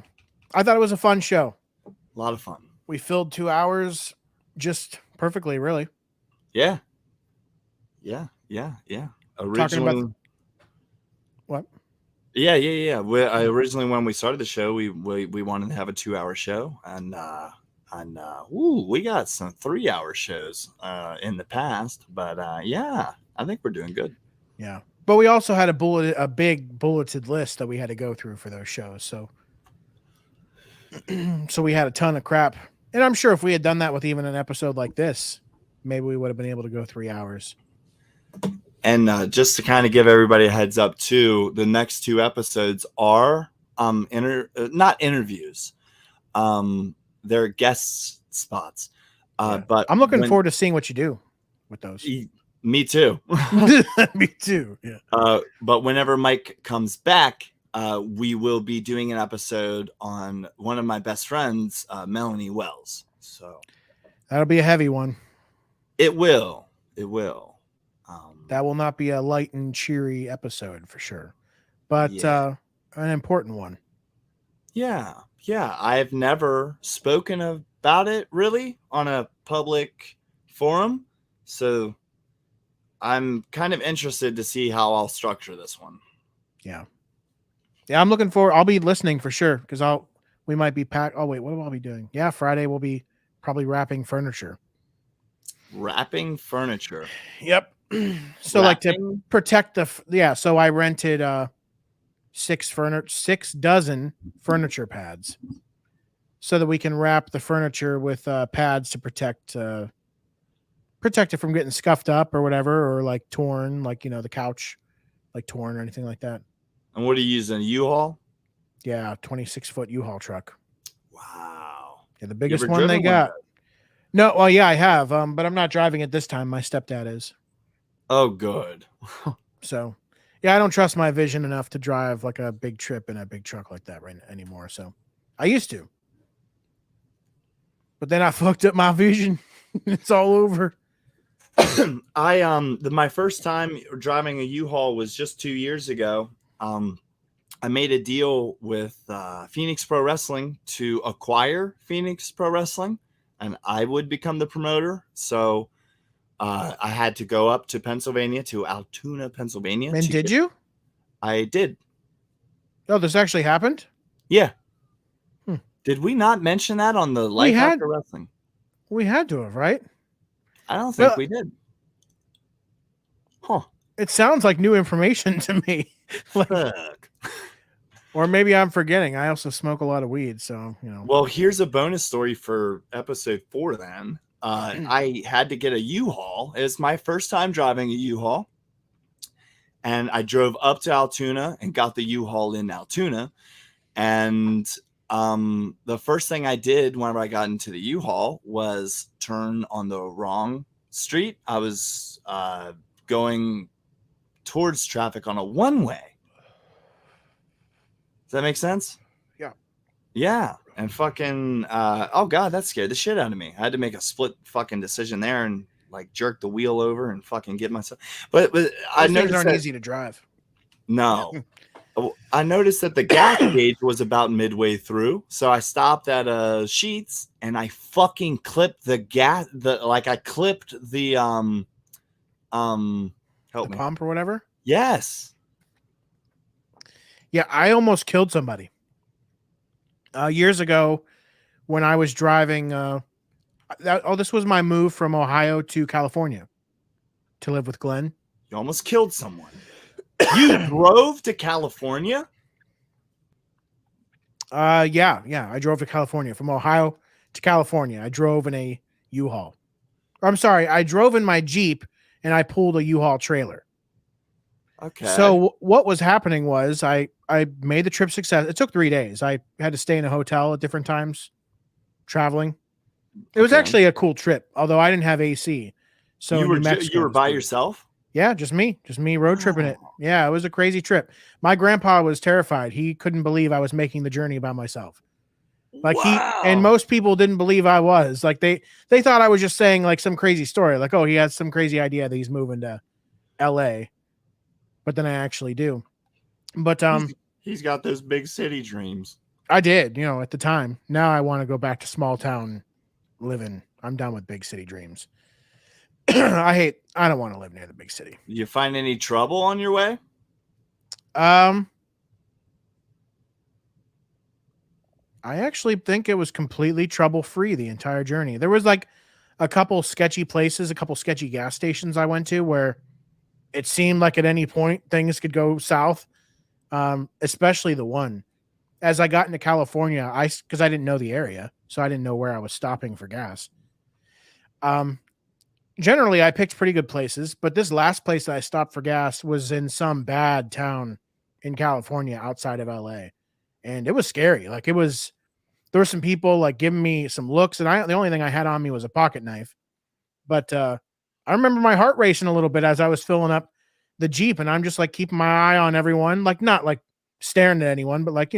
I thought it was a fun show. A lot of fun. We filled 2 hours just perfectly, really. Yeah. Originally, what? Yeah. I originally, when we started the show, we wanted to have a 2-hour show, and we got some 3-hour shows in the past, but yeah, I think we're doing good. Yeah, but we also had a big bulleted list that we had to go through for those shows, so we had a ton of crap. And I'm sure if we had done that with even an episode like this, maybe we would have been able to go 3 hours. And just to kind of give everybody a heads up too, the next 2 episodes are not interviews. They're guest spots. But I'm looking forward to seeing what you do with those. Me too. Me too. Yeah. But whenever Mike comes back, we will be doing an episode on one of my best friends, Melanie Wells. So that'll be a heavy one. It will. That will not be a light and cheery episode for sure, but an important one. Yeah. I've never spoken about it really on a public forum, so I'm kind of interested to see how I'll structure this one. Yeah. Yeah, I'm looking forward. I'll be listening for sure because we might be packed. Oh wait, what will I be doing? Yeah, Friday we'll be probably wrapping furniture. Wrapping furniture. Yep. So like to Wrapping. protect yeah. So I rented 6 dozen furniture pads so that we can wrap the furniture with pads to protect it from getting scuffed up or whatever, or like torn, like the couch like torn or anything like that. And what are you using? A U-Haul? Yeah, 26-foot U-Haul truck. Wow. Yeah, the You biggest ever one they driven one of got. those? No, well, yeah, I have, but I'm not driving it this time. My stepdad is. Oh, good. So, yeah, I don't trust my vision enough to drive like a big trip in a big truck like that anymore. So, I used to, but then I fucked up my vision. It's all over. My first time driving a U-Haul was just 2 years ago. I made a deal with Phoenix Pro Wrestling to acquire Phoenix Pro Wrestling, and I would become the promoter. So I had to go up to Pennsylvania, to Altoona, Pennsylvania. And did you? I did. Oh, this actually happened? Yeah. Hmm. Did we not mention that on the Life After Wrestling? We had to have, right? I don't think we did. Huh. It sounds like new information to me. Fuck. Or maybe I'm forgetting. I also smoke a lot of weed, so Well, here's a bonus story for episode 4 then. I had to get a U-Haul. It's my first time driving a U-Haul. And I drove up to Altoona and got the U-Haul in Altoona. And the first thing I did whenever I got into the U-Haul was turn on the wrong street. I was going towards traffic on a one-way. Does that make sense? Yeah. Yeah. And fucking, oh God, that scared the shit out of me. I had to make a split fucking decision there and like jerk the wheel over and fucking get myself. But I noticed aren't easy to drive. No. I noticed that the gas gauge was about midway through. So I stopped at Sheets and I fucking clipped the gas. I clipped the, help me. Pump or whatever? Yes. Yeah, I almost killed somebody. Years ago when I was driving, this was my move from Ohio to California to live with Glenn. You almost killed someone. You drove to California? Yeah, I drove to California from Ohio to California. I drove in a U-Haul. I'm sorry, I drove in my Jeep and I pulled a U-Haul trailer. Okay. So what was happening was I made the trip success. It took 3 days. I had to stay in a hotel at different times traveling. It was actually a cool trip, although I didn't have AC. So you were by yourself? Yeah, just me road tripping it. Yeah, it was a crazy trip. My grandpa was terrified. He couldn't believe I was making the journey by myself. Like and most people didn't believe I was. Like they thought I was just saying like some crazy story. Like, oh, he has some crazy idea that he's moving to LA. But then I actually do. But he's got those big city dreams. I did, at the time. Now I want to go back to small town living. I'm done with big city dreams. I don't want to live near the big city. Did you find any trouble on your way? I actually think it was completely trouble-free the entire journey. There was like a couple sketchy places, a couple sketchy gas stations I went to where it seemed like at any point things could go south. Especially the one. As I got into California, because I didn't know the area, so I didn't know where I was stopping for gas. Generally, I picked pretty good places, but this last place that I stopped for gas was in some bad town in California outside of LA. And it was scary. Like there were some people like giving me some looks, and the only thing I had on me was a pocket knife. But I remember my heart racing a little bit as I was filling up the Jeep, and I'm just like keeping my eye on everyone, like not like staring at anyone, but like,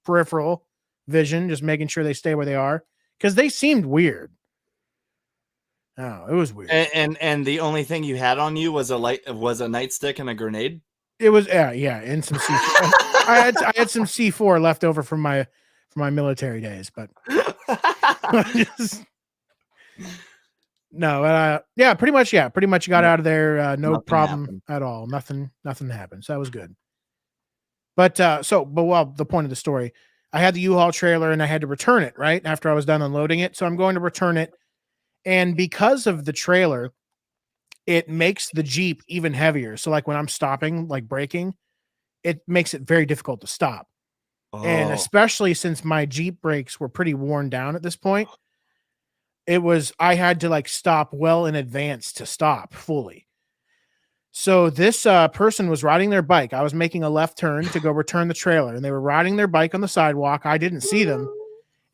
peripheral vision, just making sure they stay where they are because they seemed weird. Oh, it was weird. And the only thing you had on you was a nightstick and a grenade. It was and some C4. I had some C4 left over from my military days, but no, pretty much got out of there, no problem at all. Nothing happened. So that was good. But the point of the story, I had the U-Haul trailer and I had to return it right after I was done unloading it. So I'm going to return it. And because of the trailer, it makes the Jeep even heavier. So like when I'm stopping, like braking, it makes it very difficult to stop. And Oh, especially since my Jeep brakes were pretty worn down at this point, I had to like stop well in advance to stop fully. So this person was riding their bike. I was making a left turn to go return the trailer, and they were riding their bike on the sidewalk. I didn't see them,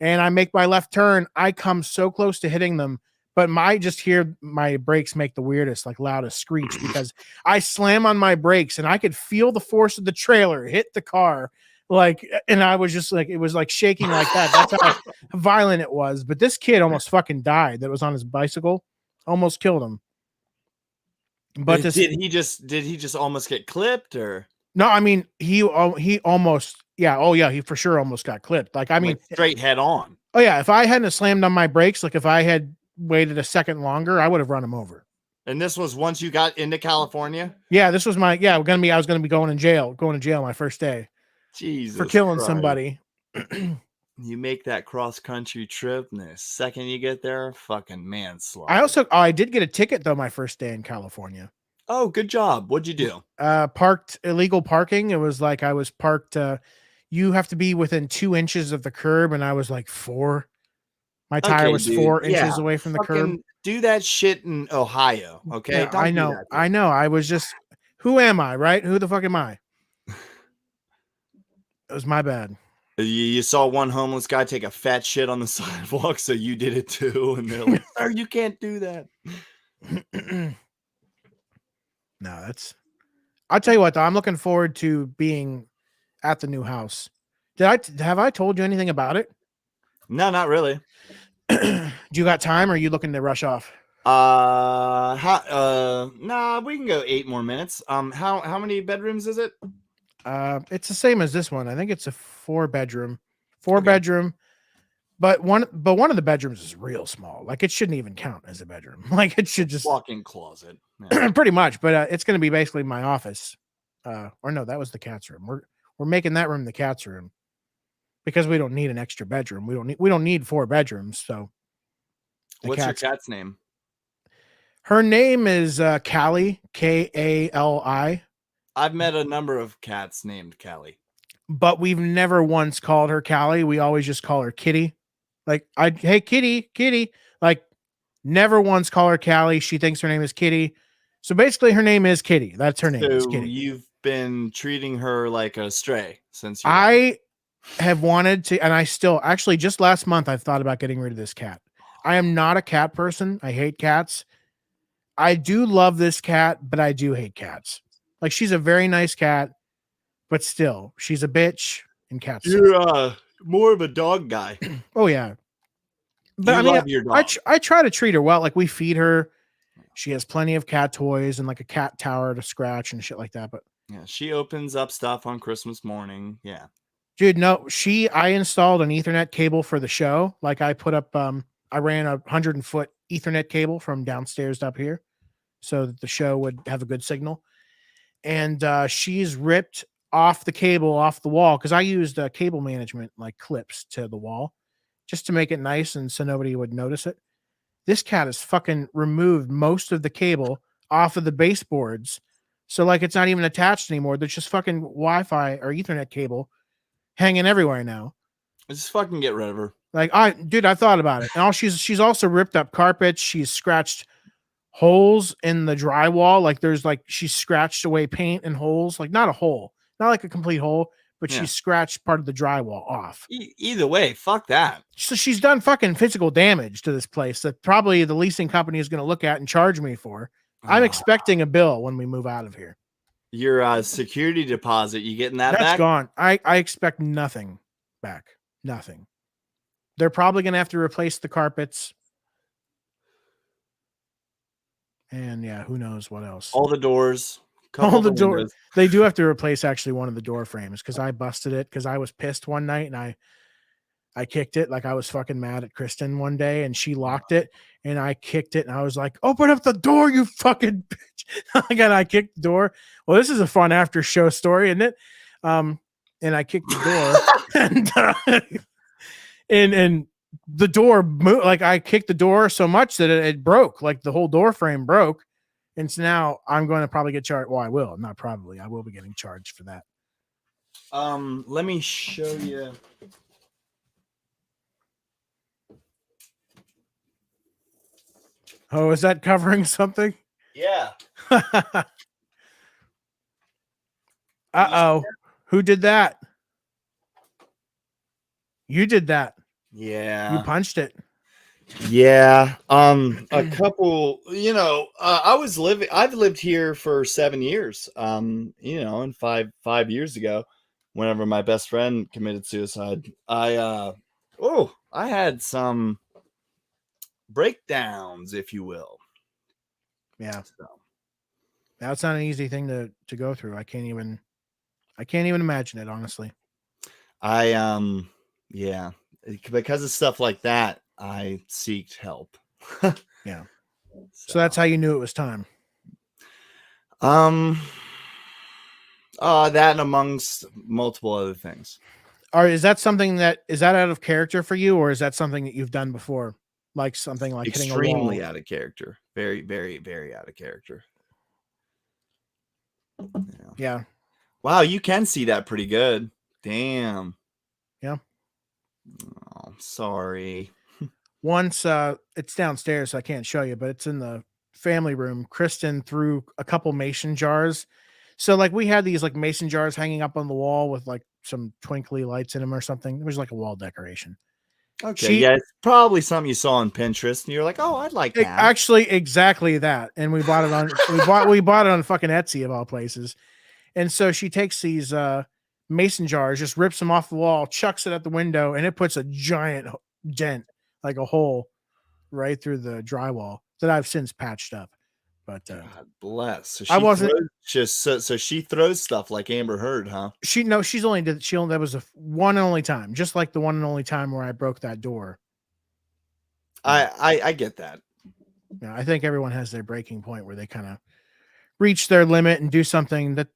and I make my left turn. I come so close to hitting them, but just hear my brakes make the weirdest, like loudest screech because I slam on my brakes, and I could feel the force of the trailer hit the car, and I was just like, it was like shaking like that. That's how violent it was. But this kid almost fucking died. That was on his bicycle, almost killed him. But did he just almost get clipped or no, I mean he almost he for sure almost got clipped. Like I mean like straight head on? oh yeah, if I hadn't slammed on my brakes, like if I had waited a second longer, I would have run him over. And this was once you got into California? Yeah, this was I was gonna be going to jail my first day Jesus for killing Christ. somebody. You make that cross country trip, and the second you get there, fucking manslaughter. I did get a ticket though my first day in California. Oh, good job. What'd you do? Parked illegal parking. It was like I was parked. You have to be within 2 inches of the curb, and I was like 4. My tire was 4 inches away from the curb. Do that shit in Ohio, okay? Yeah, I know. I know. I was just, who am I, right? Who the fuck am I? It was my bad. You saw one homeless guy take a fat shit on the sidewalk, so you did it too. And they're like, sir, you can't do that. No, I'll tell you what, though, I'm looking forward to being at the new house. Have I told you anything about it? No, not really. Do you got time or are you looking to rush off? Nah, we can go 8 more minutes. How many bedrooms is it? It's the same as this one. I think it's a 4-bedroom, bedroom, but one of the bedrooms is real small. Like it shouldn't even count as a bedroom. Like it should just walk-in closet. Yeah. Pretty much. But it's going to be basically my office. Or no, that was the cat's room. We're making that room the cat's room because we don't need an extra bedroom. We don't need 4 bedrooms. So what's your cat's name? Her name is Callie, Kali. I've met a number of cats named Callie, but we've never once called her Callie. We always just call her Kitty. Like hey Kitty. Like never once call her Callie. She thinks her name is Kitty. So basically her name is Kitty. That's her name. So is Kitty. You've been treating her like a stray since I have wanted to, and I still actually just last month I've thought about getting rid of this cat. I am not a cat person. I hate cats. I do love this cat, but I do hate cats. Like she's a very nice cat, but still, she's a bitch and cats. You're more of a dog guy. Oh yeah. But I mean, your dog. I try to treat her well. Like we feed her. She has plenty of cat toys and like a cat tower to scratch and shit like that. But yeah, she opens up stuff on Christmas morning. Yeah. Dude, no, I installed an Ethernet cable for the show. Like I put up, I ran a 100-foot Ethernet cable from downstairs to up here so that the show would have a good signal. And she's ripped off the cable off the wall because I used cable management like clips to the wall just to make it nice and so nobody would notice it. This cat has fucking removed most of the cable off of the baseboards. So like it's not even attached anymore. There's just fucking Wi-Fi or Ethernet cable hanging everywhere now. Just fucking get rid of her. Like I thought about it. And she's also ripped up carpets. She's scratched holes in the drywall. Like there's like she's scratched away paint and holes. Like not a hole, not like a complete hole, but she scratched part of the drywall off. Either way, fuck that. So she's done fucking physical damage to this place that probably the leasing company is going to look at and charge me for. I'm expecting a bill when we move out of here. Your security deposit, you getting that back? That's gone. I expect nothing back. Nothing. They're probably going to have to replace the carpets. And yeah, who knows what else. All the doors. All the doors. They do have to replace actually one of the door frames because I busted it because I was pissed one night and I kicked it like I was fucking mad at Kristen one day and she locked it and I kicked it and I was like, open up the door, you fucking bitch. Again, I kicked the door. Well, this is a fun after show story, isn't it? and I kicked the door, and the door moved. Like I kicked the door so much that it broke. Like the whole door frame broke, and so now I'm going to probably get charged. Well, I will, not probably. I will be getting charged for that. Let me show you. Oh, is that covering something? Yeah. Uh-oh. Who did that? You did that. Yeah. You punched it. Yeah. A couple, I've lived here for 7 years. And five years ago, whenever my best friend committed suicide, I had some breakdowns, if you will. Yeah. So. That's not an easy thing to go through. I can't even imagine it, honestly. Yeah, because of stuff like that, I seeked help. Yeah. So that's how you knew it was time. That and amongst multiple other things. Is that something that is that out of character for you, or is that something that you've done before? Like something like extremely hitting a wall? Out of character. Very, very, very out of character. Yeah. Wow, you can see that pretty good. Damn. Yeah. Oh, sorry. Once it's downstairs, so I can't show you, but it's in the family room. Kristen threw a couple mason jars. So like we had these like mason jars hanging up on the wall with like some twinkly lights in them or something. It was like a wall decoration. Okay, yeah, it's probably something you saw on Pinterest, and you're like, "Oh, I'd like that." Actually, exactly that. And we bought it on we bought it on fucking Etsy of all places. And so she takes these mason jars, just rips them off the wall, chucks it at the window, and it puts a giant dent, like a hole, right through the drywall that I've since patched up. But God bless. So I wasn't so she throws stuff like Amber Heard, huh? that was the one and only time, just like the one and only time where I broke that door. I get that. Yeah, I think everyone has their breaking point where they kind of reach their limit and do something that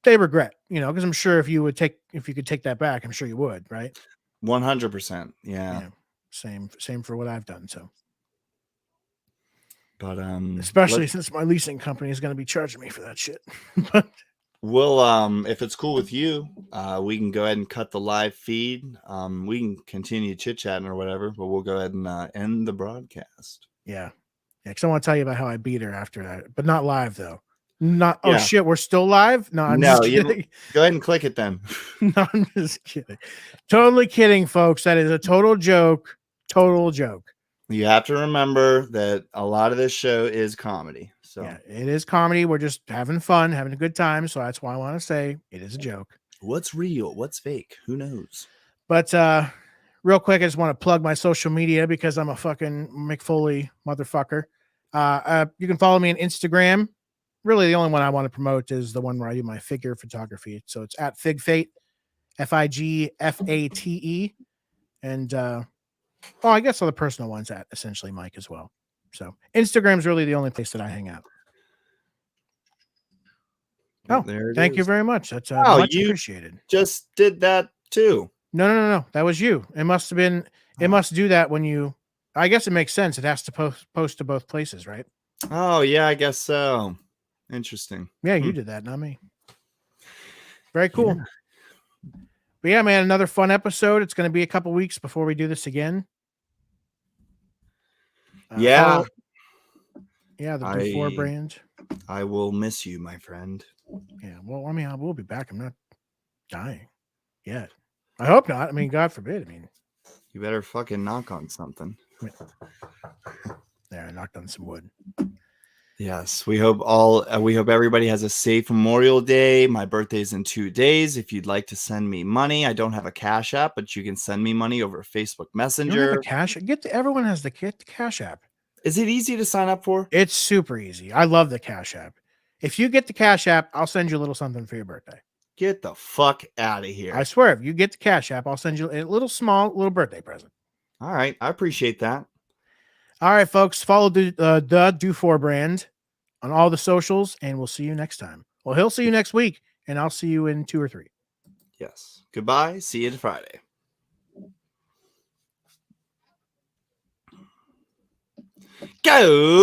they regret, because I'm sure if you could take that back, I'm sure you would, right? 100%. Yeah. Same for what I've done. So, but especially since my leasing company is going to be charging me for that shit. We'll if it's cool with you, we can go ahead and cut the live feed. We can continue chit-chatting or whatever, but we'll go ahead and end the broadcast. Yeah, because I want to tell you about how I beat her after that, but not live though. Oh shit, we're still live? No, I'm just kidding. Go ahead and click it then. No, I'm just kidding. Totally kidding, folks. That is a total joke. Total joke. You have to remember that a lot of this show is comedy. So yeah, it is comedy. We're just having fun, having a good time. So that's why I want to say it is a joke. What's real? What's fake? Who knows? But real quick, I just want to plug my social media because I'm a fucking McFoley motherfucker. You can follow me on Instagram. Really, the only one I want to promote is the one where I do my figure photography. So it's at FigFate, FIGFATE. And I guess all the personal ones at essentially Mike as well. So Instagram's really the only place that I hang out. Oh, thank you very much. That's much appreciated. Just did that too. No. That was you. It must have been. It must do that when you. I guess it makes sense. It has to post to both places, right? Oh yeah, I guess so. Interesting. Yeah, you did that, not me. Very cool. Yeah. But yeah, man, another fun episode. It's going to be a couple weeks before we do this again. Yeah. The DuFour brand. I will miss you, my friend. Yeah, well, I mean, I will be back. I'm not dying yet. I hope not. I mean, God forbid. I mean, you better fucking knock on something. There, I knocked on some wood. Yes, we hope everybody has a safe Memorial Day. My birthday's in 2 days. If you'd like to send me money, I don't have a Cash App, but you can send me money over Facebook Messenger. You don't have a everyone has the Cash App. Is it easy to sign up for? It's super easy. I love the Cash App. If you get the Cash App, I'll send you a little something for your birthday. Get the fuck out of here. I swear, if you get the Cash App, I'll send you a little birthday present. All right. I appreciate that. All right, folks. Follow the DuFour brand on all the socials, and we'll see you next time. Well, he'll see you next week, and I'll see you in 2 or 3. Yes. Goodbye. See you Friday. Go.